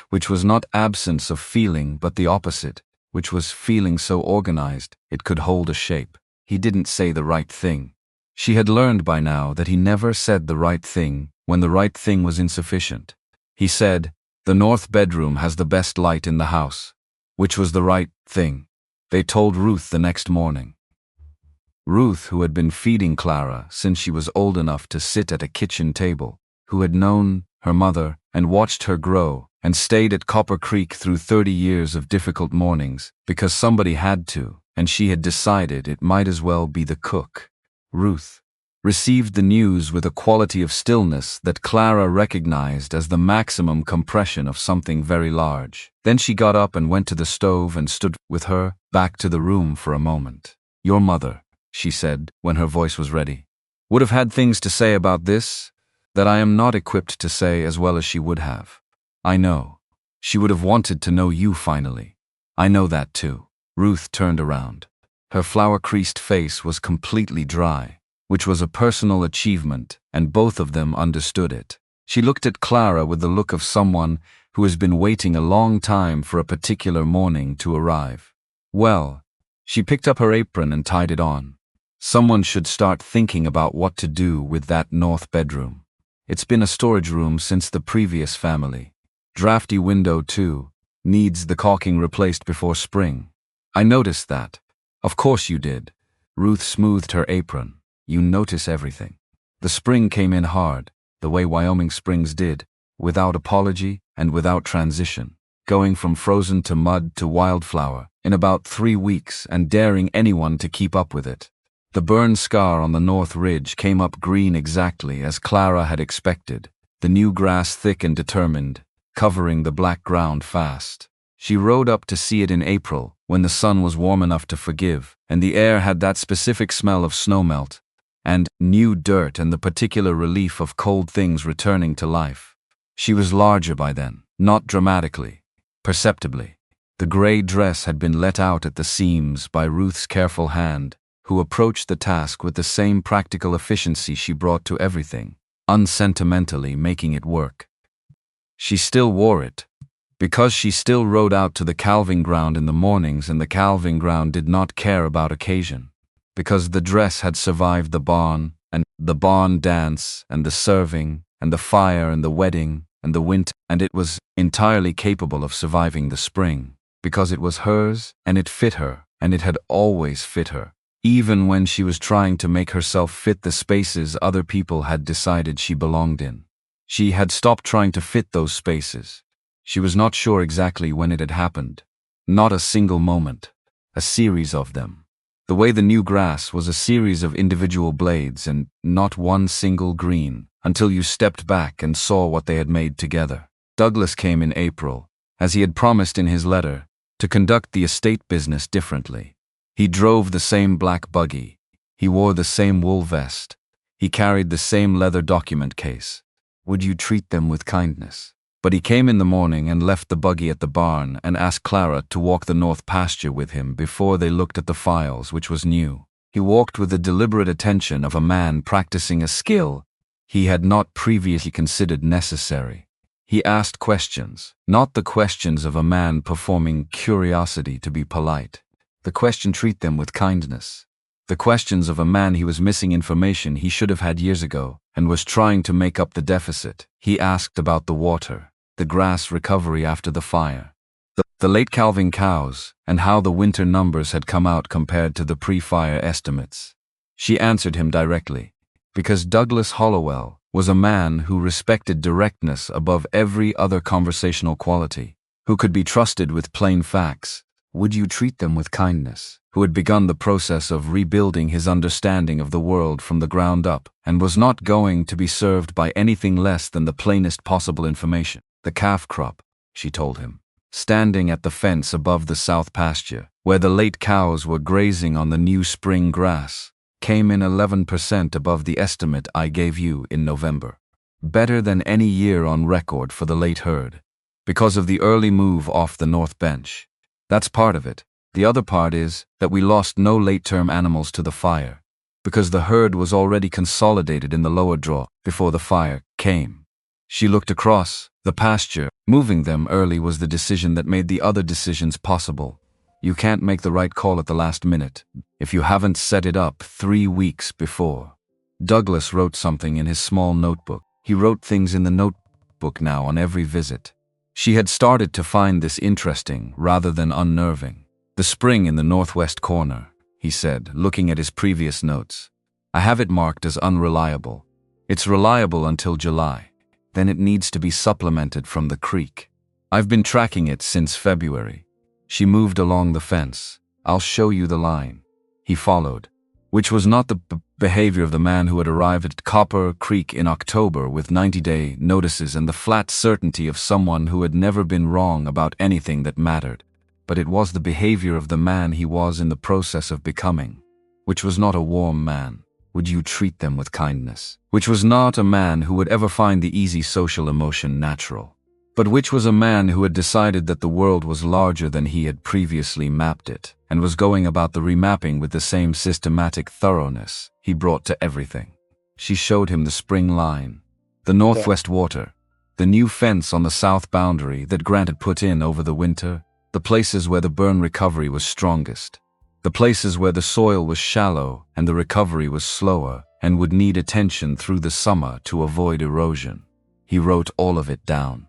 [SPEAKER 1] which was not absence of feeling but the opposite, which was feeling so organized it could hold a shape. He didn't say the right thing. She had learned by now that he never said the right thing when the right thing was insufficient. He said, the north bedroom has the best light in the house, which was the right thing. They told Ruth the next morning. Ruth, who had been feeding Clara since she was old enough to sit at a kitchen table, who had known her mother and watched her grow and stayed at Copper Creek through 30 years of difficult mornings because somebody had to, and she had decided it might as well be the cook. Ruth received the news with a quality of stillness that Clara recognized as the maximum compression of something very large. Then she got up and went to the stove and stood with her back to the room for a moment. "Your mother," she said when her voice was ready, "would have had things to say about this that I am not equipped to say as well as she would have. I know. She would have wanted to know you finally. I know that too." Ruth turned around. Her flower-creased face was completely dry, which was a personal achievement, and both of them understood it. She looked at Clara with the look of someone who has been waiting a long time for a particular morning to arrive. Well, she picked up her apron and tied it on. Someone should start thinking about what to do with that north bedroom. It's been a storage room since the previous family. Drafty window, too. Needs the caulking replaced before spring. I noticed that. Of course you did. Ruth smoothed her apron. You notice everything. The spring came in hard, the way Wyoming springs did, without apology and without transition, going from frozen to mud to wildflower in about 3 weeks and daring anyone to keep up with it. The burn scar on the north ridge came up green exactly as Clara had expected, the new grass thick and determined, covering the black ground fast. She rode up to see it in April, when the sun was warm enough to forgive, and the air had that specific smell of snowmelt, and new dirt and the particular relief of cold things returning to life. She was larger by then, not dramatically, perceptibly. The gray dress had been let out at the seams by Ruth's careful hand, who approached the task with the same practical efficiency she brought to everything, unsentimentally making it work. She still wore it, because she still rode out to the calving ground in the mornings, and the calving ground did not care about occasion, because the dress had survived the barn, and the barn dance, and the serving, and the fire, and the wedding, and the winter, and it was entirely capable of surviving the spring, because it was hers, and it fit her, and it had always fit her, even when she was trying to make herself fit the spaces other people had decided she belonged in. She had stopped trying to fit those spaces. She was not sure exactly when it had happened. Not a single moment. A series of them. The way the new grass was a series of individual blades and not one single green, until you stepped back and saw what they had made together. Douglas came in April, as he had promised in his letter, to conduct the estate business differently. He drove the same black buggy. He wore the same wool vest. He carried the same leather document case. Would you treat them with kindness? But he came in the morning and left the buggy at the barn and asked Clara to walk the north pasture with him before they looked at the files, which was new. He walked with the deliberate attention of a man practicing a skill he had not previously considered necessary. He asked questions, not the questions of a man performing curiosity to be polite. The question, treat them with kindness. The questions of a man he was missing information he should have had years ago and was trying to make up the deficit. He asked about the water, the grass recovery after the fire, the late calving cows, and how the winter numbers had come out compared to the pre-fire estimates. She answered him directly, because Douglas Hollowell was a man who respected directness above every other conversational quality, who could be trusted with plain facts. Would you treat them with kindness? Who had begun the process of rebuilding his understanding of the world from the ground up, and was not going to be served by anything less than the plainest possible information. The calf crop, she told him, standing at the fence above the south pasture, where the late cows were grazing on the new spring grass, came in 11% above the estimate I gave you in November. Better than any year on record for the late herd, because of the early move off the north bench. That's part of it. The other part is that we lost no late-term animals to the fire, because the herd was already consolidated in the lower draw before the fire came. She looked across the pasture. Moving them early was the decision that made the other decisions possible. You can't make the right call at the last minute if you haven't set it up 3 weeks before. Douglas wrote something in his small notebook. He wrote things in the notebook now on every visit. She had started to find this interesting rather than unnerving. The spring in the northwest corner, he said, looking at his previous notes. I have it marked as unreliable. It's reliable until July. then it needs to be supplemented from the creek. I've been tracking it since February. She moved along the fence. I'll show you the line. He followed, which was not the behavior of the man who had arrived at Copper Creek in October with 90-day notices and the flat certainty of someone who had never been wrong about anything that mattered. But it was the behavior of the man he was in the process of becoming, which was not a warm man. Would you treat them with kindness? Which was not a man who would ever find the easy social emotion natural, but which was a man who had decided that the world was larger than he had previously mapped it, and was going about the remapping with the same systematic thoroughness he brought to everything. She showed him the spring line, the northwest water, the new fence on the south boundary that Grant had put in over the winter, the places where the burn recovery was strongest, the places where the soil was shallow and the recovery was slower and would need attention through the summer to avoid erosion. He wrote all of it down.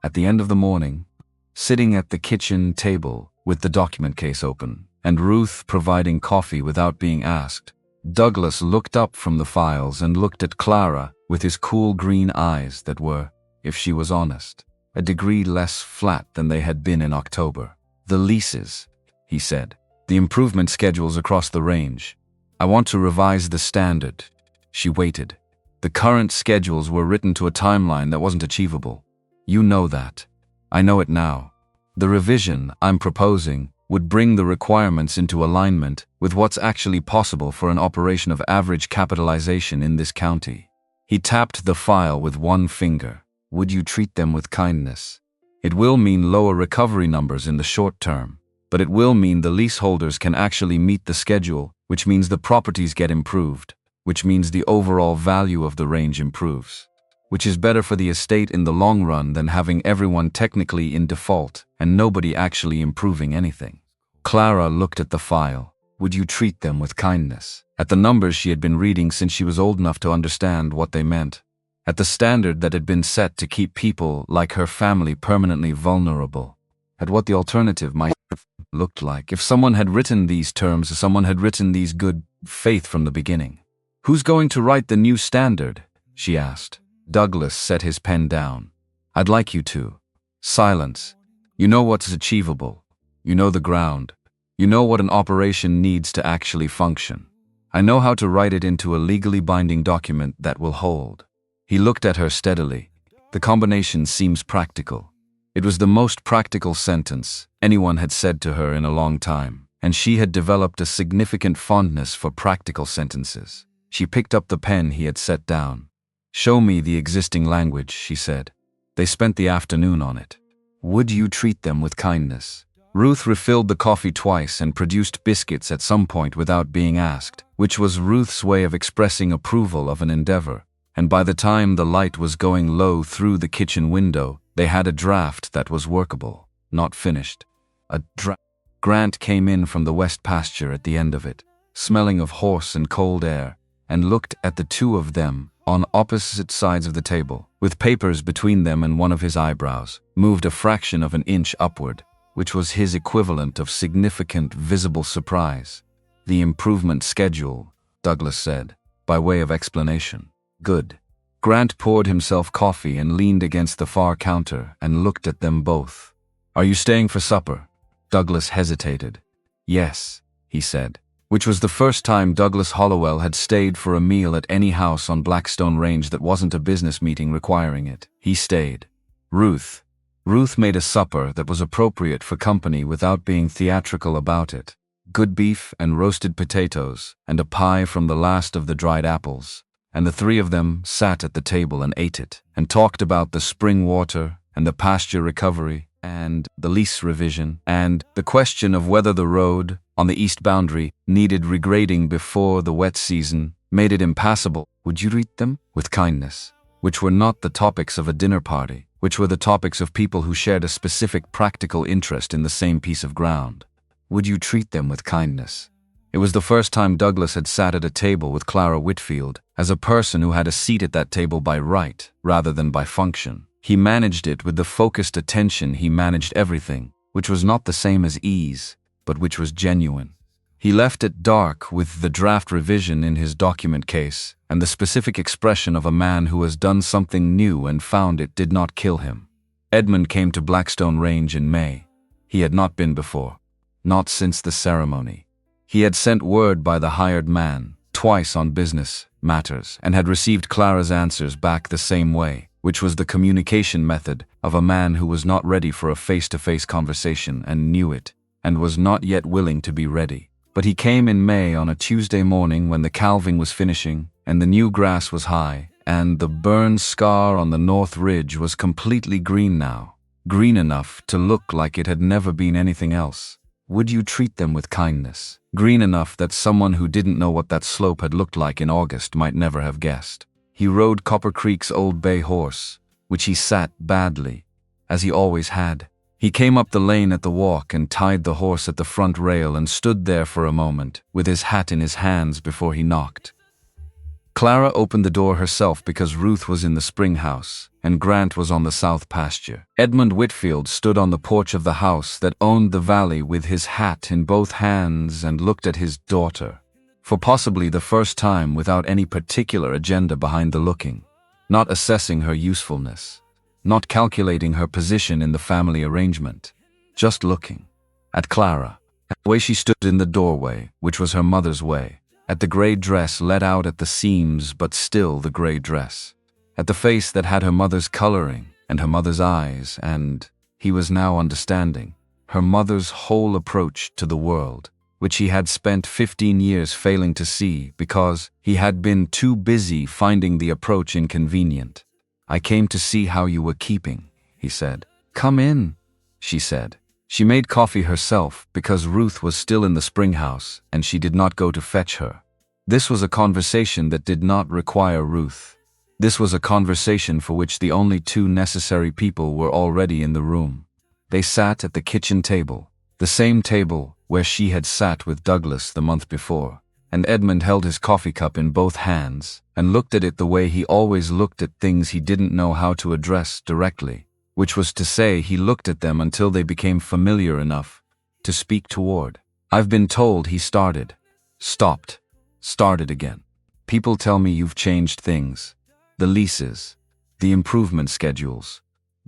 [SPEAKER 1] At the end of the morning, sitting at the kitchen table with the document case open, and Ruth providing coffee without being asked, Douglas looked up from the files and looked at Clara with his cool green eyes that were, if she was honest, a degree less flat than they had been in October. The leases, he said. The improvement schedules across the range. I want to revise the standard. She waited. The current schedules were written to a timeline that wasn't achievable. You know that. I know it now. The revision I'm proposing would bring the requirements into alignment with what's actually possible for an operation of average capitalization in this county. He tapped the file with one finger. Would you treat them with kindness? It will mean lower recovery numbers in the short term, but it will mean the leaseholders can actually meet the schedule, which means the properties get improved, which means the overall value of the range improves, which is better for the estate in the long run than having everyone technically in default and nobody actually improving anything. Clara looked at the file. Would you treat them with kindness? At the numbers she had been reading since she was old enough to understand what they meant. At the standard that had been set to keep people like her family permanently vulnerable. At what the alternative might have looked like if someone had written these terms, someone had written these good faith from the beginning. Who's going to write the new standard? She asked. Douglas set his pen down. I'd like you to. Silence. You know what's achievable. You know the ground. You know what an operation needs to actually function. I know how to write it into a legally binding document that will hold. He looked at her steadily. The combination seems practical. It was the most practical sentence anyone had said to her in a long time, and she had developed a significant fondness for practical sentences. She picked up the pen he had set down. Show me the existing language, she said. They spent the afternoon on it. Would you treat them with kindness? Ruth refilled the coffee twice and produced biscuits at some point without being asked, which was Ruth's way of expressing approval of an endeavor. And by the time the light was going low through the kitchen window, they had a draft that was workable, not finished. Grant came in from the west pasture at the end of it, smelling of horse and cold air, and looked at the two of them on opposite sides of the table, with papers between them, and one of his eyebrows moved a fraction of an inch upward, which was his equivalent of significant visible surprise. The improvement schedule, Douglas said, by way of explanation. Good. Grant poured himself coffee and leaned against the far counter and looked at them both. Are you staying for supper? Douglas hesitated. Yes, he said, which was the first time Douglas Hollowell had stayed for a meal at any house on Blackstone Range that wasn't a business meeting requiring it. He stayed. Ruth made a supper that was appropriate for company without being theatrical about it. Good beef and roasted potatoes, and a pie from the last of the dried apples. And the three of them sat at the table and ate it, and talked about the spring water, and the pasture recovery, and the lease revision, and the question of whether the road on the east boundary needed regrading before the wet season made it impassable. Would you treat them with kindness? Which were not the topics of a dinner party, which were the topics of people who shared a specific practical interest in the same piece of ground. Would you treat them with kindness? It was the first time Douglas had sat at a table with Clara Whitfield, as a person who had a seat at that table by right, rather than by function. He managed it with the focused attention he managed everything, which was not the same as ease, but which was genuine. He left it dark with the draft revision in his document case and the specific expression of a man who has done something new and found it did not kill him. Edmund came to Blackstone Range in May. He had not been before. Not since the ceremony. He had sent word by the hired man, twice on business matters, and had received Clara's answers back the same way, which was the communication method of a man who was not ready for a face-to-face conversation and knew it, and was not yet willing to be ready. But he came in May on a Tuesday morning when the calving was finishing, and the new grass was high, and the burn scar on the north ridge was completely green now, green enough to look like it had never been anything else. Would you treat them with kindness? Green enough that someone who didn't know what that slope had looked like in August might never have guessed. He rode Copper Creek's old bay horse, which he sat badly, as he always had. He came up the lane at the walk and tied the horse at the front rail and stood there for a moment, with his hat in his hands before he knocked. Clara opened the door herself because Ruth was in the spring house, and Grant was on the south pasture. Edmund Whitfield stood on the porch of the house that owned the valley with his hat in both hands and looked at his daughter, for possibly the first time without any particular agenda behind the looking, not assessing her usefulness, not calculating her position in the family arrangement, just looking at Clara, at the way she stood in the doorway, which was her mother's way, at the gray dress let out at the seams but still the gray dress, at the face that had her mother's coloring and her mother's eyes, and, he was now understanding, her mother's whole approach to the world, which he had spent 15 years failing to see because he had been too busy finding the approach inconvenient. "I came to see how you were keeping," he said. "Come in," she said. She made coffee herself because Ruth was still in the spring house and she did not go to fetch her. This was a conversation that did not require Ruth. This was a conversation for which the only two necessary people were already in the room. They sat at the kitchen table, the same table where she had sat with Douglas the month before, and Edmund held his coffee cup in both hands and looked at it the way he always looked at things he didn't know how to address directly, which was to say he looked at them until they became familiar enough to speak toward. "I've been told," he started, stopped, started again. "People tell me you've changed things. The leases, the improvement schedules.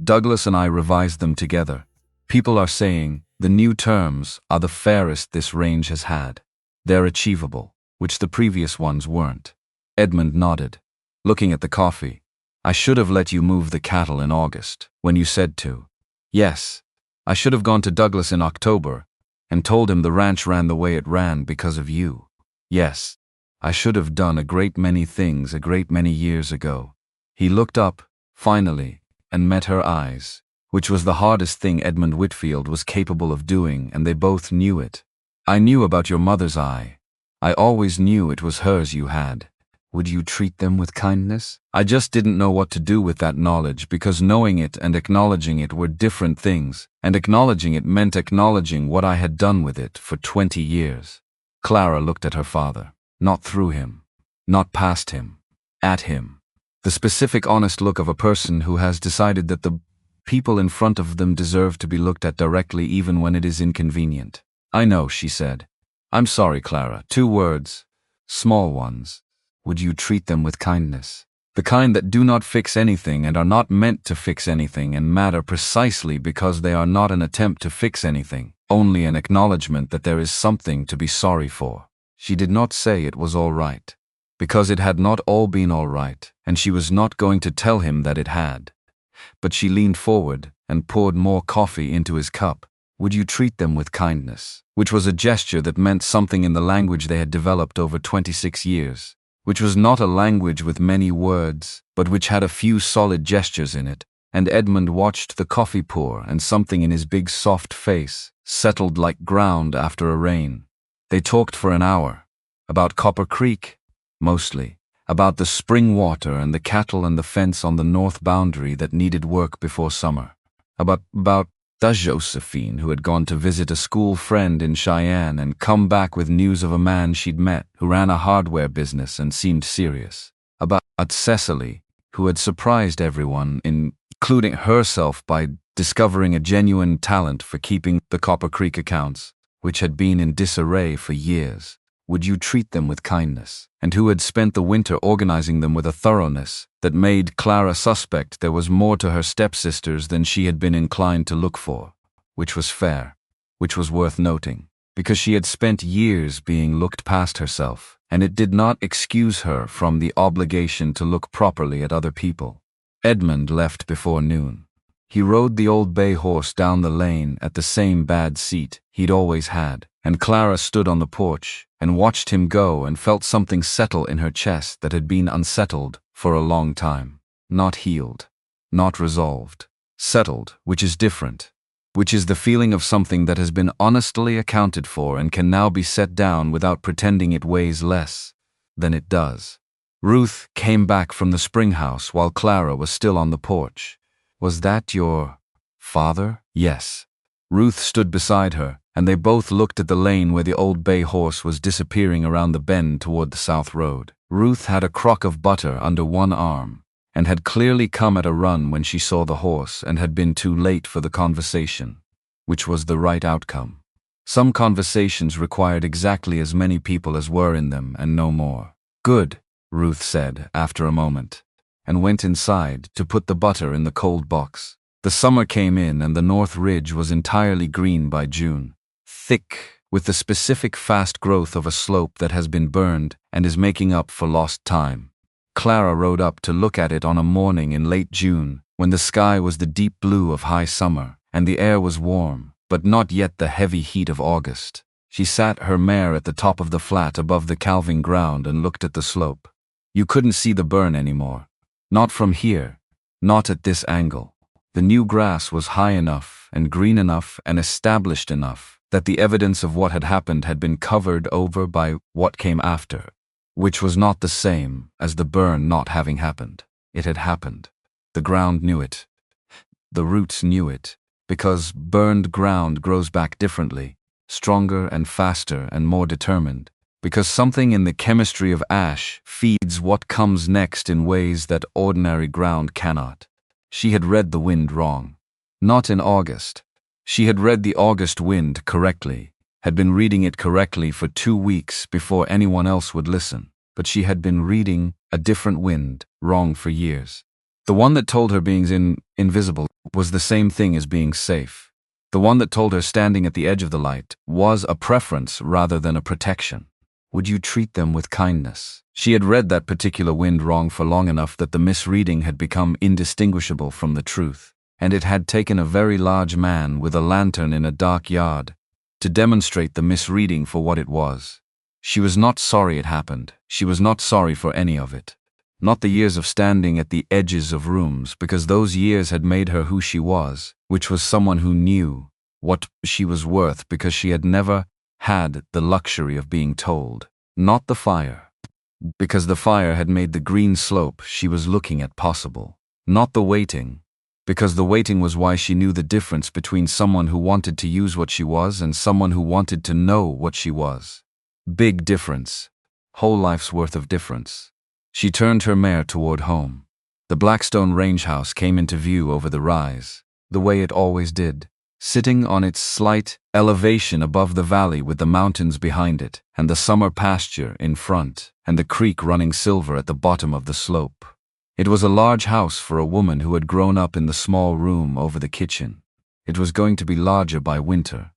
[SPEAKER 1] Douglas and I revised them together. People are saying the new terms are the fairest this range has had. They're achievable, which the previous ones weren't." Edmund nodded, looking at the coffee. "I should have let you move the cattle in August, when you said to. Yes, I should have gone to Douglas in October and told him the ranch ran the way it ran because of you. Yes, I should have done a great many things a great many years ago." He looked up, finally, and met her eyes, which was the hardest thing Edmund Whitfield was capable of doing, and they both knew it. "I knew about your mother's eye. I always knew it was hers you had. Would you treat them with kindness? I just didn't know what to do with that knowledge because knowing it and acknowledging it were different things, and acknowledging it meant acknowledging what I had done with it for 20 years. Clara looked at her father, not through him, not past him, at him. The specific honest look of a person who has decided that the people in front of them deserve to be looked at directly even when it is inconvenient. "I know," she said. "I'm sorry, Clara." 2 words, small ones. Would you treat them with kindness? The kind that do not fix anything and are not meant to fix anything and matter precisely because they are not an attempt to fix anything, only an acknowledgement that there is something to be sorry for. She did not say it was all right, because it had not all been all right, and she was not going to tell him that it had. But she leaned forward and poured more coffee into his cup. Would you treat them with kindness? Which was a gesture that meant something in the language they had developed over 26 years. Which was not a language with many words, but which had a few solid gestures in it, and Edmund watched the coffee pour and something in his big soft face settled like ground after a rain. They talked for an hour, about Copper Creek, mostly, about the spring water and the cattle and the fence on the north boundary that needed work before summer, about Josephine, who had gone to visit a school friend in Cheyenne and come back with news of a man she'd met who ran a hardware business and seemed serious, about Cecily, who had surprised everyone, including herself, by discovering a genuine talent for keeping the Copper Creek accounts, which had been in disarray for years? Would you treat them with kindness? And who had spent the winter organizing them with a thoroughness that made Clara suspect there was more to her stepsisters than she had been inclined to look for, which was fair, which was worth noting, because she had spent years being looked past herself, and it did not excuse her from the obligation to look properly at other people. Edmund left before noon. He rode the old bay horse down the lane at the same bad seat he'd always had, and Clara stood on the porch and watched him go and felt something settle in her chest that had been unsettled for a long time. Not healed, not resolved. Settled, which is different, which is the feeling of something that has been honestly accounted for and can now be set down without pretending it weighs less than it does. Ruth came back from the spring house while Clara was still on the porch. "Was that your father?" "Yes." Ruth stood beside her, and they both looked at the lane where the old bay horse was disappearing around the bend toward the south road. Ruth had a crock of butter under one arm, and had clearly come at a run when she saw the horse and had been too late for the conversation, which was the right outcome. Some conversations required exactly as many people as were in them and no more. "Good," Ruth said after a moment, and went inside to put the butter in the cold box. The summer came in and the North Ridge was entirely green by June, thick with the specific fast growth of a slope that has been burned and is making up for lost time. Clara rode up to look at it on a morning in late June when the sky was the deep blue of high summer and the air was warm, but not yet the heavy heat of August. She sat her mare at the top of the flat above the calving ground and looked at the slope. You couldn't see the burn anymore. Not from here, not at this angle. The new grass was high enough and green enough and established enough that the evidence of what had happened had been covered over by what came after, which was not the same as the burn not having happened. It had happened. The ground knew it. The roots knew it, because burned ground grows back differently, stronger and faster and more determined, because something in the chemistry of ash feeds what comes next in ways that ordinary ground cannot. She had read the wind wrong. Not in August. She had read the August wind correctly, had been reading it correctly for 2 weeks before anyone else would listen, but she had been reading a different wind wrong for years. The one that told her being invisible was the same thing as being safe. The one that told her standing at the edge of the light was a preference rather than a protection. Would you treat them with kindness? She had read that particular wind wrong for long enough that the misreading had become indistinguishable from the truth, and it had taken a very large man with a lantern in a dark yard to demonstrate the misreading for what it was. She was not sorry it happened. She was not sorry for any of it. Not the years of standing at the edges of rooms, because those years had made her who she was, which was someone who knew what she was worth because she had never had the luxury of being told. Not the fire, because the fire had made the green slope she was looking at possible. Not the waiting, because the waiting was why she knew the difference between someone who wanted to use what she was and someone who wanted to know what she was. Big difference. Whole life's worth of difference. She turned her mare toward home. The Blackstone Range house came into view over the rise, the way it always did, sitting on its slight elevation above the valley with the mountains behind it, and the summer pasture in front, and the creek running silver at the bottom of the slope. It was a large house for a woman who had grown up in the small room over the kitchen. It was going to be larger by winter,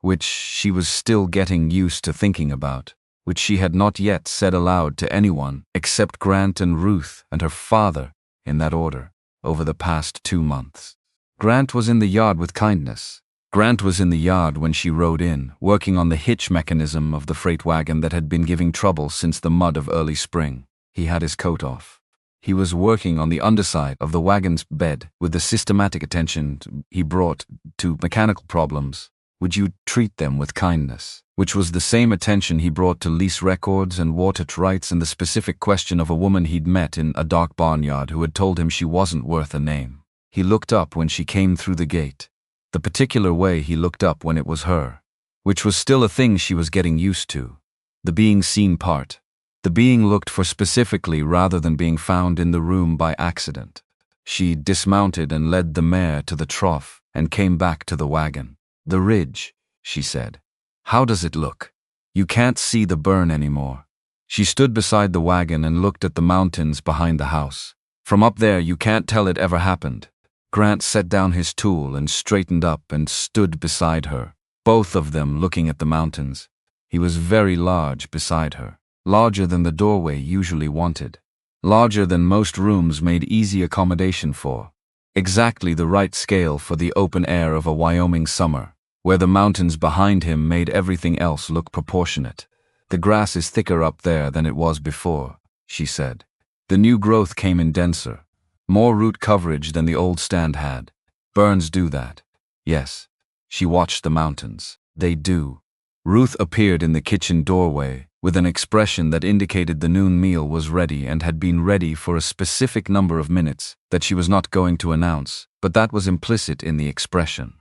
[SPEAKER 1] which she was still getting used to thinking about, which she had not yet said aloud to anyone except Grant and Ruth and her father, in that order, over the past 2 months. Grant was in the yard with kindness. Grant was in the yard when she rode in, working on the hitch mechanism of the freight wagon that had been giving trouble since the mud of early spring. He had his coat off. He was working on the underside of the wagon's bed with the systematic attention he brought to mechanical problems. Would you treat them with kindness? Which was the same attention he brought to lease records and water rights and the specific question of a woman he'd met in a dark barnyard who had told him she wasn't worth a name. He looked up when she came through the gate, the particular way he looked up when it was her, which was still a thing she was getting used to. The being seen part. The being looked for specifically rather than being found in the room by accident. She dismounted and led the mare to the trough and came back to the wagon. "The ridge," she said. How does it look? You can't see the burn anymore. She stood beside the wagon and looked at the mountains behind the house. From up there you can't tell it ever happened. Grant set down his tool and straightened up and stood beside her, both of them looking at the mountains. He was very large beside her, larger than the doorway usually wanted, larger than most rooms made easy accommodation for, exactly the right scale for the open air of a Wyoming summer, where the mountains behind him made everything else look proportionate. The grass is thicker up there than it was before, she said. The new growth came in denser, more root coverage than the old stand had. Burns do that. Yes. She watched the mountains. They do. Ruth appeared in the kitchen doorway with an expression that indicated the noon meal was ready and had been ready for a specific number of minutes that she was not going to announce, but that was implicit in the expression.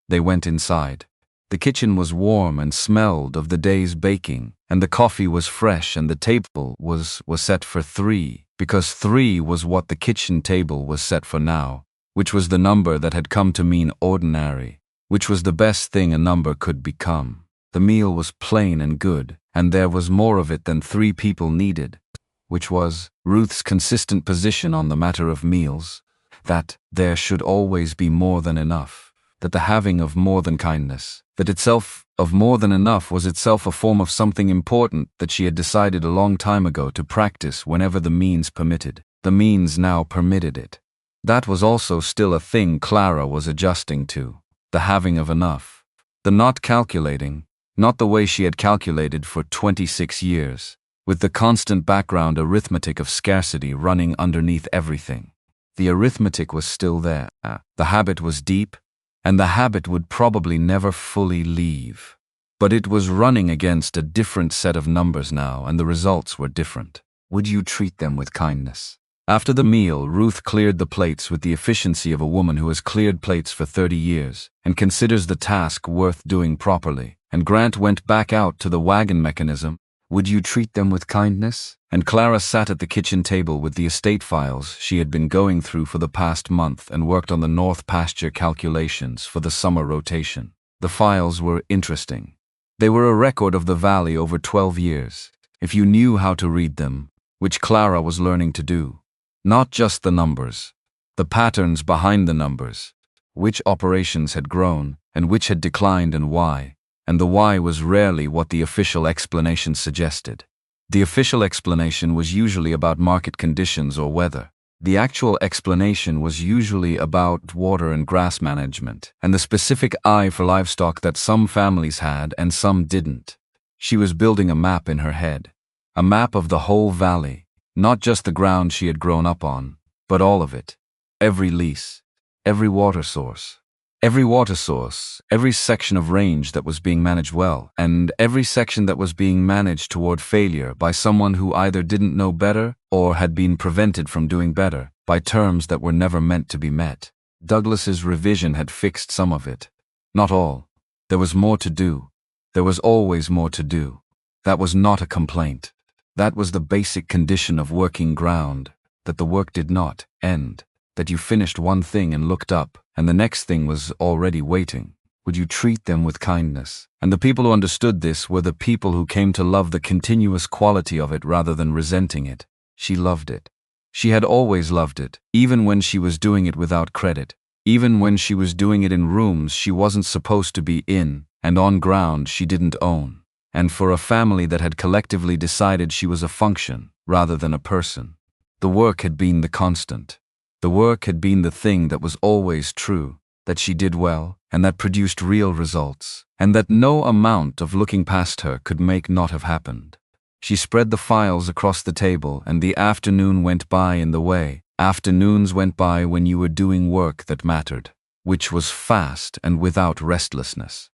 [SPEAKER 1] They went inside. The kitchen was warm and smelled of the day's baking, and the coffee was fresh, and the table was set for 3, because 3 was what the kitchen table was set for now, which was the number that had come to mean ordinary, which was the best thing a number could become. The meal was plain and good, and there was more of it than 3 people needed, which was Ruth's consistent position on the matter of meals, that there should always be more than enough, that the having of more than kindness, that itself of more than enough was itself a form of something important that she had decided a long time ago to practice whenever the means permitted. The means now permitted it. That was also still a thing Clara was adjusting to, the having of enough, the not calculating, not the way she had calculated for 26 years, with the constant background arithmetic of scarcity running underneath everything. The arithmetic was still there, the habit was deep, and the habit would probably never fully leave. But it was running against a different set of numbers now, and the results were different. Would you treat them with kindness? After the meal, Ruth cleared the plates with the efficiency of a woman who has cleared plates for 30 years and considers the task worth doing properly, and Grant went back out to the wagon mechanism. Would you treat them with kindness? And Clara sat at the kitchen table with the estate files she had been going through for the past month and worked on the north pasture calculations for the summer rotation. The files were interesting. They were a record of the valley over 12 years, if you knew how to read them, which Clara was learning to do. Not just the numbers, the patterns behind the numbers, which operations had grown and which had declined and why. And the why was rarely what the official explanation suggested. The official explanation was usually about market conditions or weather. The actual explanation was usually about water and grass management, and the specific eye for livestock that some families had and some didn't. She was building a map in her head, a map of the whole valley, not just the ground she had grown up on, but all of it. Every lease, every water source, every section of range that was being managed well, and every section that was being managed toward failure by someone who either didn't know better or had been prevented from doing better by terms that were never meant to be met. Douglas's revision had fixed some of it. Not all. There was more to do. There was always more to do. That was not a complaint. That was the basic condition of working ground, that the work did not end, that you finished one thing and looked up, and the next thing was already waiting. Would you treat them with kindness? And the people who understood this were the people who came to love the continuous quality of it rather than resenting it. She loved it. She had always loved it, even when she was doing it without credit, even when she was doing it in rooms she wasn't supposed to be in, and on ground she didn't own, and for a family that had collectively decided she was a function rather than a person. The work had been the constant. The work had been the thing that was always true, that she did well, and that produced real results, and that no amount of looking past her could make not have happened. She spread the files across the table, and the afternoon went by in the way afternoons went by when you were doing work that mattered, which was fast and without restlessness.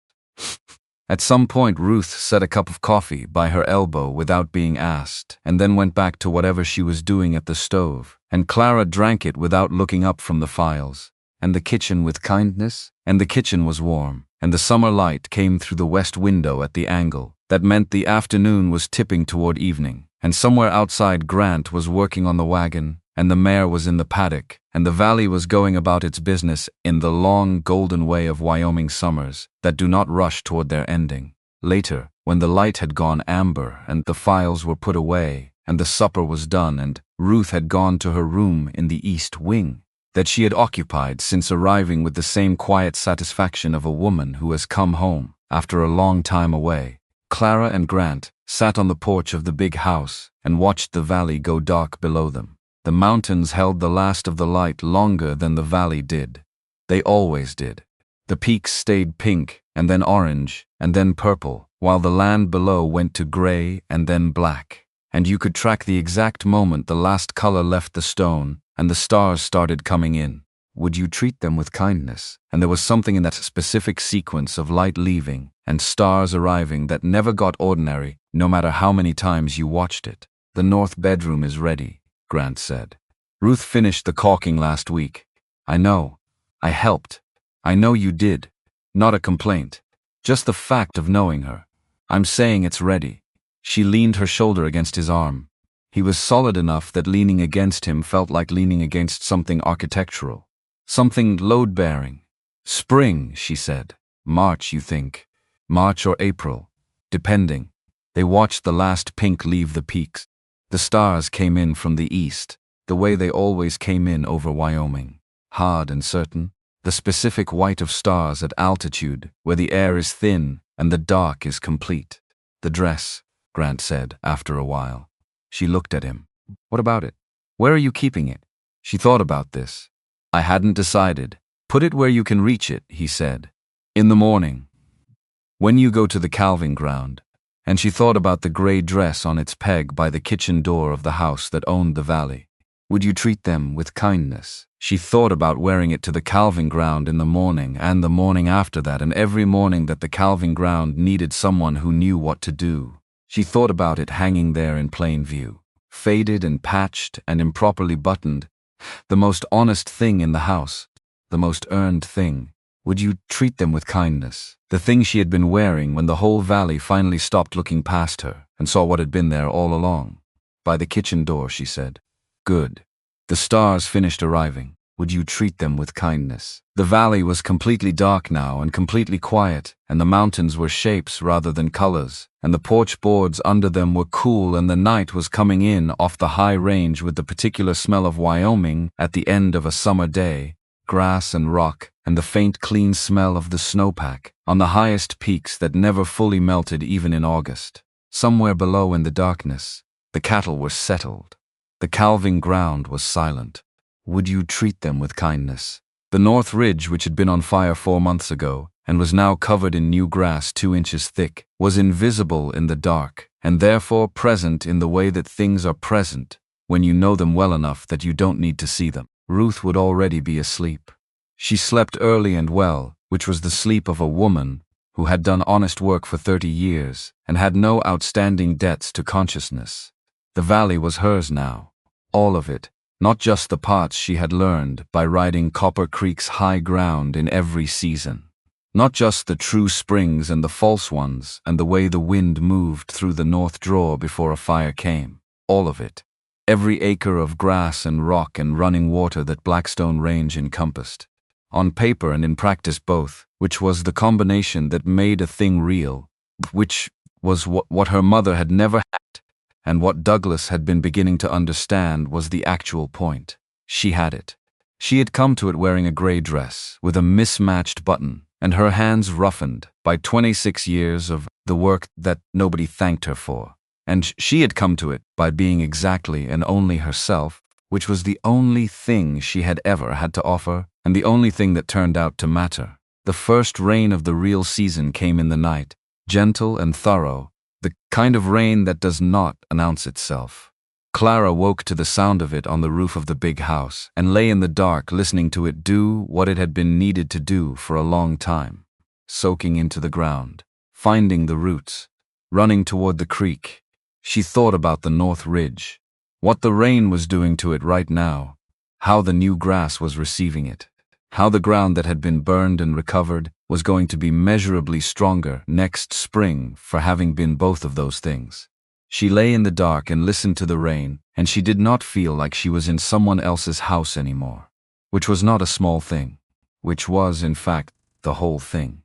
[SPEAKER 1] At some point, Ruth set a cup of coffee by her elbow without being asked, and then went back to whatever she was doing at the stove, and Clara drank it without looking up from the files. And the kitchen with kindness? And the kitchen was warm, and the summer light came through the west window at the angle. That meant the afternoon was tipping toward evening, and somewhere outside Grant was working on the wagon, and the mare was in the paddock, and the valley was going about its business in the long golden way of Wyoming summers that do not rush toward their ending. Later, when the light had gone amber and the files were put away and the supper was done and Ruth had gone to her room in the east wing, that she had occupied since arriving with the same quiet satisfaction of a woman who has come home after a long time away, Clara and Grant sat on the porch of the big house and watched the valley go dark below them. The mountains held the last of the light longer than the valley did. They always did. The peaks stayed pink and then orange and then purple, while the land below went to gray and then black. And you could track the exact moment the last color left the stone and the stars started coming in. Would you treat them with kindness? And there was something in that specific sequence of light leaving and stars arriving that never got ordinary, no matter how many times you watched it. The north bedroom is ready, Grant said. Ruth finished the caulking last week. I know. I helped. I know you did. Not a complaint. Just the fact of knowing her. I'm saying it's ready. She leaned her shoulder against his arm. He was solid enough that leaning against him felt like leaning against something architectural. Something load-bearing. Spring, she said. March, you think. March or April. Depending. They watched the last pink leave the peaks. The stars came in from the east, the way they always came in over Wyoming. Hard and certain. The specific white of stars at altitude, where the air is thin and the dark is complete. The dress, Grant said after a while. She looked at him. What about it? Where are you keeping it? She thought about this. I hadn't decided. Put it where you can reach it, he said. In the morning. When you go to the calving ground. And she thought about the gray dress on its peg by the kitchen door of the house that owned the valley. Would you treat them with kindness? She thought about wearing it to the calving ground in the morning and the morning after that and every morning that the calving ground needed someone who knew what to do. She thought about it hanging there in plain view, faded and patched and improperly buttoned, the most honest thing in the house, the most earned thing. Would you treat them with kindness? The thing she had been wearing when the whole valley finally stopped looking past her and saw what had been there all along. By the kitchen door, she said. Good. The stars finished arriving. Would you treat them with kindness? The valley was completely dark now and completely quiet, and the mountains were shapes rather than colors, and the porch boards under them were cool, and the night was coming in off the high range with the particular smell of Wyoming at the end of a summer day, grass and rock, and the faint clean smell of the snowpack on the highest peaks that never fully melted even in August. Somewhere below in the darkness, the cattle were settled. The calving ground was silent. Would you treat them with kindness? The north ridge, which had been on fire 4 months ago and was now covered in new grass 2 inches thick, was invisible in the dark and therefore present in the way that things are present when you know them well enough that you don't need to see them. Ruth would already be asleep. She slept early and well, which was the sleep of a woman who had done honest work for 30 years and had no outstanding debts to consciousness. The valley was hers now, all of it. Not just the parts she had learned by riding Copper Creek's high ground in every season. Not just the true springs and the false ones and the way the wind moved through the north draw before a fire came. All of it. Every acre of grass and rock and running water that Blackstone Range encompassed. On paper and in practice both, which was the combination that made a thing real, which was what her mother had never had. And what Douglas had been beginning to understand was the actual point. She had it. She had come to it wearing a gray dress with a mismatched button and her hands roughened by 26 years of the work that nobody thanked her for. And she had come to it by being exactly and only herself, which was the only thing she had ever had to offer and the only thing that turned out to matter. The first rain of the real season came in the night, gentle and thorough, the kind of rain that does not announce itself. Clara woke to the sound of it on the roof of the big house and lay in the dark listening to it do what it had been needed to do for a long time, soaking into the ground, finding the roots, running toward the creek. She thought about the north ridge, what the rain was doing to it right now, how the new grass was receiving it, how the ground that had been burned and recovered was going to be measurably stronger next spring for having been both of those things. She lay in the dark and listened to the rain, and she did not feel like she was in someone else's house anymore, which was not a small thing, which was, in fact, the whole thing.